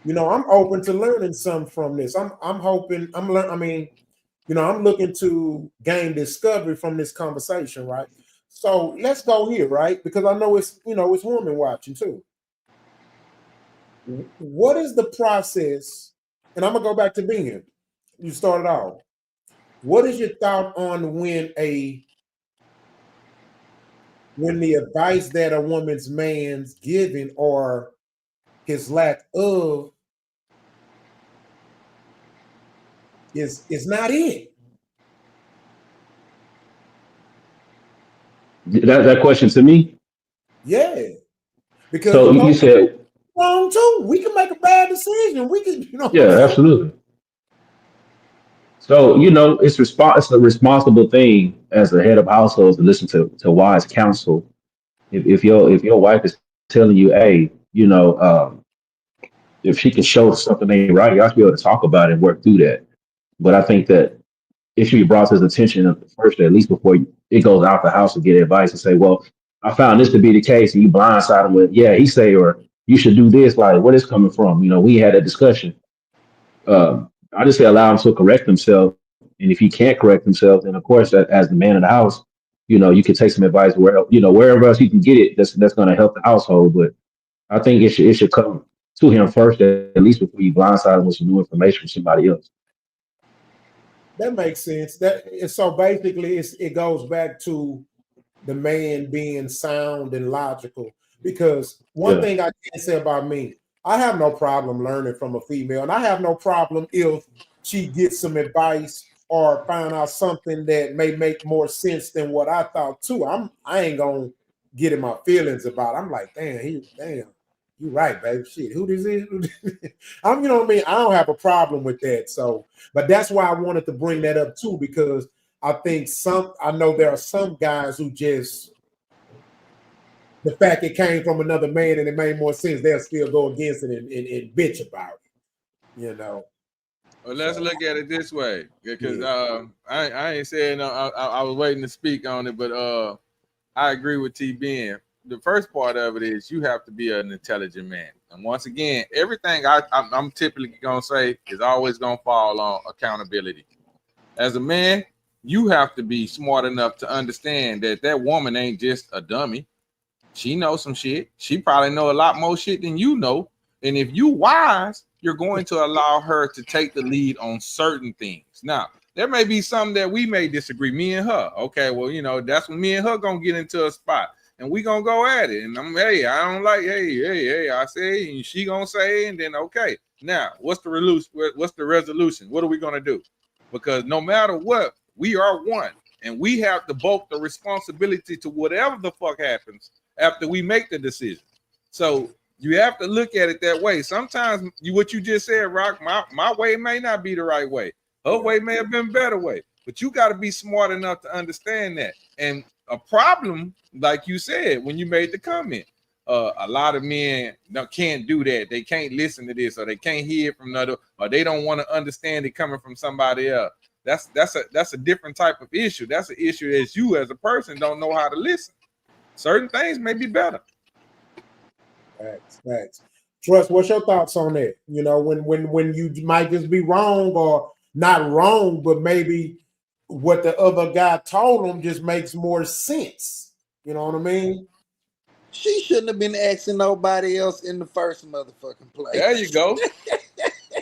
Speaker 1: you know, I'm open to learning some from this. I'm hoping I mean, you know, I'm looking to gain discovery from this conversation, right? So let's go here, right? Because I know it's it's women watching too. What is the process? And I'm gonna go back to being. You started off. What is your thought on when the advice that a woman's man's giving or his lack of is not it?
Speaker 9: That question to me.
Speaker 1: Yeah, because
Speaker 9: So
Speaker 1: you
Speaker 9: you
Speaker 1: know
Speaker 9: said,
Speaker 1: wrong too. We can make a bad decision. We can, you know what I'm
Speaker 9: yeah,
Speaker 1: saying?
Speaker 9: absolutely. So it's a responsible thing as a head of household to listen to wise counsel. If your wife is telling you, hey, if she can show something ain't right, you have to be able to talk about it and work through that. But I think that it should be brought to his attention first, at least before it goes out the house to get advice and say, well, I found this to be the case, and you blindside him with, yeah, he say, or you should do this. Like, where this coming from? We had a discussion. I just say allow him to correct himself, and if he can't correct himself, then of course, as the man of the house, you can take some advice wherever else you can get it. That's going to help the household. But I think it should come to him first, at least before you blindside him with some new information from somebody else.
Speaker 1: That makes sense. So basically, it goes back to the man being sound and logical. Because one
Speaker 9: Yeah.
Speaker 1: thing I can say about me, I have no problem learning from a female, and I have no problem if she gets some advice or find out something that may make more sense than what I thought too. I ain't gonna get in my feelings about it. I'm like, damn, you right, baby. Shit, who this is? You know what I mean? I don't have a problem with that. So, but that's why I wanted to bring that up too, because I know there are some guys who just the fact it came from another man and it made more sense, they'll still go against it and bitch about it, you know.
Speaker 3: Well, let's
Speaker 1: So
Speaker 3: look at it this way, because
Speaker 1: yeah,
Speaker 3: I ain't saying no. I was waiting to speak on it, but I agree with T. Ben. The first part of it is you have to be an intelligent man, and once again, everything I'm typically gonna say is always gonna fall on accountability. As a man, you have to be smart enough to understand that that woman ain't just a dummy. She knows some shit. She probably know a lot more shit than you know. And if you wise, you're going to allow her to take the lead on certain things. Now, there may be some that we may disagree, me and her. Okay, well, that's when me and her gonna get into a spot and we gonna go at it. And hey, I don't like, hey, I say, and she gonna say, and then okay. Now, what's the resolution? What are we gonna do? Because no matter what, we are one. And we have to both the responsibility to whatever the fuck happens after we make the decision. So you have to look at it that way. Sometimes what you just said, Rock, my way may not be the right way. Her way may have been a better way. But you got to be smart enough to understand that. And a problem, like you said, when you made the comment, a lot of men can't do that. They can't listen to this, or they can't hear it from another, or they don't want to understand it coming from somebody else. That's a different type of issue. That's an issue that you as a person don't know how to listen. Certain things may be better.
Speaker 1: facts. Trust, what's your thoughts on that? When you might just be wrong or not wrong, but maybe what the other guy told him just makes more sense. You know what I mean?
Speaker 2: She shouldn't have been asking nobody else in the first motherfucking place.
Speaker 3: There you go.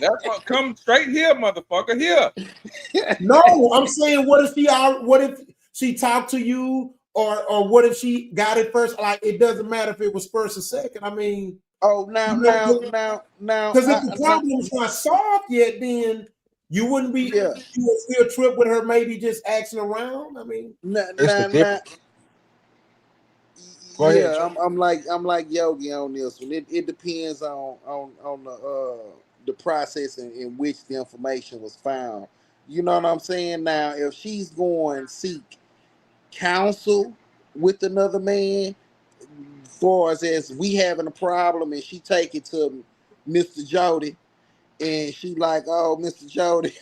Speaker 3: That's what come straight here, motherfucker. Here.
Speaker 1: No, I'm saying what if she talked to you or what if she got it first? Like it doesn't matter if it was first or second. I mean,
Speaker 2: now,
Speaker 1: because if the problem is not solved yet, then you wouldn't be
Speaker 2: yeah.
Speaker 1: you would still trip with her, maybe just asking around. I mean,
Speaker 2: Now,
Speaker 6: It's the
Speaker 2: now, now,
Speaker 6: difference. Go ahead,
Speaker 2: Yeah, I'm like Yogi on this one. It depends on the process in which the information was found. You know what I'm saying? Now, if she's going seek counsel with another man, far as we having a problem, and she take it to Mr. Jody, and she like, oh, Mr. Jody,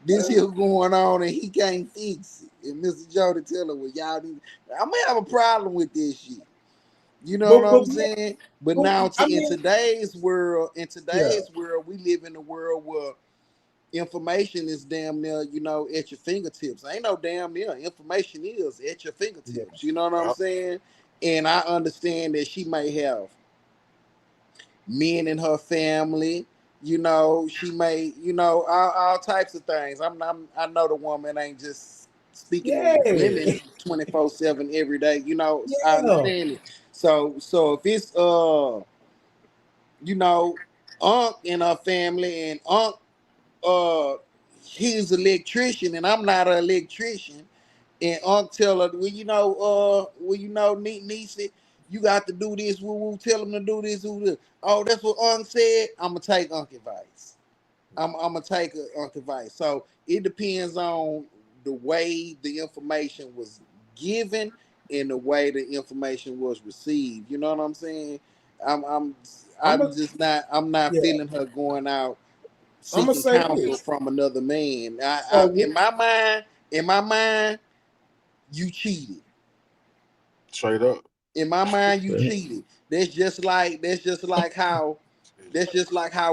Speaker 2: this here going on, and he can't fix it. And Mr. Jody tell her, well, y'all need, I'm gonna have a problem with this shit. You know what I'm saying? But now, in today's world, we live in a world where information is damn near, at your fingertips. Ain't no damn near. Information is at your fingertips. You know what I'm saying? And I understand that she may have men in her family. She may, all types of things. I know the woman ain't just speaking to women 24/7 every day. I understand it. So if it's Unc in her family, and Unc he's an electrician and I'm not an electrician, and Unc tell her, niece, you got to do this, tell him to do this, oh, that's what Unc said, I'm gonna take Unc advice. I'm gonna take Unc advice. So it depends on the way the information was given and the way the information was received. You know what I'm saying? I'm not feeling her going out seeking counsel from another man. In my mind, you cheated.
Speaker 6: Straight up.
Speaker 2: In my mind, you cheated. That's just like how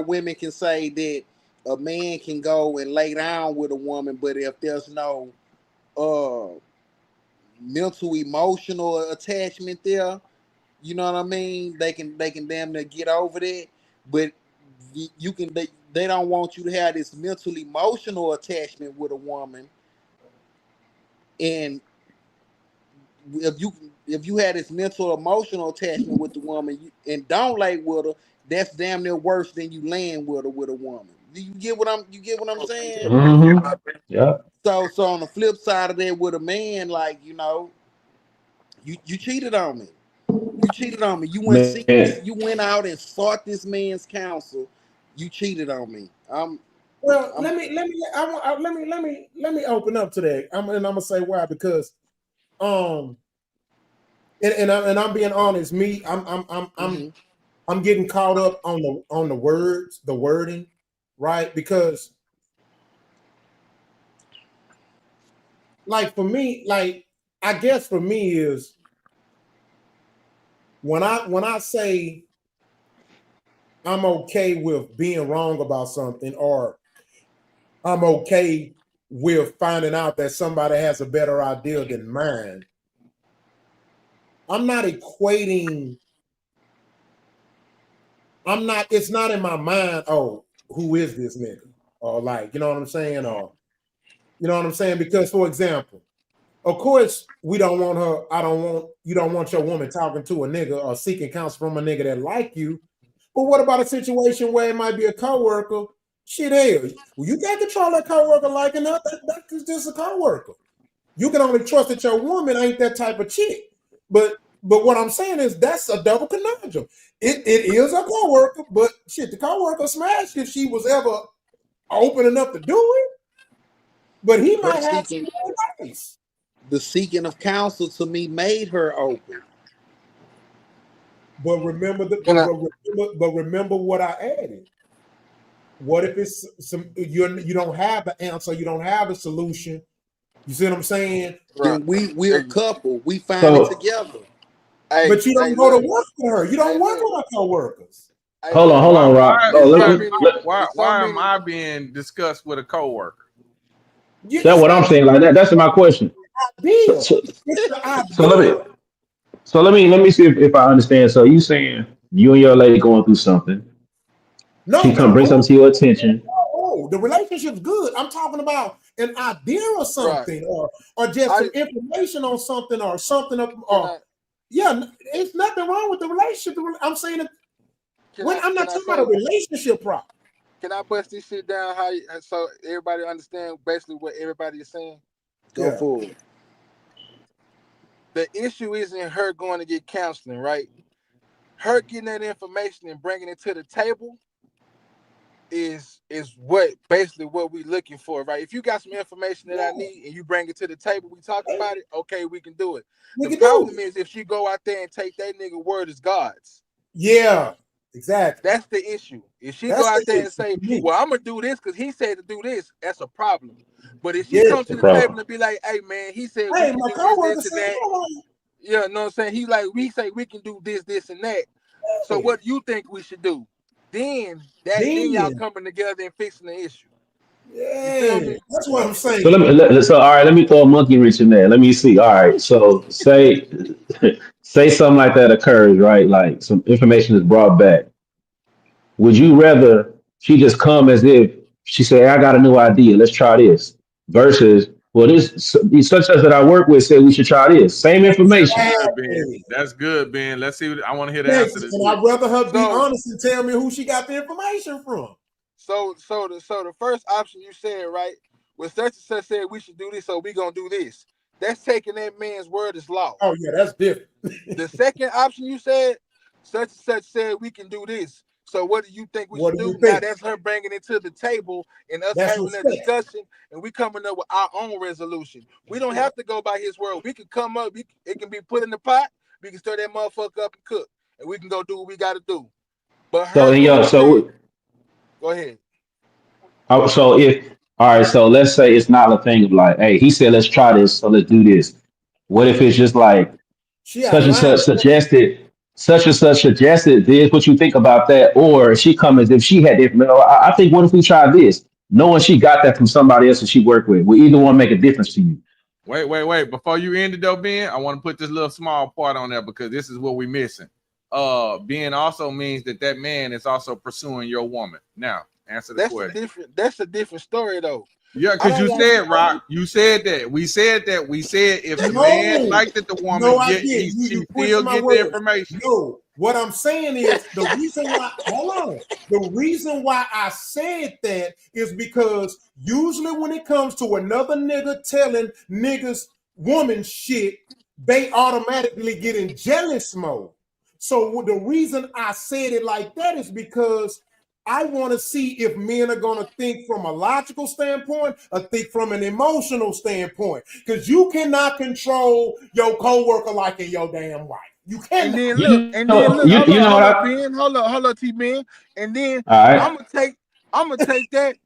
Speaker 2: women can say that a man can go and lay down with a woman, but if there's no mental emotional attachment there, you know what I mean? They can damn near get over that, but they don't want you to have this mental emotional attachment with a woman. And if you had this mental emotional attachment with the woman and don't lay with her, that's damn near worse than you laying with her with a woman. Do you get what I'm saying?
Speaker 9: Mm-hmm. Yeah.
Speaker 2: So on the flip side of that, with a man, like, you cheated on me. You cheated on me. You went out and sought this man's counsel. You cheated on me.
Speaker 1: Let me open up to that. I'm gonna say why, because and I'm being honest. I'm getting caught up on the words, the wording, right? Because like for me, like I guess for me is when I say I'm okay with being wrong about something, or I'm okay with finding out that somebody has a better idea than mine, I'm not equating. It's not in my mind, oh, who is this nigga? Or like, you know what I'm saying? Or, you know what I'm saying? Because, for example, of course, you don't want your woman talking to a nigga or seeking counsel from a nigga that like you. But what about a situation where it might be a coworker? Shit, hell, well, you can't control that coworker liking that. That's just a coworker. You can only trust that your woman ain't that type of chick. But what I'm saying is that's a double conundrum. It is a coworker, but shit, the coworker smashed if she was ever open enough to do it. But he might have some advice.
Speaker 2: The seeking of counsel to me made her open.
Speaker 1: But remember remember what I added. What if it's you don't have the answer, you don't have a solution? You see what I'm saying?
Speaker 2: Then we're a couple. We find it together.
Speaker 1: But you don't go to work with her. You don't work with our coworkers.
Speaker 9: Hold on, Rock.
Speaker 3: Why am I being discussed with a coworker?
Speaker 9: That's what I'm saying. Like that. That's my question. So let me see if I understand. So you saying you and your lady going through something? She come bring something to your attention.
Speaker 1: Oh, the relationship's good. I'm talking about an idea or something, or just some information on something, or something. Yeah, it's nothing wrong with the relationship. I'm saying it. I'm not talking about a relationship problem.
Speaker 6: Can I bust this shit down so everybody understand basically what everybody is saying?
Speaker 2: Go for it.
Speaker 6: the issue isn't her going to get counseling, right? Her getting that information and bringing it to the table is what basically what we looking for, right? If you got some information that I need and you bring it to the table, we talk about it, okay, we can do it. The problem is if she go out there and take that nigga word as God's.
Speaker 1: Yeah, exactly.
Speaker 6: That's the issue. If she go out there and say, well, I'm gonna do this because he said to do this, that's a problem. But if she comes to the table and be like, hey man, he said we can do this and that. Yeah, know what I'm saying? He like, we say we can do this, this, and that. So what do you think we should do? Then y'all coming together and fixing the issue.
Speaker 1: Yeah, that's what I'm saying.
Speaker 9: So all right, let me throw a monkey wrench in there. Let me see. All right, so say something like that occurs, right? Like some information is brought back. Would you rather she just come as if she say, I got a new idea, let's try this, versus, well, this such as that I work with said we should try this. Same information.
Speaker 3: That's good, Ben. Let's see. I want to hear the answer to this.
Speaker 1: And I'd rather her be honest and tell me who she got the information from.
Speaker 6: So the first option you said, right, was such and such said we should do this, so we gonna do this. That's taking that man's word as law.
Speaker 1: Oh yeah, that's different.
Speaker 6: The second option you said, such and such said we can do this. So what do you think we should do? Now that's her bringing it to the table and us having that discussion, and we coming up with our own resolution. We don't have to go by his word. We can come up. It can be put in the pot. We can stir that motherfucker up and cook, and we can go do what we got to do. But her go ahead.
Speaker 9: So so let's say it's not a thing of like, hey, he said let's try this, so let's do this. What if it's just like such and such suggested this? What you think about that? Or she come as if she had different. I think what if we try this, knowing she got that from somebody else that she worked with? Will either one make a difference to you?
Speaker 3: Wait. Before you end it though, Ben, I want to put this little small part on there because this is what we're missing. Being also means that man is also pursuing your woman. Now, answer the question.
Speaker 6: That's a different story though.
Speaker 3: Yeah, because you said, Rock, you said that. We said if the man liked it, the woman she still get the information.
Speaker 1: No, what I'm saying is the reason why I said that is because usually when it comes to another nigga telling niggas woman shit, they automatically get in jealous mode. So the reason I said it like that is because I want to see if men are going to think from a logical standpoint or think from an emotional standpoint. Because you cannot control your coworker like in your damn wife. You can't.
Speaker 6: Hold up, T-Ben. And then I'm gonna take that.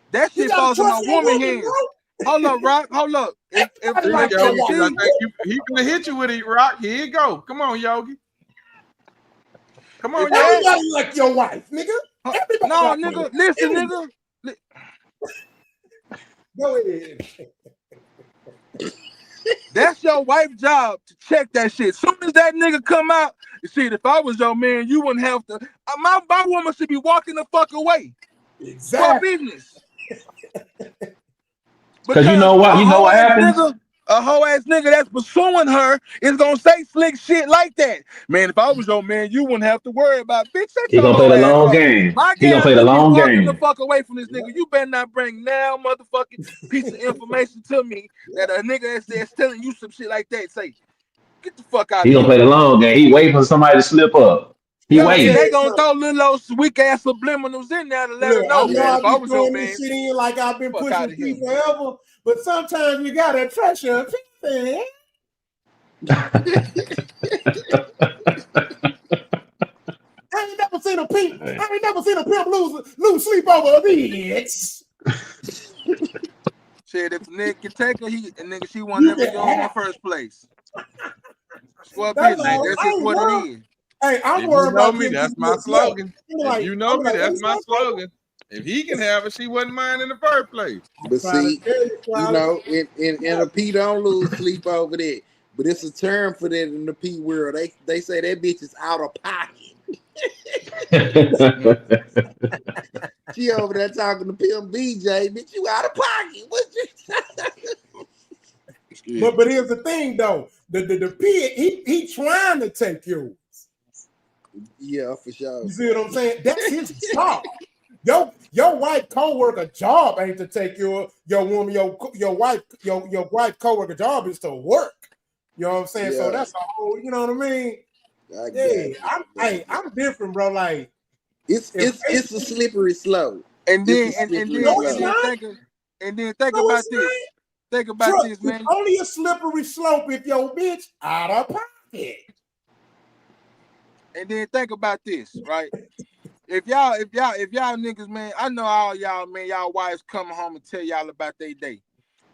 Speaker 6: That shit falls in my woman hands. Hold up, Rock. Hold up.
Speaker 3: He's gonna hit you with it, Rock. Here you go. Come on, Yogi. Come on,
Speaker 1: everybody like your wife, nigga. Everybody
Speaker 6: no, nigga. Listen, nigga.
Speaker 1: Go ahead.
Speaker 6: That's your wife's job to check that shit. As soon as that nigga come out, you see, if I was your man, you wouldn't have to. My woman should be walking the fuck away.
Speaker 1: Exactly.
Speaker 6: For business.
Speaker 9: Because you know what? You know what happens?
Speaker 6: A hoe ass nigga that's pursuing her is gonna say slick shit like that. Man, if I was your man, you wouldn't have to worry about bitch.
Speaker 9: He gonna play the long game. He gonna play the long game.
Speaker 6: The fuck away from this nigga. You better not bring now motherfucking piece of information to me that a nigga that's telling you some shit like that. Say, get the fuck out.
Speaker 9: He gonna play the long game. He waiting for somebody to slip up. He waiting.
Speaker 6: They gonna throw little weak ass subliminals in there to let her know.
Speaker 1: I've been throwing this shit in like I've been pushing P forever, but sometimes you gotta trust your people. I ain't never seen a pimp lose sleep over a bitch.
Speaker 6: Shit, if a nigga can take her, nigga she won't never go in the first place. That's just what it is.
Speaker 1: Hey, I'm worried about
Speaker 3: me. That's my slogan. If you know me, that's my slogan. If he can have it, she wasn't mine in the first place.
Speaker 2: But see, you know, in a P don't lose sleep over that. But it's a term for that in the P world. They say that bitch is out of pocket. She over there talking to Pimp BJ, bitch, you out of pocket. What you
Speaker 1: But here's the thing though. The P he trying to take yours.
Speaker 2: Yeah, for sure.
Speaker 1: You see what I'm saying? That's his job. Your white coworker job ain't to take your woman, your wife coworker job is to work. You know what I'm saying?
Speaker 2: Yeah.
Speaker 1: So that's a whole, you know what I mean? I'm different, bro. Like
Speaker 2: it's a slippery slope.
Speaker 6: And then
Speaker 1: no, it's not.
Speaker 6: think
Speaker 1: No,
Speaker 6: about
Speaker 1: it's
Speaker 6: this.
Speaker 1: not.
Speaker 6: Think about this, man.
Speaker 1: It's only a slippery slope if your bitch out of pocket.
Speaker 6: And then think about this, right? If y'all niggas, man, I know all y'all, man, y'all wives coming home and tell y'all about their day.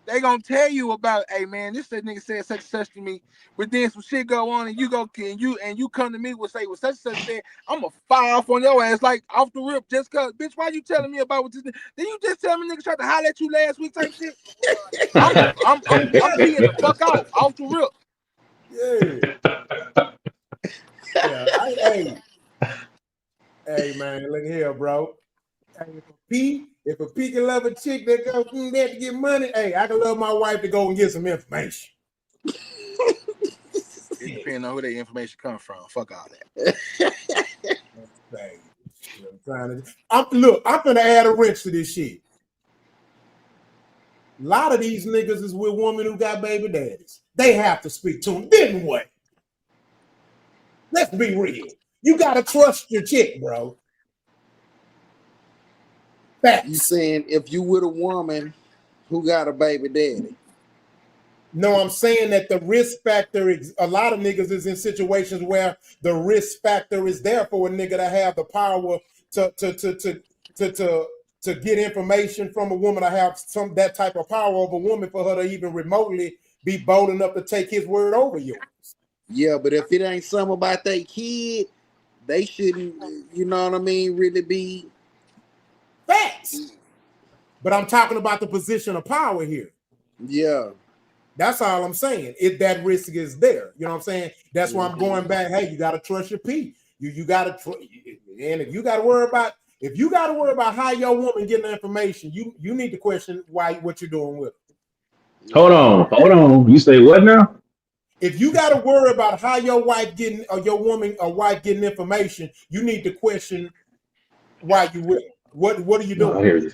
Speaker 6: They gonna tell you about, hey man, this nigga said such and such to me, but then some shit go on and you go and you come to me with say, well, such and such said, I'm gonna fire off on your ass like off the rip just cause, bitch, why you telling me about what this? Then you just tell me nigga tried to holler at you last week type shit. I'm teeing the fuck off the rip.
Speaker 1: Yeah. Hey man, look here, bro. Hey, if a P can love a chick that goes there to get money, hey, I can love my wife to go and get some information.
Speaker 6: It depends on who that information comes from. Fuck all that.
Speaker 1: I'm gonna add a wrench to this shit. A lot of these niggas is with women who got baby daddies. They have to speak to them. Then what? Let's be real. You gotta trust your chick, bro. Facts.
Speaker 2: You saying if you with a woman who got a baby daddy?
Speaker 1: No, I'm saying that the risk factor is, a lot of niggas is in situations where the risk factor is there for a nigga to have the power to get information from a woman, to have that type of power over a woman for her to even remotely be bold enough to take his word over yours.
Speaker 2: Yeah, but if it ain't something about their kid, they shouldn't, you know what I mean, really be
Speaker 1: facts. But I'm talking about the position of power here.
Speaker 2: Yeah.
Speaker 1: That's all I'm saying. If that risk is there, you know what I'm saying? That's why I'm going back. Hey, you got to trust your P. You got to, and if you got to worry about how your woman getting the information, you need to question what you're doing with it.
Speaker 9: Hold on. You say what now?
Speaker 1: If you got to worry about how your wife getting or your woman or wife getting information, you need to question why you with it. What are you doing?
Speaker 9: I hear you.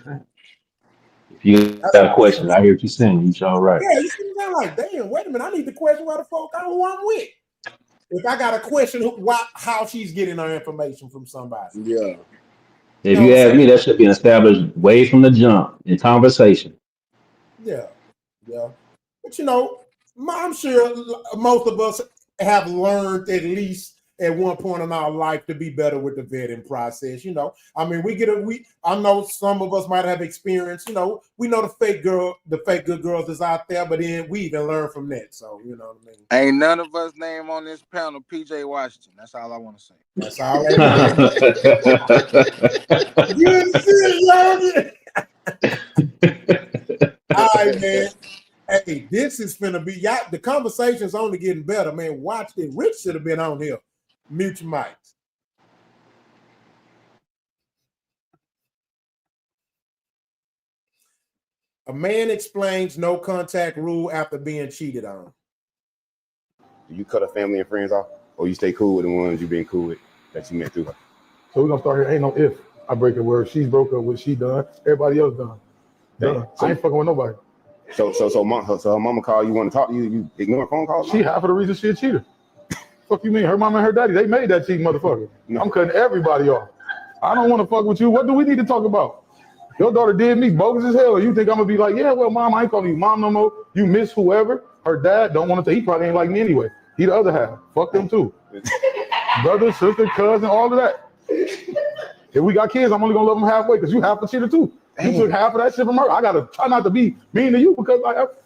Speaker 9: If you got a question, I hear what you're saying. You all right.
Speaker 1: Yeah, you see that like, damn, wait a minute, I need to question why the fuck who I'm with. If I got a question, how she's getting her information from somebody.
Speaker 2: Yeah.
Speaker 9: If you ask me, that should be established way from the jump in conversation.
Speaker 1: Yeah. But I'm sure most of us have learned at least at one point in our life to be better with the vetting process. I mean, I know some of us might have experienced, we know the fake good girls is out there, but then we even learn from that. So, you know what I mean?
Speaker 6: Ain't none of us name on this panel PJ Washington. That's all I want to say.
Speaker 1: That's all you see, all right, man. Hey, this is finna be, the conversation's only getting better, man. Watch it. Rich should have been on here. Mute your mics. A man explains no contact rule after being cheated on.
Speaker 10: Do you cut a family and friends off, or you stay cool with the ones you've been cool with that you met through her?
Speaker 13: So we're gonna start here. Ain't no if. I break a word. She's broke up with she done. Everybody else done. Done. So, I ain't fucking with nobody.
Speaker 10: So her mama call you, want to talk to you, you ignore phone calls?
Speaker 13: She half of the reason she a cheater. Fuck you mean? Her mama and her daddy, they made that cheating motherfucker. No. I'm cutting everybody off. I don't want to fuck with you. What do we need to talk about? Your daughter did me bogus as hell. You think I'm gonna be like, yeah, well, mom, I ain't calling you mom no more. You miss whoever. Her dad don't want to. He probably ain't like me anyway. He the other half. Fuck them too. Brother, sister, cousin, all of that. If we got kids, I'm only gonna love them halfway because you half a cheater too. You took half of that shit from her. I gotta try not to be mean to you because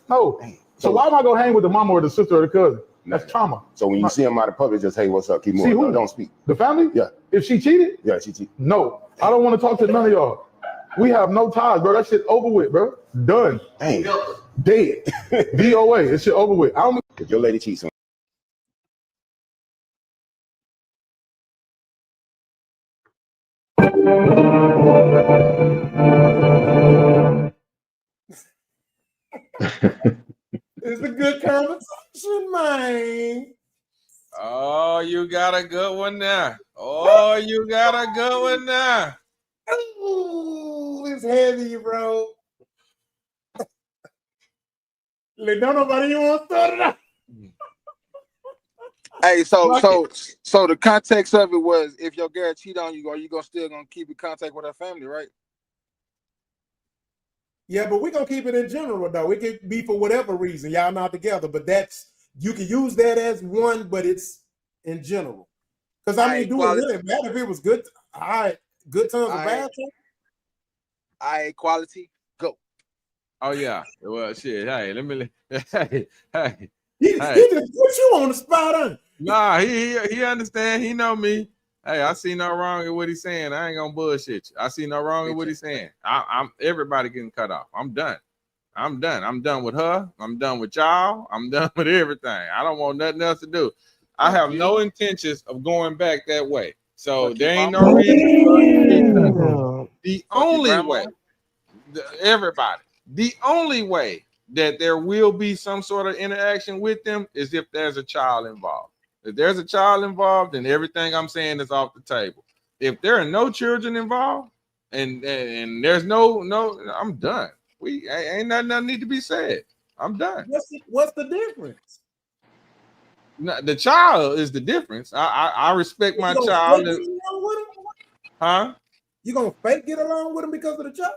Speaker 13: no. So why am I gonna hang with the mama or the sister or the cousin? That's trauma.
Speaker 10: So when you see them out of public, just hey, what's up? Keep moving. Don't speak.
Speaker 13: The family?
Speaker 10: Yeah.
Speaker 13: If she cheated?
Speaker 10: Yeah, she cheated.
Speaker 13: No, I don't want to talk to none of y'all. We have no ties, bro. That shit over with, bro. Done.
Speaker 10: Dang.
Speaker 13: Dead. DOA. This shit over with. I don't.
Speaker 10: If your lady cheats on.
Speaker 1: It's a good conversation, man.
Speaker 3: Oh, you got a good one now.
Speaker 1: Ooh, it's heavy, bro. Don't nobody even want to start it out.
Speaker 6: Hey, so the context of it was if your girl cheat on you, are you still gonna keep in contact with her family, right?
Speaker 1: Yeah, but we're gonna keep it in general though. It could be for whatever reason, y'all not together, but you can use that as one, but it's in general. Because I mean, do it really matter if it was good? All right, good times or bad times?
Speaker 6: All right, quality, go.
Speaker 3: Oh yeah, well shit. Hey, let me. Hey.
Speaker 1: He just put you on the spot, huh?
Speaker 3: Nah, he understand. He know me. Hey, I see no wrong in what he's saying. I ain't gonna bullshit you. I see no wrong in what he's saying. I'm everybody getting cut off. I'm done. I'm done with her. I'm done with y'all. I'm done with everything. I don't want nothing else to do. I have no intentions of going back that way. So there ain't no reason for us to keep nothing. The only way, everybody, the only way that there will be some sort of interaction with them is if there's a child involved. If there's a child involved, then everything I'm saying is off the table. If there are no children involved and there's no, I'm done. We ain't nothing need to be said. I'm done.
Speaker 1: What's the difference?
Speaker 3: No, the child is the difference. I respect my child. Huh?
Speaker 1: You gonna fake get along with him because of the child?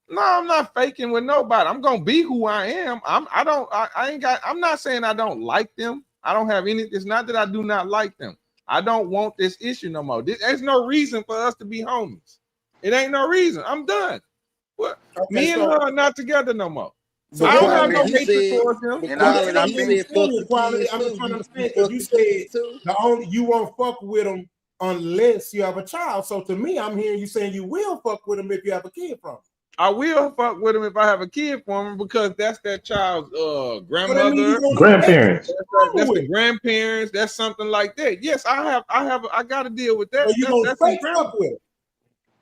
Speaker 3: No, I'm not faking with nobody. I'm gonna be who I am. I'm not saying I don't like them. I don't have any. It's not that I do not like them. I don't want this issue no more. There's no reason for us to be homies. It ain't no reason. I'm done. What? Okay, me and her are not together no more. So I don't have no hatred towards them.
Speaker 1: I'm trying to understand because you said you won't fuck with them unless you have a child. So to me, I'm hearing you saying you will fuck with them if you have a kid from them.
Speaker 3: I will fuck with him if I have a kid for him because that's that child's grandmother,
Speaker 9: grandparents.
Speaker 3: That's the grandparents. That's something like that. Yes, I got to deal with that.
Speaker 1: So you gonna fake fuck with him?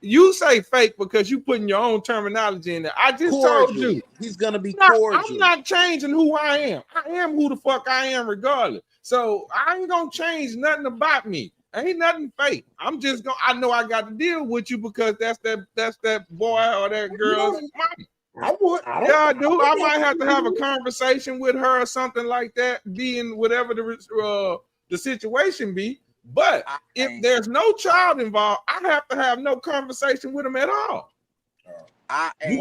Speaker 3: You say fake because you putting your own terminology in there. I just told you
Speaker 2: he's gonna be cordial.
Speaker 3: I'm not changing who I am. I am who the fuck I am regardless. So I ain't gonna change nothing about me. Ain't nothing fake. I'm just gonna. I know I got to deal with you because that's that boy or that girl's mama.
Speaker 1: I would.
Speaker 3: I do. I might have to have a conversation with her or something like that, being whatever the situation be. But if there's no child involved, I have to have no conversation with him at all.
Speaker 6: I ain't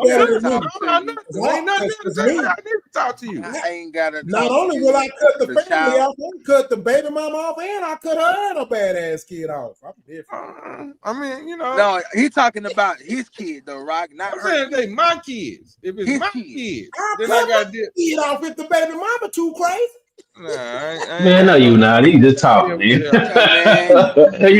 Speaker 3: talk to you.
Speaker 6: I ain't gotta.
Speaker 1: Not only will I cut the family off, I cut the baby mama off, and I cut her and a badass kid off. I'm different.
Speaker 3: I mean, you know.
Speaker 6: No, he talking about his kid though, Rock. Not
Speaker 3: I'm saying they my kids. If it's my kids, then I got to
Speaker 1: kid off if the baby mama too crazy.
Speaker 3: Nah,
Speaker 9: man, no, you not. You just talking, man. You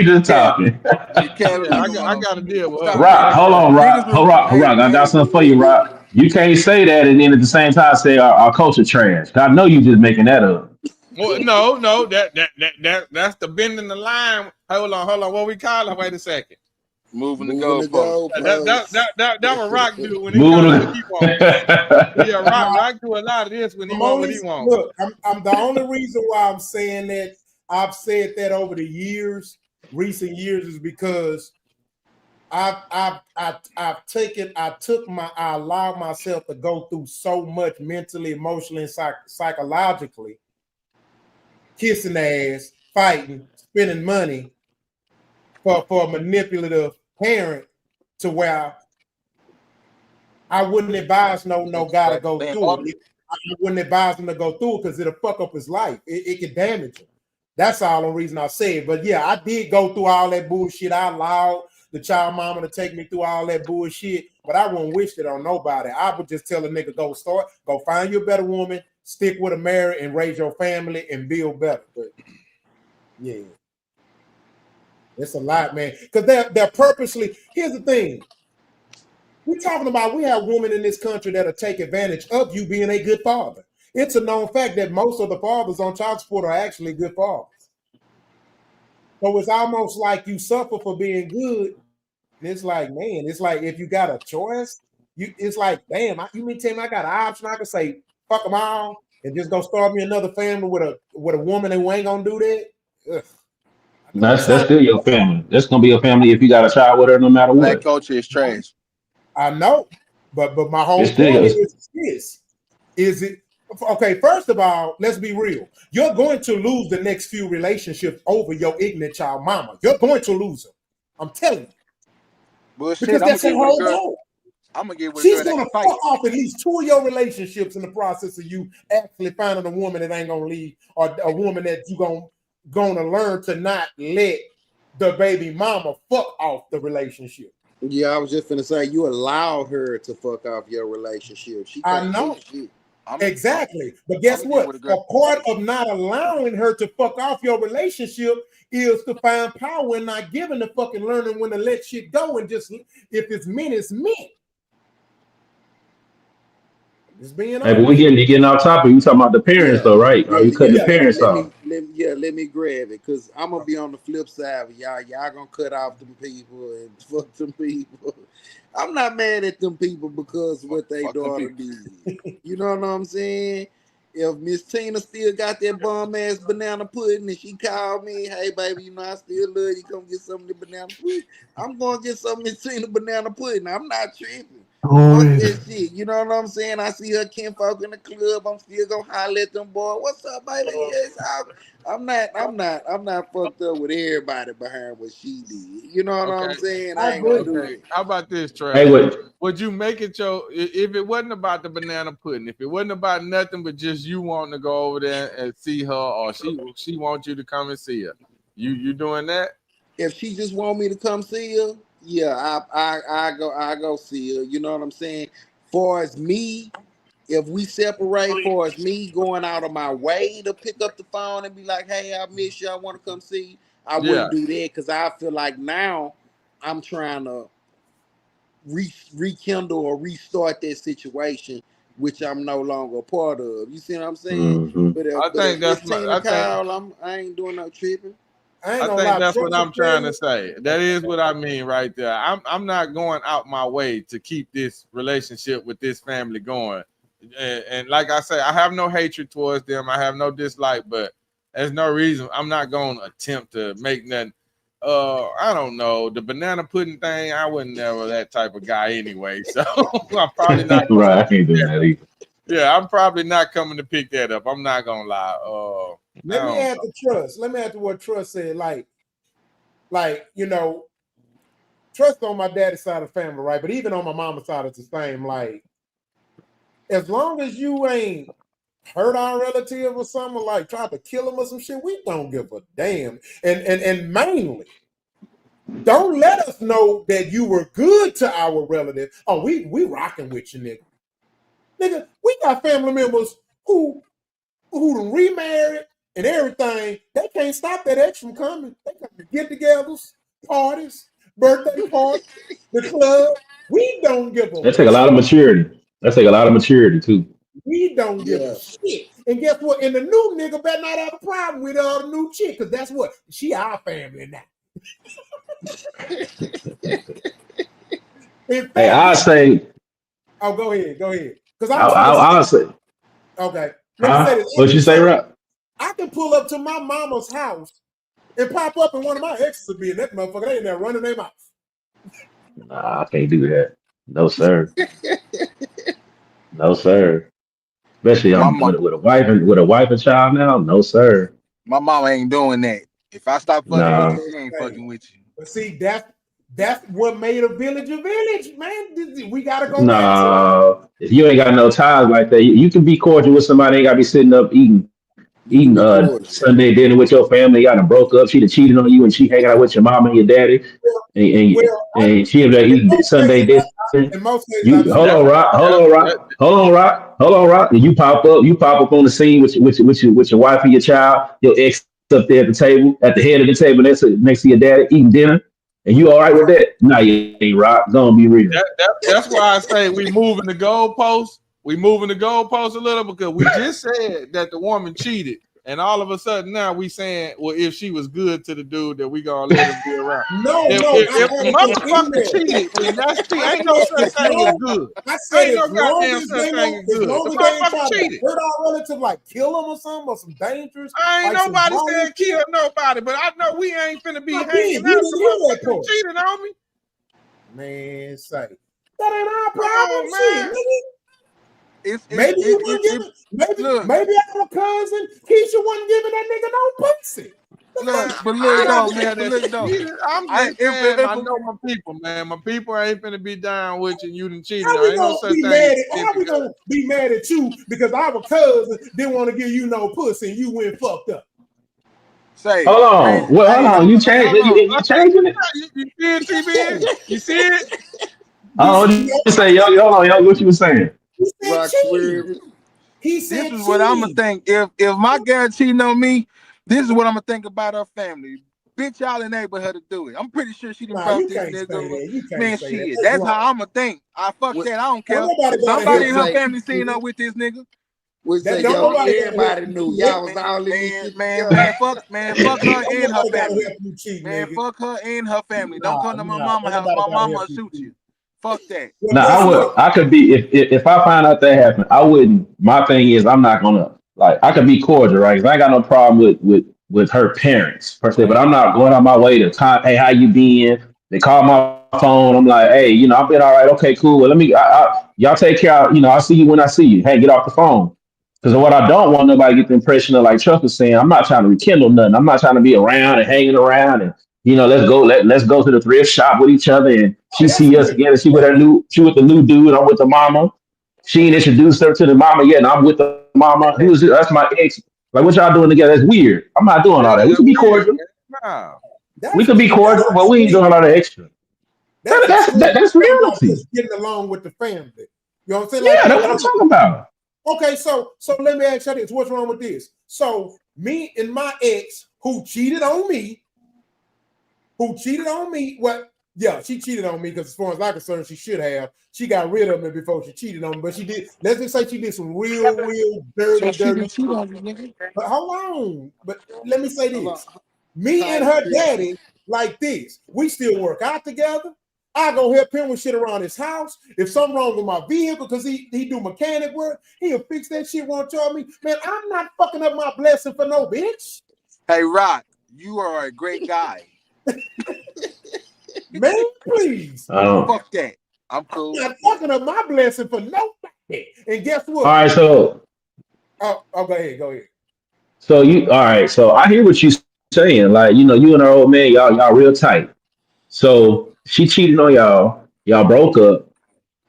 Speaker 9: just talking.
Speaker 3: I got to deal with her.
Speaker 9: Rock, hold on, Rock. Rock. I got something for you, Rock. You can't say that and then at the same time say our culture trash. I know you just making that up.
Speaker 3: Well, no, that's the bending the line. Hold on. What we call it? Wait a second.
Speaker 6: Moving the goalpost.
Speaker 3: That what Rock do when he comes what he wants. Yeah, Rock do a lot of this when he wants what he wants.
Speaker 1: Look, I'm the only reason why I'm saying that I've said that over the recent years is because I allowed myself to go through so much mentally, emotionally, and psychologically, kissing ass, fighting, spending money for a manipulative parent to where I wouldn't advise no guy to go through it. I wouldn't advise him to go through it because it'll fuck up his life. It could damage him. That's all the reason I say it. But yeah, I did go through all that bullshit. I allowed the child mama to take me through all that bullshit, but I wouldn't wish it on nobody. I would just tell a nigga, go find you a better woman, stick with a married, and raise your family and build better. But yeah. It's a lot, man. Because they're purposely. Here's the thing. We're talking about we have women in this country that'll take advantage of you being a good father. It's a known fact that most of the fathers on child support are actually good fathers. So it's almost like you suffer for being good. And it's like, man, it's like if you got a choice, it's like, damn, you mean tell me I got an option? I can say fuck them all and just go start me another family with a woman who ain't gonna do that. Ugh.
Speaker 9: That's still your family. That's gonna be your family if you got a child with her, no matter what.
Speaker 6: That culture is trash.
Speaker 1: I know, but my whole point is Okay, first of all, let's be real. You're going to lose the next few relationships over your ignorant child mama. You're going to lose them. I'm telling you.
Speaker 6: Bullshit,
Speaker 1: Because that's her whole goal.
Speaker 6: I'm gonna get with
Speaker 1: She's
Speaker 6: a girl
Speaker 1: gonna
Speaker 6: that can fight.
Speaker 1: fuck off at least 2 of your relationships in the process of you actually finding a woman that ain't gonna leave, or a woman that you gonna learn to not let the baby mama fuck off the relationship.
Speaker 2: Yeah, I was just gonna say you allowed her to fuck off your relationship. She
Speaker 1: I
Speaker 2: can't
Speaker 1: know.
Speaker 2: do shit.
Speaker 1: Exactly. But guess what? A part of not allowing her to fuck off your relationship is to find power in not giving the fucking learning when to let shit go, and just if it's meant, it's meant. Just being honest.
Speaker 9: Hey, but you getting off topic. You talking about the parents though, right? Are you cutting the parents off?
Speaker 2: Let me grab it, because I'm gonna be on the flip side of y'all. Y'all gonna cut off them people and fuck them people. I'm not mad at them people because of what they daughter did. You know what I'm saying? If Miss Tina still got that bum ass banana pudding and she called me, hey baby, you know I still love you, come get some of the banana pudding, I'm gonna get some Miss Tina banana pudding. I'm not tripping. Fuck that shit. You know what I'm saying? I see her kinfolk in the club. I'm still gonna holler at them boy. What's up, baby? Yes, I'm not fucked up with everybody behind what she did. You know what I'm saying? I ain't gonna do it.
Speaker 3: How about this, Trey?
Speaker 9: Hey,
Speaker 3: would you make it if it wasn't about the banana pudding, if it wasn't about nothing but just you wanting to go over there and see her, or she wants you to come and see her, you doing that?
Speaker 2: If she just want me to come see her, yeah, I go see her. You know what I'm saying? For as me, if we separate, for as me going out of my way to pick up the phone and be like, hey, I miss you, I want to come see you, I wouldn't do that, because I feel like now I'm trying to rekindle or restart that situation, which I'm no longer a part of. You see what I'm saying?
Speaker 9: Mm-hmm.
Speaker 2: But if Miss Tina Kyle, I ain't doing no tripping.
Speaker 3: I think that's what I'm trying to say. That is what I mean right there. I'm not going out my way to keep this relationship with this family going. And like I say, I have no hatred towards them. I have no dislike, but there's no reason I'm not going to attempt to make nothing. I don't know, the banana pudding thing. I wasn't never that type of guy anyway, so I'm probably not.
Speaker 9: Right, I can't do that either.
Speaker 3: Yeah, I'm probably not coming to pick that up. I'm not gonna lie.
Speaker 1: Let me add to Trust. Let me add to what Trust said. Like, you know, Trust on my daddy's side of the family, right? But even on my mama's side, it's the same. Like, as long as you ain't hurt our relative or something, like tried to kill him or some shit, we don't give a damn. And mainly, don't let us know that you were good to our relative. Oh, we rocking with you, nigga. Nigga, we got family members who remarried and everything. They can't stop that ex from coming. They got to get-togethers, parties, birthday parties, the club. We don't give a
Speaker 9: That take a lot of maturity. That take a lot of maturity too.
Speaker 1: We don't give a shit. And guess what? And the new nigga better not have a problem with all the new chick, because that's what? She our family now. In fact,
Speaker 9: Hey, I say.
Speaker 1: Oh, go ahead. Because
Speaker 9: I'll say.
Speaker 1: Okay. Let me say this.
Speaker 9: What you say, Rob?
Speaker 1: I can pull up to my mama's house and pop up, and one of my exes will be in that motherfucker. They in there running their mouth.
Speaker 9: Nah, I can't do that. No, sir. No, sir. Especially I'm with a wife and child now. No, sir.
Speaker 6: My mama ain't doing that. If I stop fucking with you, she ain't fucking with you.
Speaker 1: But see, that's what made a village, man. We gotta go back
Speaker 9: No, if you ain't got no ties like that, you can be cordial with somebody. Ain't gotta be sitting up eating Sunday dinner with your family. You got broke up. She done cheated on you, and she hanging out with your mom and your daddy, and she up there eating Sunday dinner. You hold on, Rock. And you pop up on the scene with your wife and your child. Your ex up there at the table, at the head of the table next to your daddy eating dinner. And you all right with that? Nah, you ain't, Rock. Gonna be real.
Speaker 3: That's why I say we moving the goalposts. We moving the goalposts a little, because we just said that the woman cheated, and all of a sudden now we saying, well, if she was good to the dude, that we gonna let him be around. If the motherfucker cheated, then that's ain't no such thing as good. Ain't no goddamn such thing as good. The motherfucker cheated.
Speaker 1: Hurt our relative, like kill him or something, or some dangerous.
Speaker 3: I ain't nobody saying kill nobody, but I know we ain't finna be hanging out. The motherfucker cheating on me.
Speaker 1: Man, say that ain't our problem, man. Maybe you weren't giving. Maybe our cousin Keisha wasn't giving that nigga no pussy.
Speaker 6: But look though, man. But look though.
Speaker 3: I'm just saying, I know my people, man. My people ain't finna be down with you done cheating.
Speaker 1: How we
Speaker 3: Ain't no
Speaker 1: gonna
Speaker 3: such
Speaker 1: be
Speaker 3: thing.
Speaker 1: mad at? How we gonna be mad at you because our cousin didn't want to give you no pussy and you went fucked up?
Speaker 6: Say,
Speaker 9: hold on. Well, hold on. You changed. You changing it?
Speaker 3: You see it, TB? You see it?
Speaker 9: Oh, you say, yo, hold on, yo, what you was saying?
Speaker 2: Rock swerving.
Speaker 1: He said,
Speaker 6: "This is what I'm gonna think. If my girl cheating on me, this is what I'm gonna think about her family. Bitch, y'all enable her to do it. I'm pretty sure she done brought this nigga. Man, shit. That's how I'm gonna think. I fuck that. I don't care. Somebody in her family seen her with this nigga.
Speaker 2: We say, yo, everybody knew y'all was all in this shit.
Speaker 6: Man, fuck her and her family. Man, fuck her and her family. Don't come to my mama's house. My mama will shoot you. Fuck that.
Speaker 9: No, I could be if I find out that happened, I wouldn't. My thing is, I'm not gonna like. I could be cordial, right? 'Cause I ain't got no problem with her parents per se, but I'm not going on my way to hey, how you been? They call my phone. I'm like, hey, I've been all right. Okay, cool. Well, let me. Y'all take care. I'll see you when I see you. Hey, get off the phone. Because what I don't want nobody to get the impression of, like Chuck was saying, I'm not trying to rekindle nothing. I'm not trying to be around and hanging around and let's go to the thrift shop with each other and she see us again and she with the new dude. I'm with the mama. She ain't introduced her to the mama yet, and I'm with the mama. Who's it? That's my ex. Like, what y'all doing together? That's weird. I'm not doing all that. We can be cordial. We can be cordial, but we ain't doing all that extra. That's reality.
Speaker 1: Just getting along with the family. You know what I'm saying?
Speaker 9: Yeah, that's what I'm talking about.
Speaker 1: Okay, so let me ask you this: what's wrong with this? So me and my ex, who cheated on me, well, yeah, she cheated on me because as far as I'm concerned, she should have. She got rid of me before she cheated on me, but she did. Let's just say she did some real dirty. But hold on, but let me say this: me and her daddy, like this, we still work out together. I go help him with shit around his house. If something wrong with my vehicle, because he do mechanic work, he'll fix that shit, won't charge me. Man, I'm not fucking up my blessing for no bitch.
Speaker 6: Hey, Rock, you are a great guy.
Speaker 1: Man, please.
Speaker 6: Fuck that. I'm cool.
Speaker 1: I'm not fucking up my blessing for nobody. And guess what?
Speaker 9: All right, so.
Speaker 1: Oh, go ahead.
Speaker 9: So all right. So I hear what you saying. Like, you and her old man, y'all real tight. So she cheated on y'all. Y'all broke up.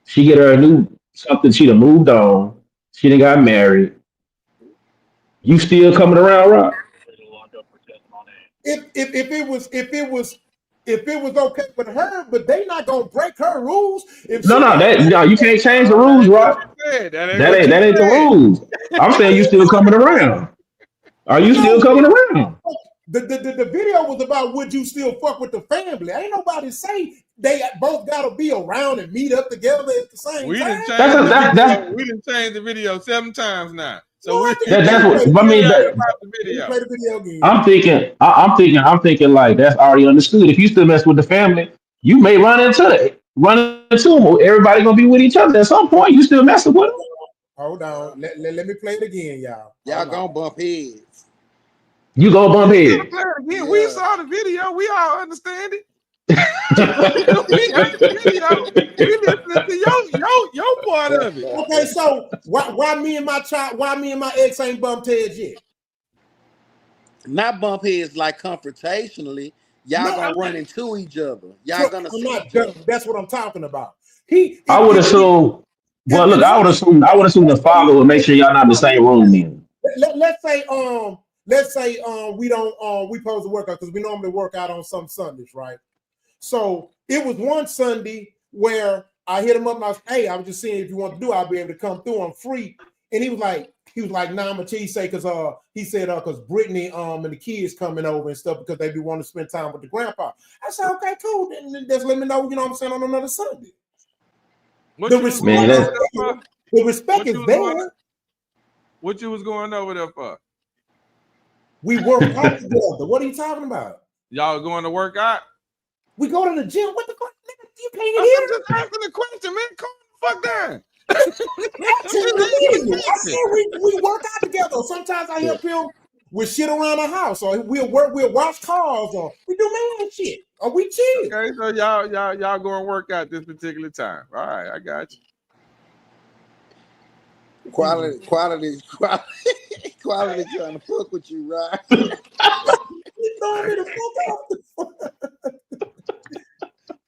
Speaker 9: She get her a new something. She done moved on. She done got married. You still coming around, Rock?
Speaker 1: If it was okay with her, but they not gonna break her rules.
Speaker 9: No, you can't change the rules, Rock. That ain't the rules. I'm saying you still coming around. Are you still coming around?
Speaker 1: The video was about would you still fuck with the family? Ain't nobody say they both gotta be around and meet up together at the same time.
Speaker 3: We didn't change the video 7 times now.
Speaker 1: So
Speaker 9: that's what I mean.
Speaker 1: Play the video again.
Speaker 9: I'm thinking like that's already understood. If you still mess with the family, you may run into them. Everybody gonna be with each other at some point. You still messing with them.
Speaker 1: Hold on. Let me play it again, y'all.
Speaker 2: Y'all gonna bump heads.
Speaker 9: You go bump heads.
Speaker 3: Yeah. We saw the video. We all understand it. We heard the video. We listening to your part of it.
Speaker 1: Okay, so why me and my ex ain't bumped heads yet?
Speaker 2: Not bump heads like confrontationally. Y'all gonna run into each other. Y'all gonna see each other.
Speaker 1: That's what I'm talking about.
Speaker 9: I would assume. Well, look, I would assume the father would make sure y'all not in the same room. Then
Speaker 1: let's say we don't we supposed to work out because we normally work out on some Sundays, right? So it was one Sunday where I hit him up and I was, hey, I was just seeing if you want to do, I'll be able to come through. I'm free. And he was like, nah, I'm he said, because Brittany and the kids coming over and stuff because they be wanting to spend time with the grandpa. I said, okay, cool. Then just let me know, you know what I'm saying, on another Sunday. The respect is there.
Speaker 3: What you was going over there for?
Speaker 1: We work out together. What are you talking about?
Speaker 3: Y'all going to work out?
Speaker 1: We go to the gym. What the fuck? Nigga, you can't
Speaker 3: I'm
Speaker 1: hear?
Speaker 3: just asking the question, man. Calm the fuck down.
Speaker 1: I said we work out together. Sometimes I help him with shit around the house, or we'll wash cars, or we do man shit, or we chill.
Speaker 3: Okay, so y'all going to work out this particular time. All right, I got you.
Speaker 2: Quality trying to fuck with you, right?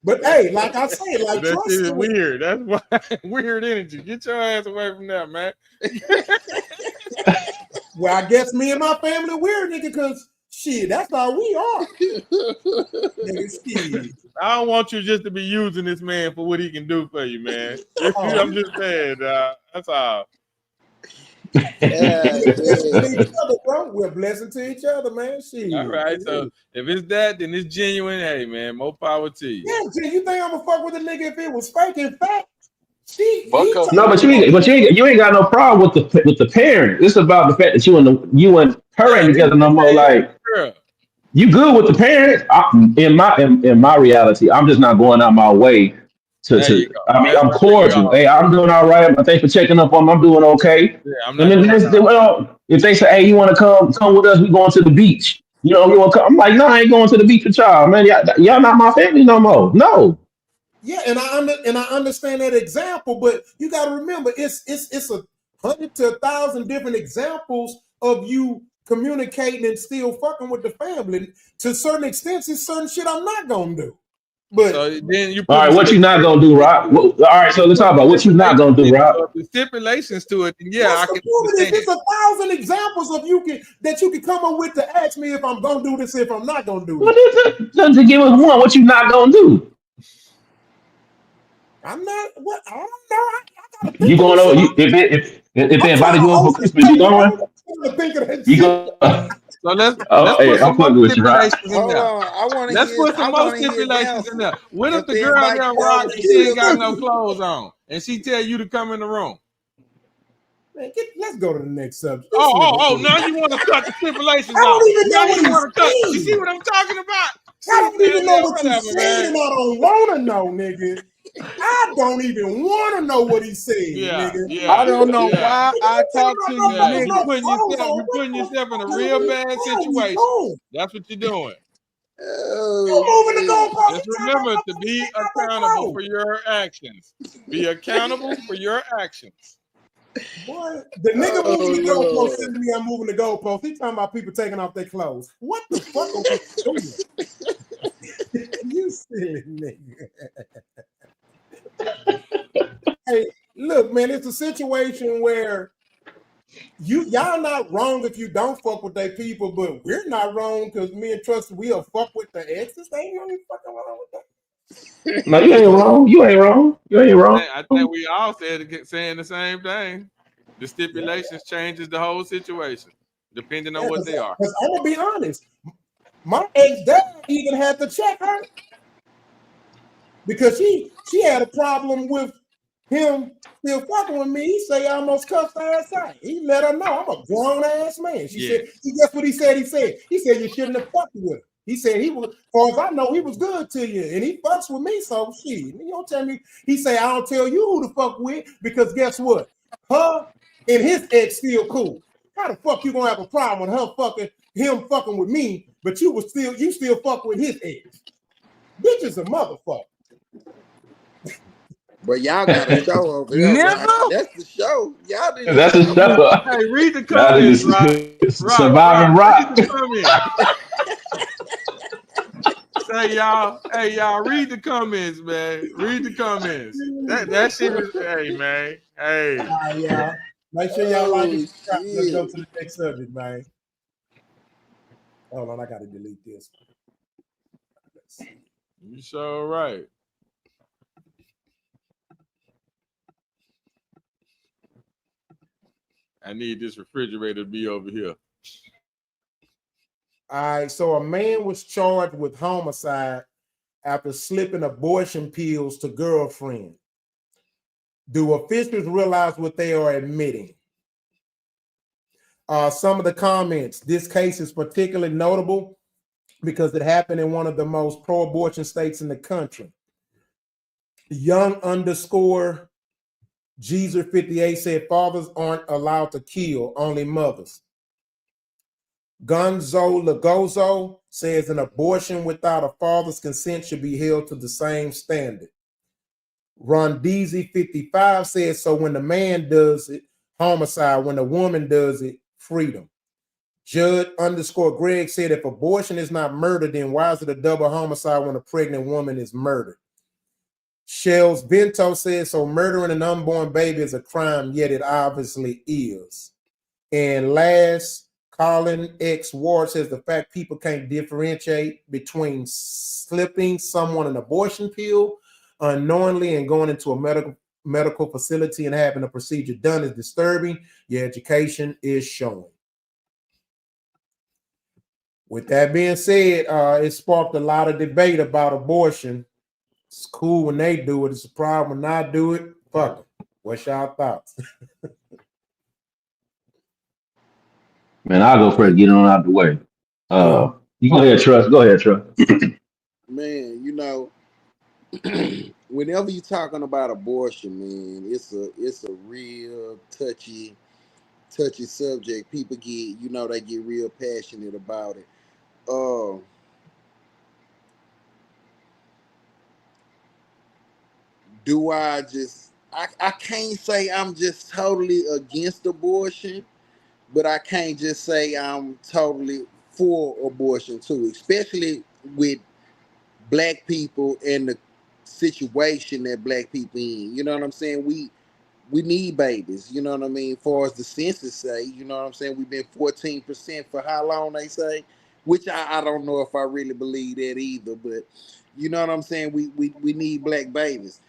Speaker 1: But hey, like I said, like
Speaker 3: that shit is
Speaker 1: trust me.
Speaker 3: weird. That's why weird energy. Get your ass away from that, man.
Speaker 1: Well, I guess me and my family weird, nigga, because shit, that's how we are. Nigga,
Speaker 3: I don't want you just to be using this man for what he can do for you, man. I'm just saying, that's all.
Speaker 1: We're a blessing to each other, man. Shit.
Speaker 3: All right, so if it's that, then it's genuine. Hey, man, more power to you.
Speaker 1: Yeah, you think I'm gonna fuck with a nigga if it was fake and fact?
Speaker 9: No, but you ain't got no problem with the parent. It's about the fact that you and her ain't together no more. Like you good with the parents. In my reality, I'm just not going out my way to. I mean, I'm cordial. Hey, I'm doing all right. Thanks for checking up on me. I'm doing okay. Yeah, I'm not. And then if they say, hey, you want to come with us? We going to the beach. You know, you want to come? I'm like, no, I ain't going to the beach with y'all, man. Y'all not my family no more. No.
Speaker 1: Yeah, and I understand that example, but you got to remember, it's 100 to 1,000 different examples of you communicating and still fucking with the family. To certain extents, it's certain shit I'm not gonna do. But
Speaker 3: so then you
Speaker 9: all right, what you not gonna do, Rob? All right, so let's talk about what you not gonna do, Rob.
Speaker 3: The stipulations to it, yeah, I can.
Speaker 1: It's 1,000 examples of you can come up with to ask me if I'm gonna do this, if I'm not gonna do this.
Speaker 9: What is it? Just give us one. What you not gonna do?
Speaker 1: I'm not. What? I don't know. I gotta
Speaker 9: you going over? If they invited you over for Christmas, you going? You go.
Speaker 3: So let's put
Speaker 9: I'm fucking with you, right?
Speaker 2: Hold on, I want to.
Speaker 3: Let's put some more stipulations in there. What if the girl down rock and she ain't got no clothes on, and she tell you to come in the room?
Speaker 1: Man, let's go to the next subject.
Speaker 3: Oh! Now you want to cut the stipulations off? Now you want to cut? You see what I'm talking about?
Speaker 1: I don't even know what you're saying. I don't want to know, nigga. I don't even want to know what he said, nigga.
Speaker 3: Yeah,
Speaker 5: I don't know why I talk to you, nigga.
Speaker 3: You're putting yourself in a real bad situation. That's what you're doing. Just remember to be accountable for your actions. Be accountable for your actions.
Speaker 1: Boy, the nigga moving the goalpost telling me I'm moving the goalpost. He talking about people taking off their clothes. What the fuck are we doing? You silly nigga. Hey, look, man, it's a situation where y'all not wrong if you don't fuck with their people, but we're not wrong because me and Trust we'll fuck with the exes. They ain't really fucking wrong with that.
Speaker 9: No, you ain't wrong. You ain't wrong.
Speaker 3: I think we all saying the same thing. The stipulations changes the whole situation, depending on what they are.
Speaker 1: I'm gonna be honest. My ex-dad even had to check her because she had a problem with him still fucking with me. He say I almost cussed her ass out. He let her know I'm a grown ass man. She said, guess what he said? He said you shouldn't have fucked with him. He said he was, as far as I know, he was good to you, and he fucks with me. So shit, you don't tell me. He say I don't tell you who to fuck with because guess what? Her and his ex still cool. How the fuck you gonna have a problem with him fucking with me, but you still fuck with his ex? Bitch is a motherfucker.
Speaker 2: But y'all got a show over there. Right? That's the show. Y'all didn't.
Speaker 9: That's the show.
Speaker 3: Hey, read the comments,
Speaker 9: Surviving Rock.
Speaker 3: Say y'all, read the comments, man. Read the comments. That shit is, hey, man. Hey.
Speaker 1: All right, y'all. Make sure y'all like it. Let's go to the next subject, man. Hold on, I gotta delete this.
Speaker 3: You sure right. I need this refrigerator to be over here.
Speaker 1: All right, so a man was charged with homicide after slipping abortion pills to girlfriend. Do officials realize what they are admitting? Some of the comments. This case is particularly notable because it happened in one of the most pro-abortion states in the country. Young_Jesus58 said fathers aren't allowed to kill, only mothers. Gonzo Lagozo says an abortion without a father's consent should be held to the same standard. Rondeezy55 says, so when the man does it, homicide. When a woman does it, freedom. Judd_Greg said, if abortion is not murder, then why is it a double homicide when a pregnant woman is murdered? Shells Bento says, so murdering an unborn baby is a crime, yet it obviously is. And last, Colin X Ward says the fact people can't differentiate between slipping someone an abortion pill unknowingly and going into a medical facility and having a procedure done is disturbing. Your education is showing. With that being said, it sparked a lot of debate about abortion. It's cool when they do it. It's a problem when I do it. Fuck it. What's y'all thoughts?
Speaker 9: Man, I'll go first, get it on out the way. You go ahead, Trust. Go ahead, Trust.
Speaker 2: Man, you know, whenever you're talking about abortion, man, it's a real touchy subject. People get, they get real passionate about it. Do I can't say I'm just totally against abortion, but I can't just say I'm totally for abortion too, especially with black people and the situation that black people in. You know what I'm saying? We need babies, you know what I mean? As far as the census say, you know what I'm saying? We've been 14% for how long, they say, which I don't know if I really believe that either, but you know what I'm saying? We need black babies.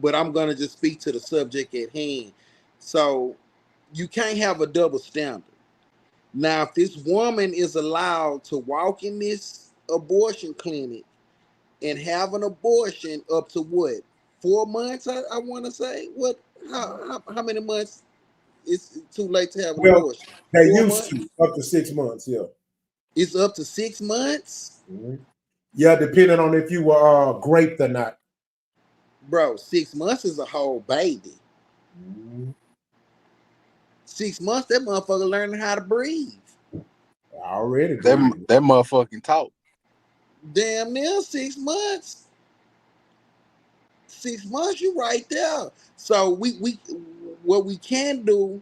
Speaker 2: But I'm gonna just speak to the subject at hand. So you can't have a double standard. Now, if this woman is allowed to walk in this abortion clinic and have an abortion up to what, 4 months? I want to say what? How many months? It's too late to have an abortion.
Speaker 1: They
Speaker 2: 4
Speaker 1: used
Speaker 2: months?
Speaker 1: to up to 6 months. Yeah,
Speaker 2: it's up to 6 months.
Speaker 1: Mm-hmm. Yeah, depending on if you were raped or not.
Speaker 2: Bro, 6 months is a whole baby.
Speaker 1: Mm-hmm.
Speaker 2: 6 months, that motherfucker learning how to breathe.
Speaker 1: Already,
Speaker 6: that motherfucking talk.
Speaker 2: Damn near 6 months. 6 months, you right there. So we what we can do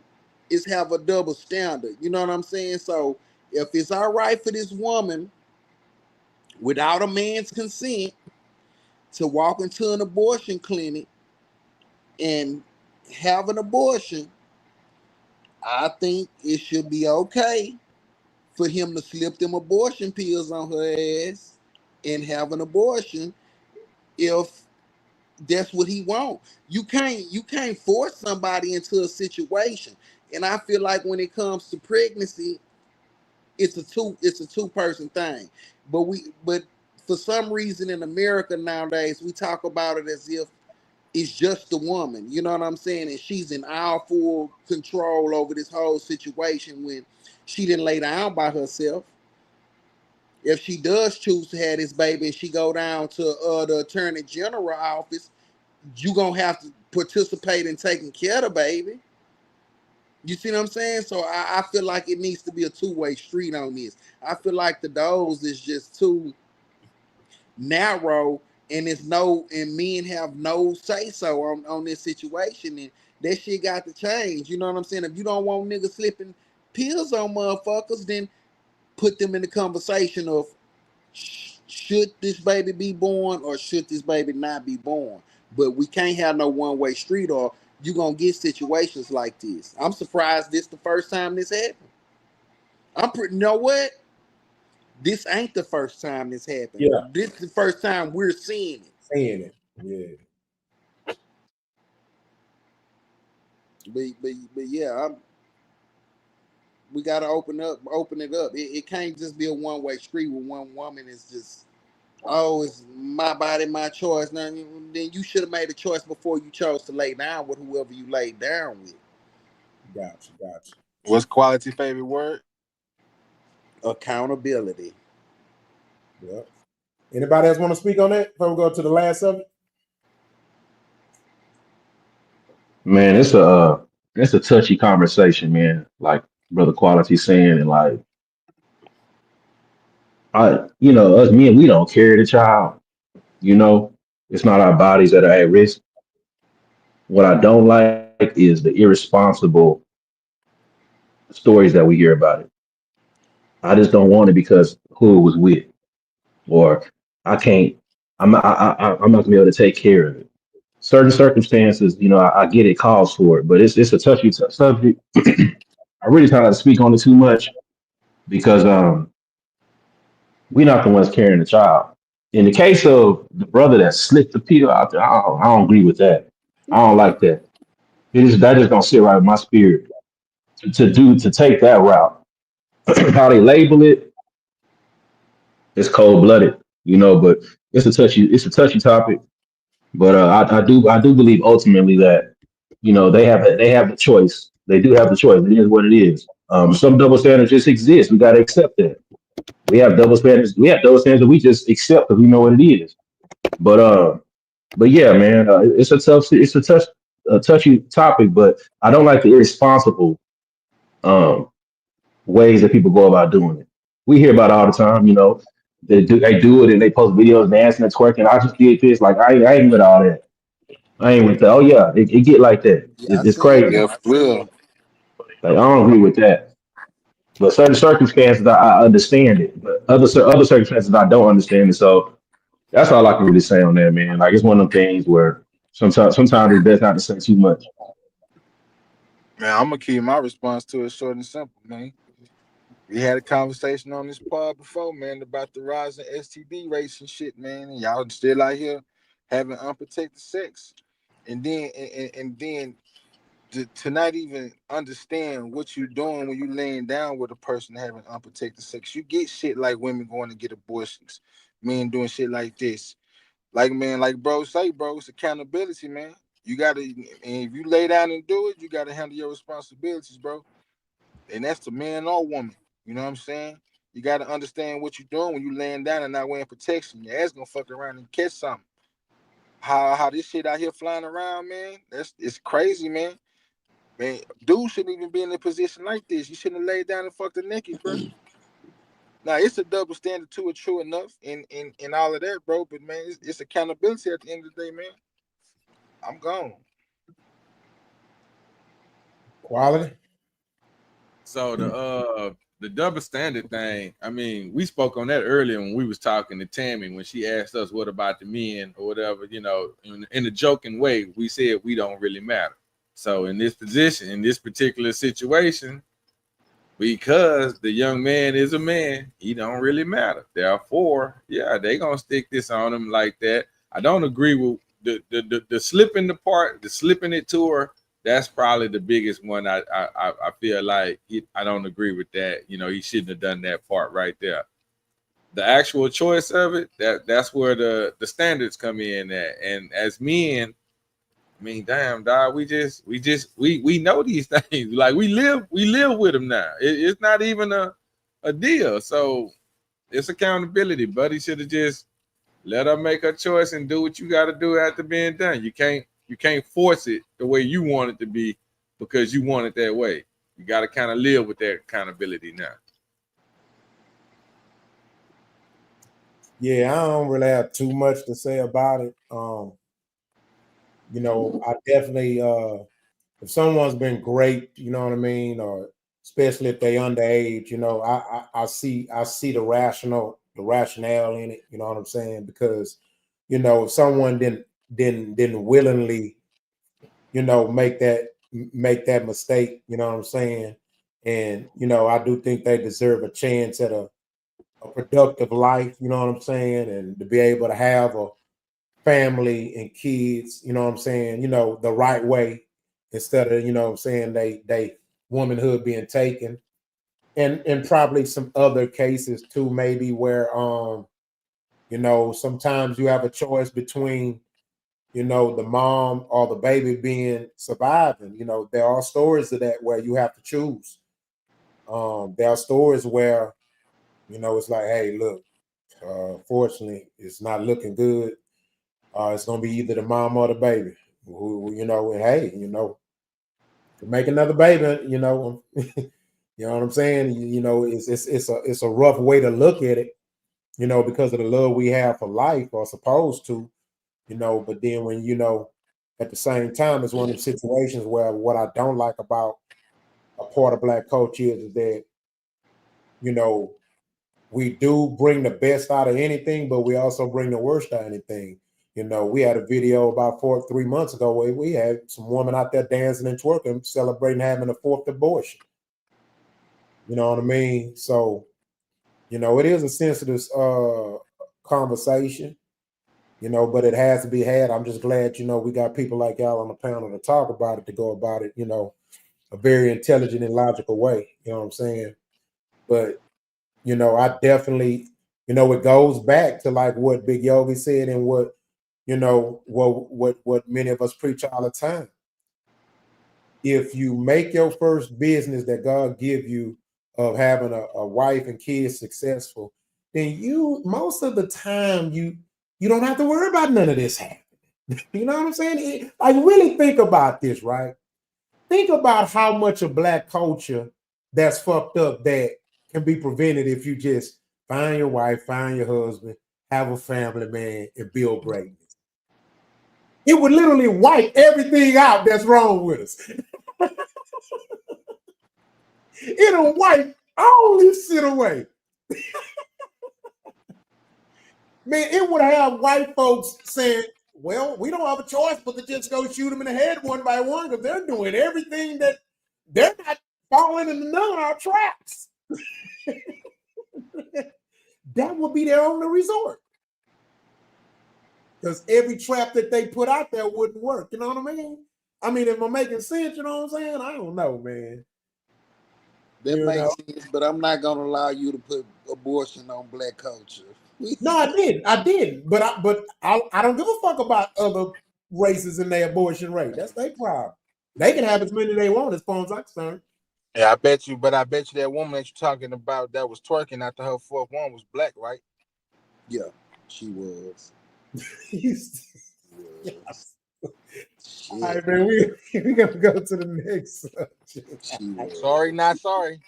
Speaker 2: is have a double standard. You know what I'm saying? So if it's all right for this woman without a man's consent to walk into an abortion clinic and have an abortion, I think it should be okay for him to slip them abortion pills on her ass and have an abortion if that's what he wants. You can't force somebody into a situation. And I feel like when it comes to pregnancy, it's a two-person thing. But for some reason in America nowadays, we talk about it as if it's just the woman. You know what I'm saying? And she's in our full control over this whole situation when she didn't lay down by herself. If she does choose to have this baby and she go down to the attorney general office, you gonna have to participate in taking care of the baby. You see what I'm saying? So I feel like it needs to be a two-way street on this. I feel like the dose is just too narrow, and men have no say so on this situation, and that shit got to change. You know what I'm saying? If you don't want niggas slipping pills on motherfuckers, then put them in the conversation of should this baby be born or should this baby not be born? But we can't have no one-way street, or you're gonna get situations like this. I'm surprised this the first time this happened. You know what? This ain't the first time this happened.
Speaker 1: Yeah.
Speaker 2: This is the first time we're seeing
Speaker 1: it. Yeah.
Speaker 2: But yeah, we gotta open it up. It can't just be a one-way street where one woman is just, oh, it's my body, my choice. Now, then you should have made a choice before you chose to lay down with whoever you laid down with.
Speaker 1: Gotcha.
Speaker 6: What's quality favorite word?
Speaker 2: Accountability.
Speaker 1: Yeah. Anybody else want to speak on that before we go to the last subject?
Speaker 9: Man, it's a touchy conversation, man. Like Brother Quality saying, and like us men, we don't carry the child. It's not our bodies that are at risk. What I don't like is the irresponsible stories that we hear about it. I just don't want it because who it was with, or I can't. I'm not gonna be able to take care of it. Certain circumstances, I get it calls for it, but it's a touchy subject. I really try not to speak on it too much because we're not the ones carrying the child. In the case of the brother that slipped the pill out there, I don't agree with that. I don't like that. That just don't sit right with my spirit to take that route. How they label it, it's cold blooded, but it's a touchy topic. But I do believe ultimately that they have the choice. They do have the choice. It is what it is. Some double standards just exist. We got to accept that. We have double standards. We have double standards that we just accept because we know what it is. But yeah, man, it's a touchy topic. But I don't like the irresponsible um, ways that people go about doing it. We hear about it all the time. They do it and they post videos dancing and twerking. I just did this. Like I ain't with all that. I ain't with that. Oh yeah, it get like that.
Speaker 2: Yeah, I
Speaker 9: It's
Speaker 2: seen
Speaker 9: crazy.
Speaker 2: that.
Speaker 6: Yeah, for real.
Speaker 9: Like I don't agree with that. But certain circumstances I understand it, but other circumstances I don't understand it. So that's all I can really say on that, man. Like it's one of them things where sometimes it's best not to say too much.
Speaker 6: Man, I'm gonna keep my response to it short and simple, man. We had a conversation on this pod before, man, about the rise in STD rates and shit, man. And y'all still out here having unprotected sex, and then to not even understand what you're doing when you laying down with a person having unprotected sex. You get shit like women going to get abortions, men doing shit like this. Like, man, like bro say, bro, it's accountability, man. You gotta, and if you lay down and do it, you gotta handle your responsibilities, bro. And that's the man or woman. You know what I'm saying? You gotta understand what you're doing when you laying down and not wearing protection. Your ass gonna fuck around and catch something. How this shit out here flying around, man? It's crazy, man. Man, dude shouldn't even be in a position like this. You shouldn't have laid down and fucked the naked, bro. Now it's a double standard to it, true enough, in all of that, bro. But man, it's accountability at the end of the day, man. I'm gone.
Speaker 1: Quality.
Speaker 3: So the double standard thing, I mean, we spoke on that earlier when we was talking to Tammy when she asked us what about the men or whatever, in a joking way, we said we don't really matter. So in this position, in this particular situation, because the young man is a man, he don't really matter. Therefore, yeah, they gonna stick this on him like that. I don't agree with the slipping the part, the slipping it to her. That's probably the biggest one. I feel like I don't agree with that. He shouldn't have done that part right there. The actual choice of it, that's where the standards come in at. And as men, I mean, damn, dog, we know these things. Like we live with them now. It's not even a deal. So it's accountability. Buddy should have just let her make her choice and do what you got to do after being done. You can't force it the way you want it to be because you want it that way. You got to kind of live with that accountability now.
Speaker 1: Yeah, I don't really have too much to say about it. I definitely if someone's been great, you know what I mean, or especially if they underage, I see the rationale in it, you know what I'm saying? Because, if someone didn't willingly, make that mistake, you know what I'm saying? And, I do think they deserve a chance at a productive life, you know what I'm saying? And to be able to have a family and kids, you know what I'm saying, the right way instead of, what I'm saying, they womanhood being taken. And probably some other cases too, maybe where sometimes you have a choice between, the mom or the baby being surviving. There are stories of that where you have to choose. There are stories where, it's like, hey, look, fortunately, it's not looking good. It's gonna be either the mom or the baby. And hey, to make another baby, you know what I'm saying? It's a rough way to look at it, because of the love we have for life, or supposed to, but then when at the same time, it's one of the situations where what I don't like about a part of Black culture is that, you know, we do bring the best out of anything, but we also bring the worst out of anything. You know, we had a video about 3 months ago where we had some woman out there dancing and twerking, celebrating having a 4th abortion. You know what I mean? So, you know, it is a sensitive conversation, you know, but it has to be had. I'm just glad, you know, we got people like y'all on the panel to talk about it, to go about it, you know, a very intelligent and logical way. You know what I'm saying? But, you know, I definitely, you know, it goes back to like what Big Yogi said and what, you know, what many of us preach all the time. If you make your first business that God give you of having a wife and kids successful, then you most of the time you don't have to worry about none of this happening. You know what I'm saying? Like, really think about this, right? Think about how much of Black culture that's fucked up that can be prevented if you just find your wife, find your husband, have a family, man, and build greatness. It would literally wipe everything out that's wrong with us. It'll wipe all this shit away. Man, it would have white folks saying, well, we don't have a choice but to just go shoot them in the head one by one because they're doing everything that they're not falling into none of our traps. That would be their only resort. Because every trap that they put out there wouldn't work. You know what I mean? I mean, if I'm making sense, you know what I'm saying? I don't know, man.
Speaker 2: That makes sense, but I'm not gonna allow you to put abortion on Black culture.
Speaker 1: No, I did, but I don't give a fuck about other races and their abortion rate. That's their problem. They can have as many they want, as far as I'm concerned.
Speaker 6: Yeah, I bet you that woman that you're talking about that was twerking after her 4th one was Black, right?
Speaker 2: Yeah, she was.
Speaker 1: Yes. All right, man, we gotta go to the next subject.
Speaker 6: Sorry, not sorry.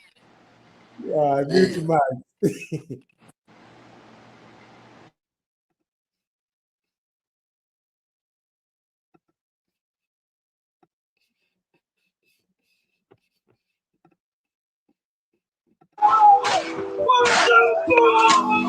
Speaker 1: All right, mute your mic.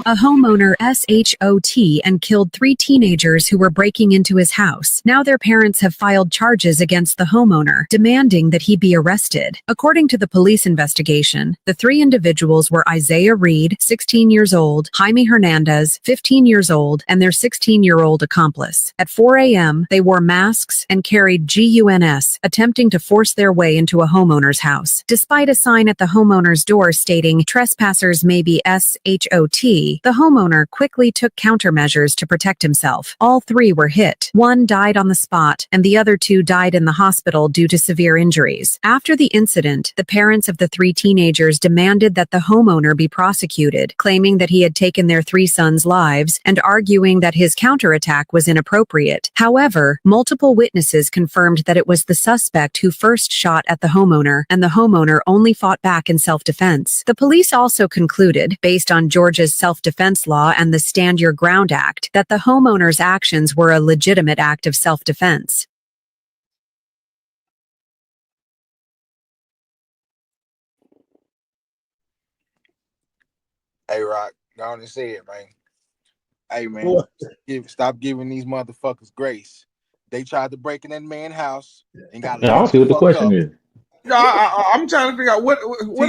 Speaker 14: A homeowner SHOT and killed 3 teenagers who were breaking into his house. Now their parents have filed charges against the homeowner, demanding that he be arrested. According to the police investigation, the 3 individuals were Isaiah Reed, 16 years old, Jaime Hernandez, 15 years old, and their 16-year-old accomplice. At 4 a.m., they wore masks and carried guns, attempting to force their way into a homeowner's house. Despite a sign at the homeowner's door stating, "Trespassers may be SHOT," the homeowner quickly took countermeasures to protect himself. All 3 were hit. 1 died on the spot, and the other 2 died in the hospital due to severe injuries. After the incident, the parents of the 3 teenagers demanded that the homeowner be prosecuted, claiming that he had taken their 3 sons' lives and arguing that his counterattack was inappropriate. However, multiple witnesses confirmed that it was the suspect who first shot at the homeowner, and the homeowner only fought back in self-defense. The police also concluded, based on Georgia's self-defense law and the Stand Your Ground Act, that the homeowner's actions were a legitimate act of self-defense.
Speaker 6: Hey, Rock, go on and say it, man. Hey, man, stop giving these motherfuckers grace. They tried to break in that man's house and got
Speaker 9: I don't see what the question is.
Speaker 3: No, I'm trying to figure out what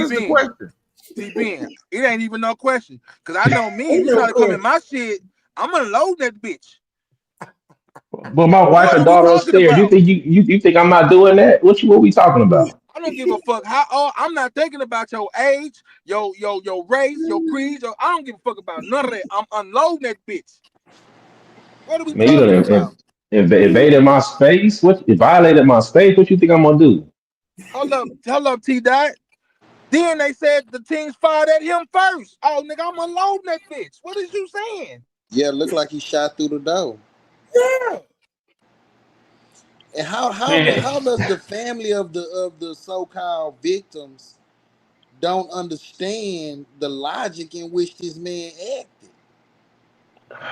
Speaker 3: is the question.
Speaker 6: T-Ben, it ain't even no question. Because I know me, you try to come in my shit, I'm gonna load that bitch.
Speaker 9: But my wife and daughter upstairs, you think you think I'm not doing that? What we talking about?
Speaker 6: I don't give a fuck how old. I'm not thinking about your age, your race, your creed. I don't give a fuck about none of that. I'm unloading that bitch. What are we talking about?
Speaker 9: Invaded my space. It violated my space? What you think I'm gonna do?
Speaker 6: Hold up, T-Dot. Then they said the teams fired at him first. Oh, nigga, I'm unloading that bitch. What is you saying?
Speaker 2: Yeah, it looked like he shot through the door.
Speaker 1: Yeah.
Speaker 2: And how does the family of the so-called victims don't understand the logic in which this man acted?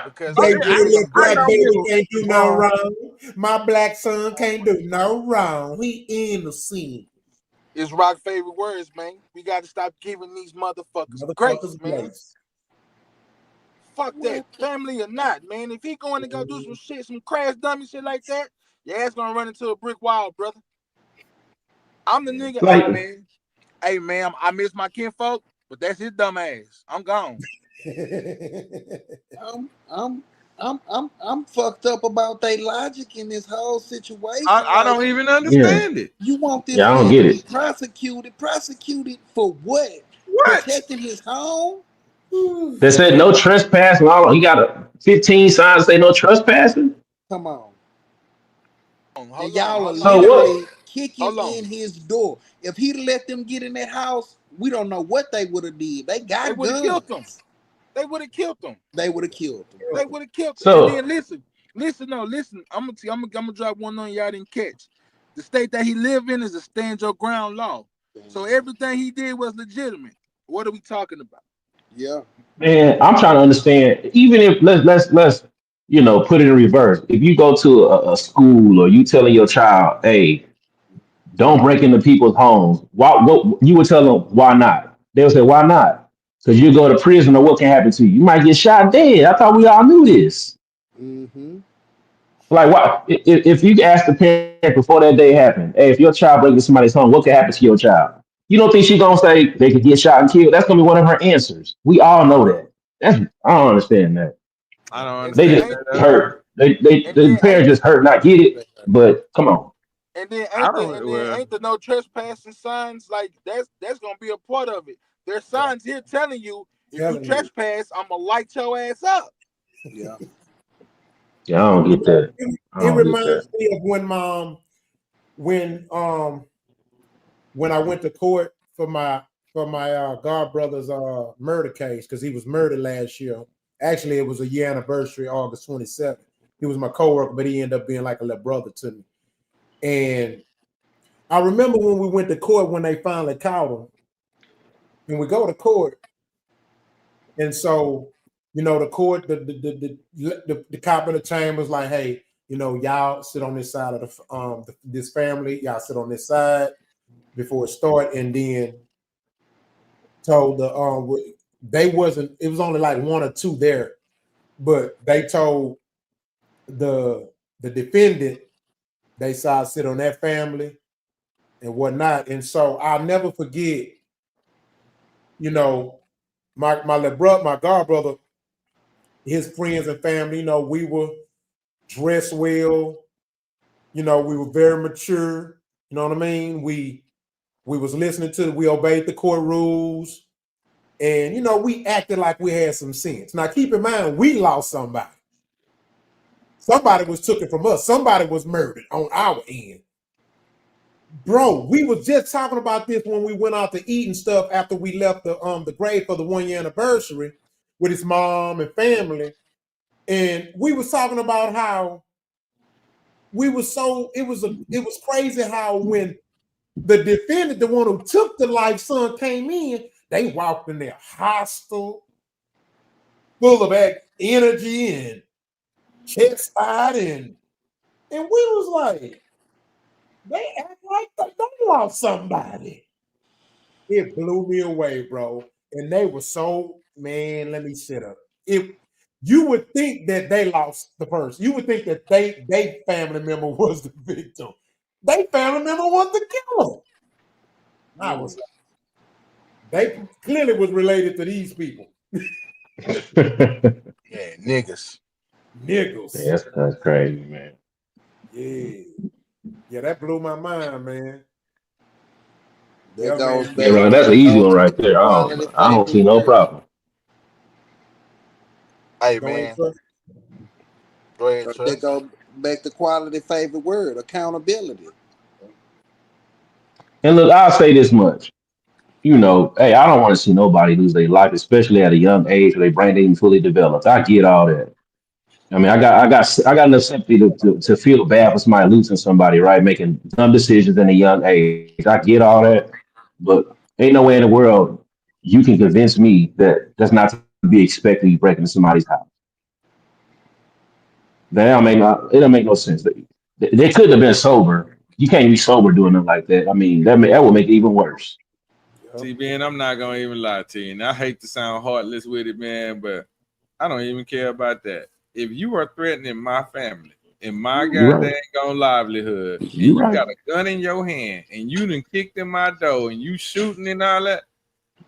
Speaker 6: Because
Speaker 1: they can't do no wrong. My black son can't do no wrong. He innocent.
Speaker 6: It's Rock's favorite words, man. We got to stop giving these motherfuckers grace, man.
Speaker 1: Grace.
Speaker 6: Fuck that, family or not, man. If he going to go do some shit, some crash dummy shit like that, your ass gonna run into a brick wall, brother. I'm the nigga.
Speaker 9: Like,
Speaker 6: Hey man, I miss my kinfolk, but that's his dumb ass. I'm gone.
Speaker 2: I'm fucked up about their logic in this whole situation.
Speaker 3: I don't even understand it.
Speaker 2: You want this
Speaker 9: I don't
Speaker 2: man
Speaker 9: get
Speaker 2: to be
Speaker 9: it.
Speaker 2: prosecuted for what? Protecting his home?
Speaker 9: They said no trespassing. He got 15 signs that say no trespassing.
Speaker 2: Come on.
Speaker 6: And
Speaker 2: y'all are
Speaker 9: So
Speaker 2: literally
Speaker 9: what?
Speaker 2: kicking in his door. If he'd let them get in that house, we don't know what they would have did. They got
Speaker 6: would have
Speaker 2: guns.
Speaker 6: killed them. They would have killed them.
Speaker 2: They would have killed them.
Speaker 6: They would have killed them.
Speaker 9: So-
Speaker 6: And then listen. I'm gonna drop one on y'all didn't catch. The state that he live in is a stand your ground law. So everything he did was legitimate. What are we talking about?
Speaker 2: Yeah.
Speaker 9: Man, I'm trying to understand. Even if let's put it in reverse. If you go to a school or you telling your child, hey, don't break into people's homes. What you would tell them why not? They'll say, why not? Because you go to prison or what can happen to you? You might get shot dead. I thought we all knew this.
Speaker 2: Mm-hmm.
Speaker 9: Like, what if you ask the parent before that day happened, hey, if your child breaks into somebody's home, what could happen to your child? You don't think she's gonna say they could get shot and killed? That's gonna be one of her answers. We all know that. I don't understand that.
Speaker 3: I don't
Speaker 9: They
Speaker 3: understand
Speaker 9: just
Speaker 3: that.
Speaker 9: hurt. The parents just hurt, not get it. But come on.
Speaker 6: And then ain't the no trespassing signs like that's gonna be a part of it. There's signs here telling you if you trespass, I'm gonna light your ass up.
Speaker 2: Yeah.
Speaker 9: Yeah, I don't get that.
Speaker 1: It reminds me of when I went to court for my god brother's murder case, because he was murdered last year. Actually, it was a year anniversary, August 27th. He was my coworker, but he ended up being like a little brother to me. And I remember when we went to court when they finally caught him, and we go to court, and so the court, the cop in the chamber was like, hey, y'all sit on this side of this family, y'all sit on this side before it start, and then told it was only like one or two there, but they told the defendant they saw sit on that family and whatnot. And so I'll never forget, my little brother, my god brother, his friends and family, we were dressed well, we were very mature, you know what I mean? We was we obeyed the court rules, and we acted like we had some sense. Now keep in mind, we lost somebody. Somebody was taken from us. Somebody was murdered on our end. Bro, we was just talking about this when we went out to eat and stuff after we left the grave for the 1 year anniversary with his mom and family. And we was talking about how it was crazy how when the defendant, the one who took the life son, came in, they walked in there hostile, full of energy and chest out, and we was like, they act like they lost somebody. It blew me away, bro. And they were so, man, let me sit up. You would think that they lost the person. You would think that they family member was the victim. They family member was the killer. I was like, they clearly was related to these people.
Speaker 6: Yeah, niggas.
Speaker 9: Yeah, that's crazy, man.
Speaker 1: Yeah, that blew my mind, man.
Speaker 2: That goes back.
Speaker 9: Yeah, that's an easy one right there. I don't see no problem.
Speaker 6: Hey, man. Go ahead, Trey.
Speaker 2: That goes back to quality favorite word, accountability.
Speaker 9: And look, I'll say this much. Hey, I don't want to see nobody lose their life, especially at a young age where their brain ain't fully developed. I get all that. I mean, I got enough sympathy to feel bad for somebody losing somebody, right? Making dumb decisions in a young age. I get all that, but ain't no way in the world you can convince me that that's not to be expected to break into somebody's house. It don't make no sense. They couldn't have been sober. You can't be sober doing it like that. I mean, that would make it even worse.
Speaker 3: See, Ben, I'm not gonna even lie to you. And I hate to sound heartless with it, man, but I don't even care about that. If you are threatening my family and my
Speaker 9: You're right.
Speaker 3: goddamn livelihood, and
Speaker 9: You're
Speaker 3: you
Speaker 9: right.
Speaker 3: got a gun in your hand, and you done kicked in my door, and you shooting and all that,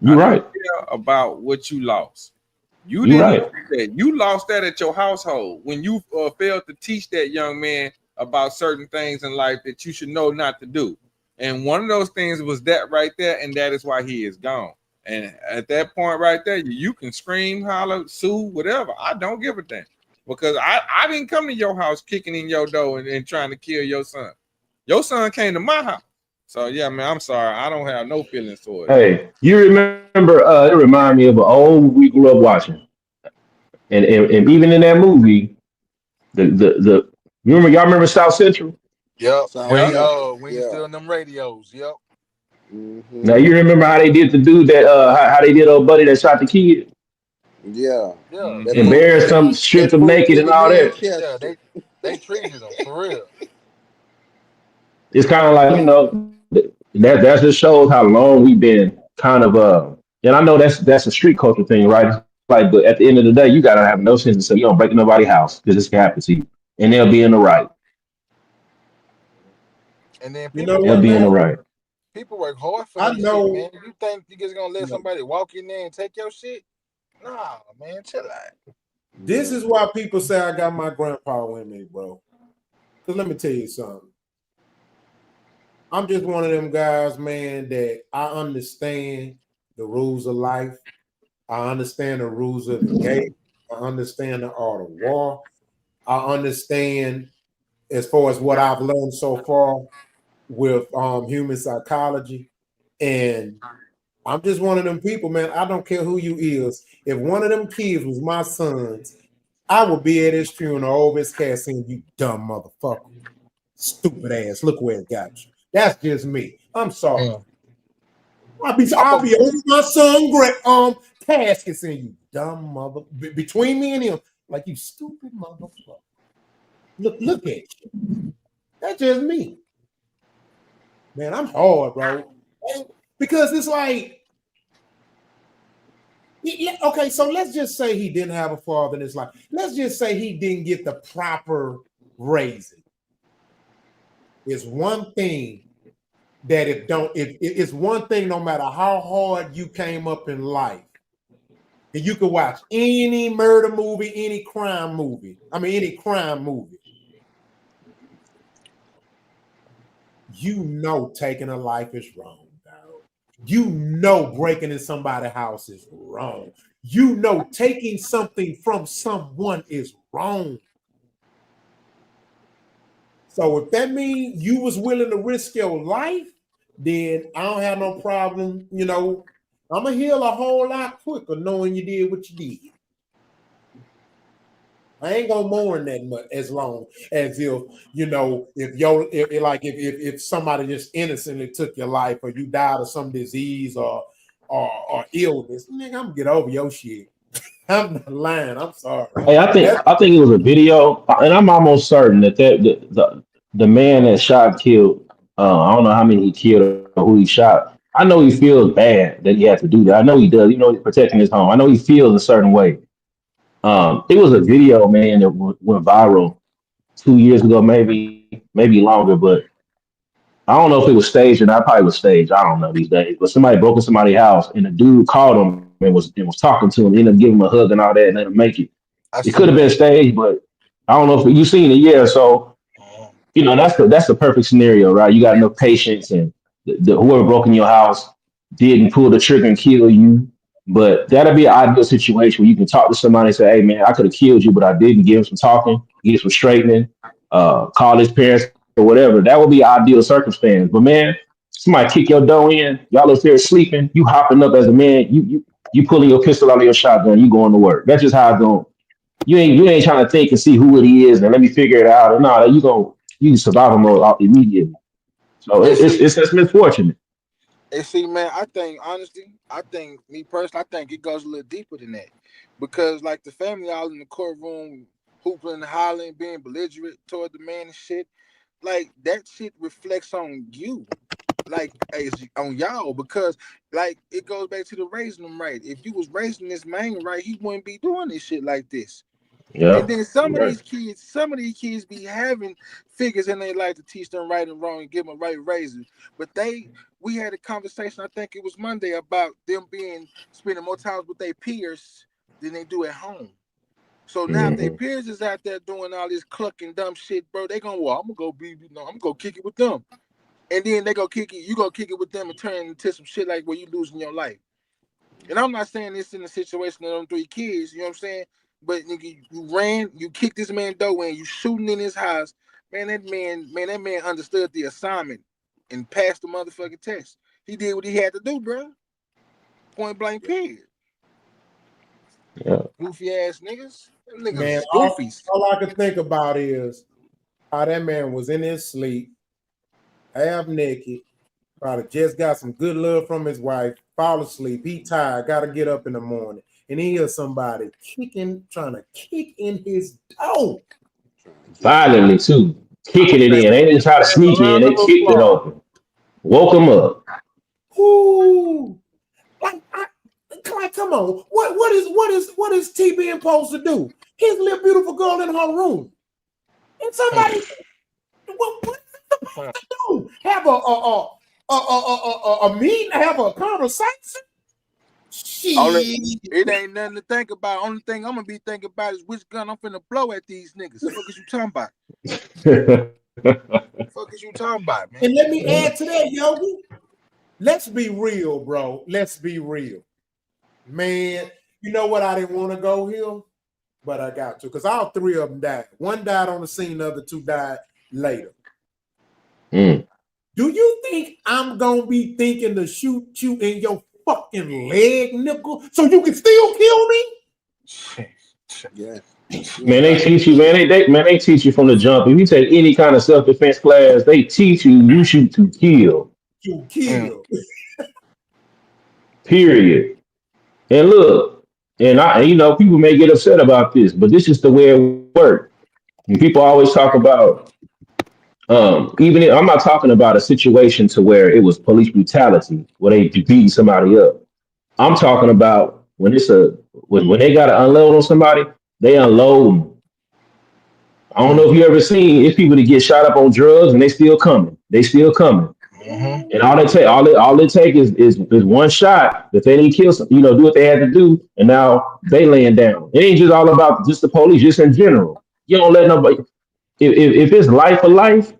Speaker 9: You're
Speaker 3: I don't
Speaker 9: right.
Speaker 3: care about what you lost. You
Speaker 9: You're
Speaker 3: didn't
Speaker 9: right.
Speaker 3: lose that. You lost that at your household when you failed to teach that young man about certain things in life that you should know not to do. And one of those things was that right there, and that is why he is gone. And at that point right there, you can scream, holler, sue, whatever. I don't give a damn. Because I didn't come to your house kicking in your door and trying to kill your son. Your son came to my house. So yeah, man, I'm sorry. I don't have no feelings towards you.
Speaker 9: Hey, you remember? It reminded me of an old we grew up watching, and even in that movie, the y'all remember South Central?
Speaker 6: Yep.
Speaker 2: South Central.
Speaker 6: When you
Speaker 2: Yeah.
Speaker 6: still in them radios. Yep.
Speaker 9: Now
Speaker 2: Mm-hmm.
Speaker 9: you remember how they did the dude that how they did old buddy that shot the kid,
Speaker 2: Yeah.
Speaker 6: Yeah.
Speaker 2: That
Speaker 6: They
Speaker 2: fool.
Speaker 9: embarrassed
Speaker 2: That,
Speaker 9: him, stripped
Speaker 2: that
Speaker 9: him
Speaker 2: fool
Speaker 9: naked, and
Speaker 2: Billy
Speaker 9: all that.
Speaker 6: yeah,
Speaker 2: Manchester.
Speaker 6: they treated them for real.
Speaker 9: It's kind of like that just shows how long we've been kind of and I know that's a street culture thing, right? Like, but at the end of the day, you gotta have no sense to say you don't break nobody's house because this can happen to you, and they'll be in the right.
Speaker 6: And then
Speaker 1: You know
Speaker 9: They'll
Speaker 1: what,
Speaker 9: be in the
Speaker 1: man?
Speaker 9: right.
Speaker 6: people work hard for
Speaker 1: I
Speaker 6: that shit,
Speaker 1: know.
Speaker 6: man. You think you just gonna let somebody walk in there and take your shit? Nah, man, chill out.
Speaker 1: This is why people say I got my grandpa with me, bro. Because let me tell you something. I'm just one of them guys, man, that I understand the rules of life. I understand the rules of the game. I understand the art of war. I understand as far as what I've learned so far with human psychology. And I'm just one of them people, man. I don't care who you is. If one of them kids was my sons, I would be at his funeral over his cat saying, "You dumb motherfucker. Stupid ass. Look where it got you." That's just me. I'm sorry.
Speaker 6: Yeah.
Speaker 1: I'll be over my son casket saying, "You dumb mother." Between me and him, like, "You stupid motherfucker. Look at you." That's just me. Man, I'm hard, bro. Because it's like, okay, so let's just say he didn't have a father in his life. Let's just say he didn't get the proper raising. It's one thing that it's one thing no matter how hard you came up in life, and you could watch any murder movie, any crime movie. You know taking a life is wrong, dog. You know breaking in somebody's house is wrong. You know taking something from someone is wrong. So if that means you was willing to risk your life, then I don't have no problem. I'm gonna heal a whole lot quicker knowing you did what you did. I ain't gonna mourn that much as long as if somebody just innocently took your life or you died of some disease or illness, nigga, I'm gonna get over your shit. I'm not lying. I'm sorry.
Speaker 9: Hey, I think it was a video, and I'm almost certain that the man that shot killed. I don't know how many he killed or who he shot. I know he feels bad that he had to do that. I know he does. He's protecting his home. I know he feels a certain way. It was a video, man, that went viral 2 years ago, maybe longer, but I don't know if it was staged or not. Probably was staged. I don't know these days. But somebody broke in somebody's house, and the dude called him and was talking to him. Ended up giving him a hug and all that, and let him make it.
Speaker 6: I
Speaker 9: It could
Speaker 6: seen
Speaker 9: have been
Speaker 6: that.
Speaker 9: staged, but I don't know if you seen it. Yeah, so that's the perfect scenario, right? You got enough patience, and whoever broke in your house didn't pull the trigger and kill you. But that'd be an ideal situation where you can talk to somebody and say, "Hey, man, I could have killed you, but I didn't." Give him some talking, give some straightening, call his parents or whatever. That would be an ideal circumstance. But man, somebody kick your door in, y'all upstairs sleeping, you hopping up as a man, you pulling your pistol out of your shotgun, you going to work. That's just how it's going. You ain't trying to think and see who it is and let me figure it out. No, you survival mode out immediately. So
Speaker 6: And see,
Speaker 9: it's misfortunate.
Speaker 6: man, I think honestly, I think me personally, I think it goes a little deeper than that. Because like the family all in the courtroom hooping and hollering, being belligerent toward the man and shit. Like that shit reflects on you, like on y'all, because like it goes back to the raising them right. If you was raising this man right, he wouldn't be doing this shit like this.
Speaker 9: Yeah.
Speaker 6: And then some of these kids be having figures in their life to teach them right and wrong and give them right raising. But we had a conversation, I think it was Monday, about them spending more time with their peers than they do at home. So now if their peers is out there doing all this clucking dumb shit, bro, they gonna, well, I'm gonna go kick it with them. And then they go kick it, you go kick it with them and turn into some shit like where you losing your life. And I'm not saying this in the situation of them 3 kids, you know what I'm saying? But nigga, you kicked this man door in, you shooting in his house. Man, that man understood the assignment and passed the motherfucking test. He did what he had to do, bro. Point blank, period.
Speaker 9: Yeah.
Speaker 6: Goofy ass niggas. Them niggas
Speaker 1: Man,
Speaker 6: goofies.
Speaker 1: all I can think about is how that man was in his sleep, half naked, probably just got some good love from his wife, fall asleep, he tired, got to get up in the morning, and he hears somebody trying to kick in his door.
Speaker 9: Violently, too. Kicking it in. They didn't try to sneak in. They kicked it open. Woke him up.
Speaker 1: Ooh. Like, come on. What is T being supposed to do? His little beautiful girl in her room. And somebody, what is he supposed to do? Have a meeting, have a conversation?
Speaker 6: It ain't nothing to think about. Only thing I'm gonna be thinking about is which gun I'm finna blow at these niggas. What the fuck is you talking about? What the fuck is you talking about, man?
Speaker 1: And let me add to that, Yogi. Let's be real, bro. Let's be real. Man, you know what? I didn't want to go here, but I got to, because all 3 of them died. One died on the scene, the other 2 died later. Do you think I'm gonna be thinking to shoot you in your fucking leg, nickel, so you can still kill me?
Speaker 2: Yeah.
Speaker 9: Man, they teach you, man. They teach you from the jump. If you take any kind of self-defense class, they teach you shoot to kill.
Speaker 1: To kill.
Speaker 9: Period. And look, people may get upset about this, but this is the way it works. And people always talk about, I'm not talking about a situation to where it was police brutality, where they beating somebody up. I'm talking about when they got to unload on somebody, they unload them. I don't know if you ever seen, it's people that get shot up on drugs and they still coming. And all it take is one shot that they didn't kill, do what they had to do, and now they laying down. It ain't just all about just the police, just in general. You don't let nobody. If it's life for life,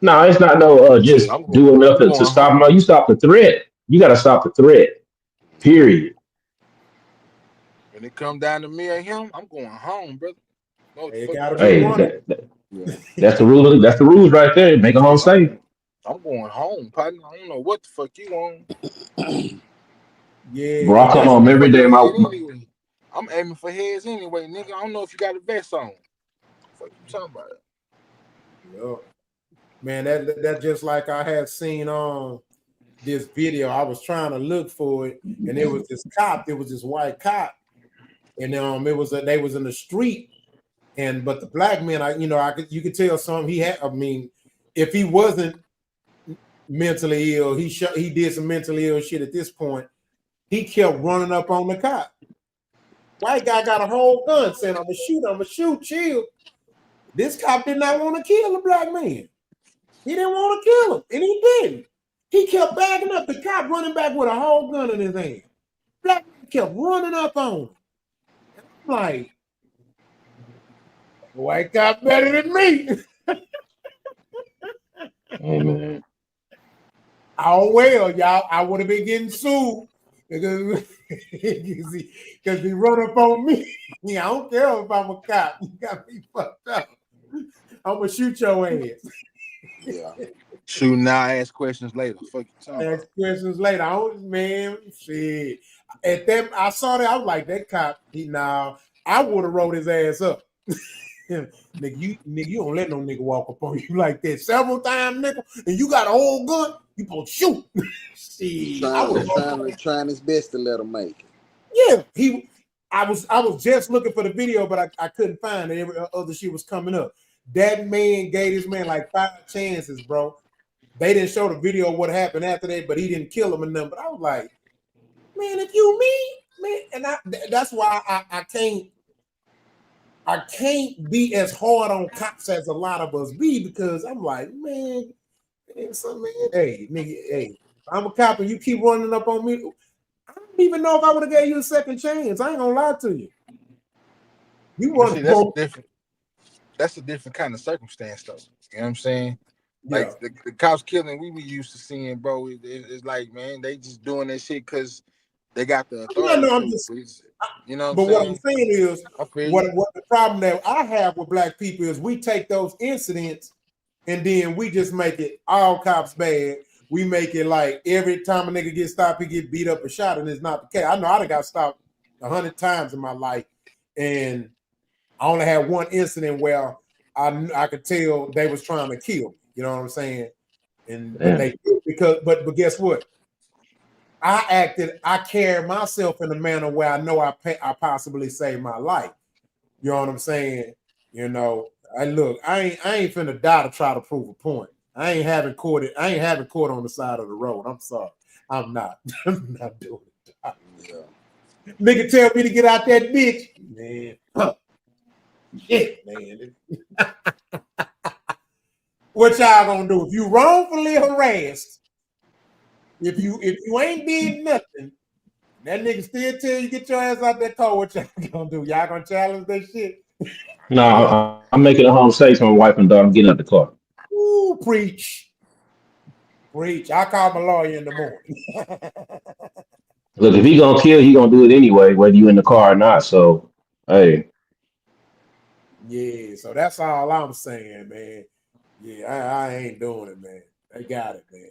Speaker 9: no, it's not just do enough to stop them. You stop the threat. You got to stop the threat. Period.
Speaker 6: When it come down to me and him, I'm going home, brother.
Speaker 9: That's the rule. That's the rules right there. Make a home safe.
Speaker 6: I'm going home, partner. I don't know what the fuck you on.
Speaker 1: Yeah,
Speaker 9: bro, I come home every day.
Speaker 6: I'm aiming for heads anyway, nigga. I don't know if you got a vest on. What you talking about?
Speaker 1: Yeah. Man, that just like I had seen on this video. I was trying to look for it, and it was this cop. It was this white cop, and they was in the street, but the black man, you could tell something he had. I mean, if he wasn't mentally ill, he did some mentally ill shit at this point. He kept running up on the cop. White guy got a whole gun saying, I'm gonna shoot, chill. This cop did not want to kill the black man. He didn't want to kill him, and he didn't. He kept backing up. The cop running back with a whole gun in his hand. Black man kept running up on him. I'm like, white cop better than me.
Speaker 9: Amen.
Speaker 1: Oh well, y'all. I would have been getting sued because he run up on me. I don't care if I'm a cop. You got me fucked up. I'm gonna shoot your ass.
Speaker 6: Yeah. Shoot now, ask questions later. Fuck you.
Speaker 1: Ask questions later. Shit. At that, I saw that. I was like, that cop. I would have rolled his ass up. Nigga, you don't let no nigga walk up on you like that several times, nigga. And you got a whole gun. You supposed to shoot. See,
Speaker 2: trying his best to let him make it.
Speaker 1: Yeah, I was just looking for the video, but I couldn't find it. Every other shit was coming up. That man gave this man like 5 chances, bro. They didn't show the video of what happened after that, but he didn't kill him or nothing. But I was like, man, if you me, man, and that's why I can't be as hard on cops as a lot of us be, because I'm like, man, hey, nigga, hey, I'm a cop and you keep running up on me. I don't even know if I would have gave you a second chance. I ain't gonna lie to you. You want
Speaker 6: see, that's a different kind of circumstance, though. You know what I'm saying? Like the cops killing we used to seeing, bro. It's like, man, they just doing that shit because they got the authority. You know
Speaker 1: what I'm saying is, what the problem that I have with black people is we take those incidents and then we just make it all cops bad. We make it like every time a nigga gets stopped, he get beat up or shot, and it's not the case. I know I done got stopped 100 times in my life, and I only had one incident where I could tell they was trying to kill me. You know what I'm saying? And but guess what? I carried myself in a manner where I know I possibly saved my life. You know what I'm saying? You know, I ain't finna die to try to prove a point. I ain't having court on the side of the road. I'm sorry. I'm not. I'm not doing it. Yeah. Nigga tell me to get out that bitch. Man. Shit, man. What y'all gonna do? If you wrongfully harassed, if you ain't did nothing, that nigga still tell you get your ass out that car, what y'all gonna do? Y'all gonna challenge that shit?
Speaker 9: No, I'm making it home safe for my wife and daughter. I'm getting out the car.
Speaker 1: Ooh, preach. I call my lawyer in the morning.
Speaker 9: Look, if he gonna kill, he gonna do it anyway, whether you in the car or not. So, hey.
Speaker 1: Yeah, so that's all I'm saying, man. Yeah, I ain't doing it, man. They got it, man.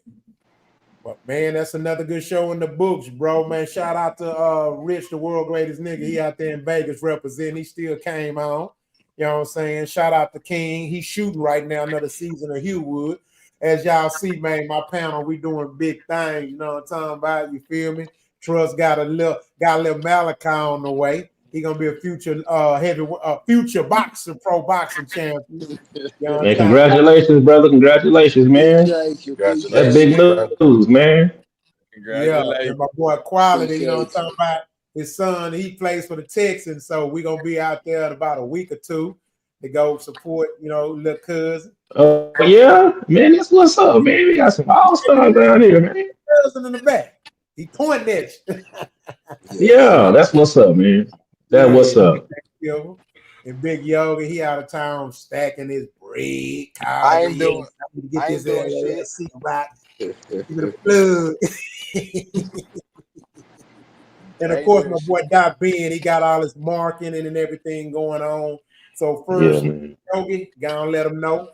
Speaker 1: But man, that's another good show in the books, bro. Man, shout out to Rich, the world greatest nigga. He out there in Vegas representing. He still came on. You know what I'm saying? Shout out to King. He's shooting right now another season of Hewwood. As y'all see, man, my panel, we doing big things. You know what I'm talking about? You feel me? Trust got a little Malachi on the way. He gonna be a future future boxer, pro boxing champion. You know
Speaker 9: Man, congratulations, brother. Congratulations, man.
Speaker 6: Congratulations.
Speaker 9: That's big news, man.
Speaker 1: Yeah, and my boy Quality, you know what I'm talking about? His son, he plays for the Texans, so we're gonna be out there in about a week or two to go support, you know, little cousin.
Speaker 9: Oh yeah, man, that's what's up, man. We got some all-stars down here, man.
Speaker 1: Cousin in the back. He pointing at you.
Speaker 9: Yeah, that's what's up, man. That's what's up.
Speaker 1: And Big Yoga, he out of town stacking his bread.
Speaker 6: I ain't doing shit.
Speaker 1: And of course, my boy Doc Ben, he got all his marketing and everything going on. So first, Yogi, gonna let him know.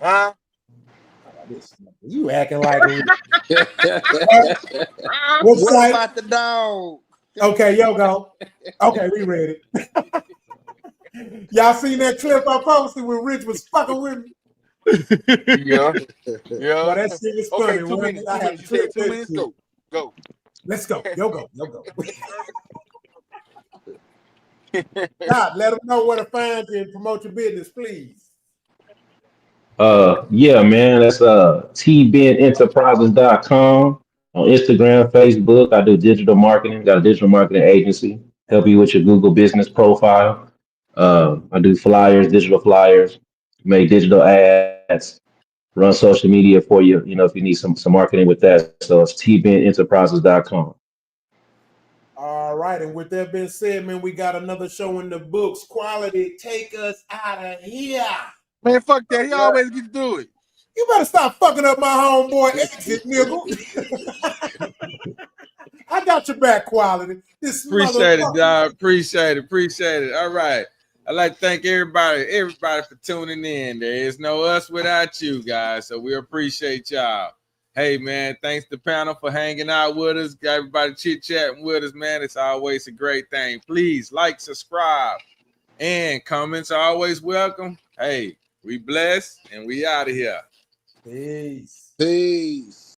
Speaker 6: Huh?
Speaker 1: You acting like
Speaker 2: what about the dog?
Speaker 1: Okay, Yogo. Okay, we ready. Y'all seen that clip I posted when Rich was fucking with me?
Speaker 6: Yeah.
Speaker 1: Well, that shit was funny.
Speaker 6: Okay, 2 minutes. You said 2 minutes. Go.
Speaker 1: Let's go. Yogo. God, let them know where to find you and promote your business, please.
Speaker 9: Yeah, man. That's tbenenterprises.com. On Instagram, Facebook, I do digital marketing. Got a digital marketing agency. Help you with your Google business profile. I do flyers, digital flyers, make digital ads, run social media for you. You know, if you need some marketing with that. So it's tbenenterprises.com.
Speaker 1: All right, and with that being said, man, we got another show in the books. Quality, take us out of here.
Speaker 6: Man, fuck that. He always gets to do it.
Speaker 1: You better stop fucking up my homeboy exit, nigga. I got your back, Quality.
Speaker 3: Appreciate it, dog. Appreciate it. All right. I'd like to thank everybody for tuning in. There is no us without you guys. So we appreciate y'all. Hey, man, thanks to panel for hanging out with us. Got everybody chit-chatting with us, man. It's always a great thing. Please like, subscribe, and comments are always welcome. Hey, we blessed, and we out of here.
Speaker 1: Peace.
Speaker 2: Peace.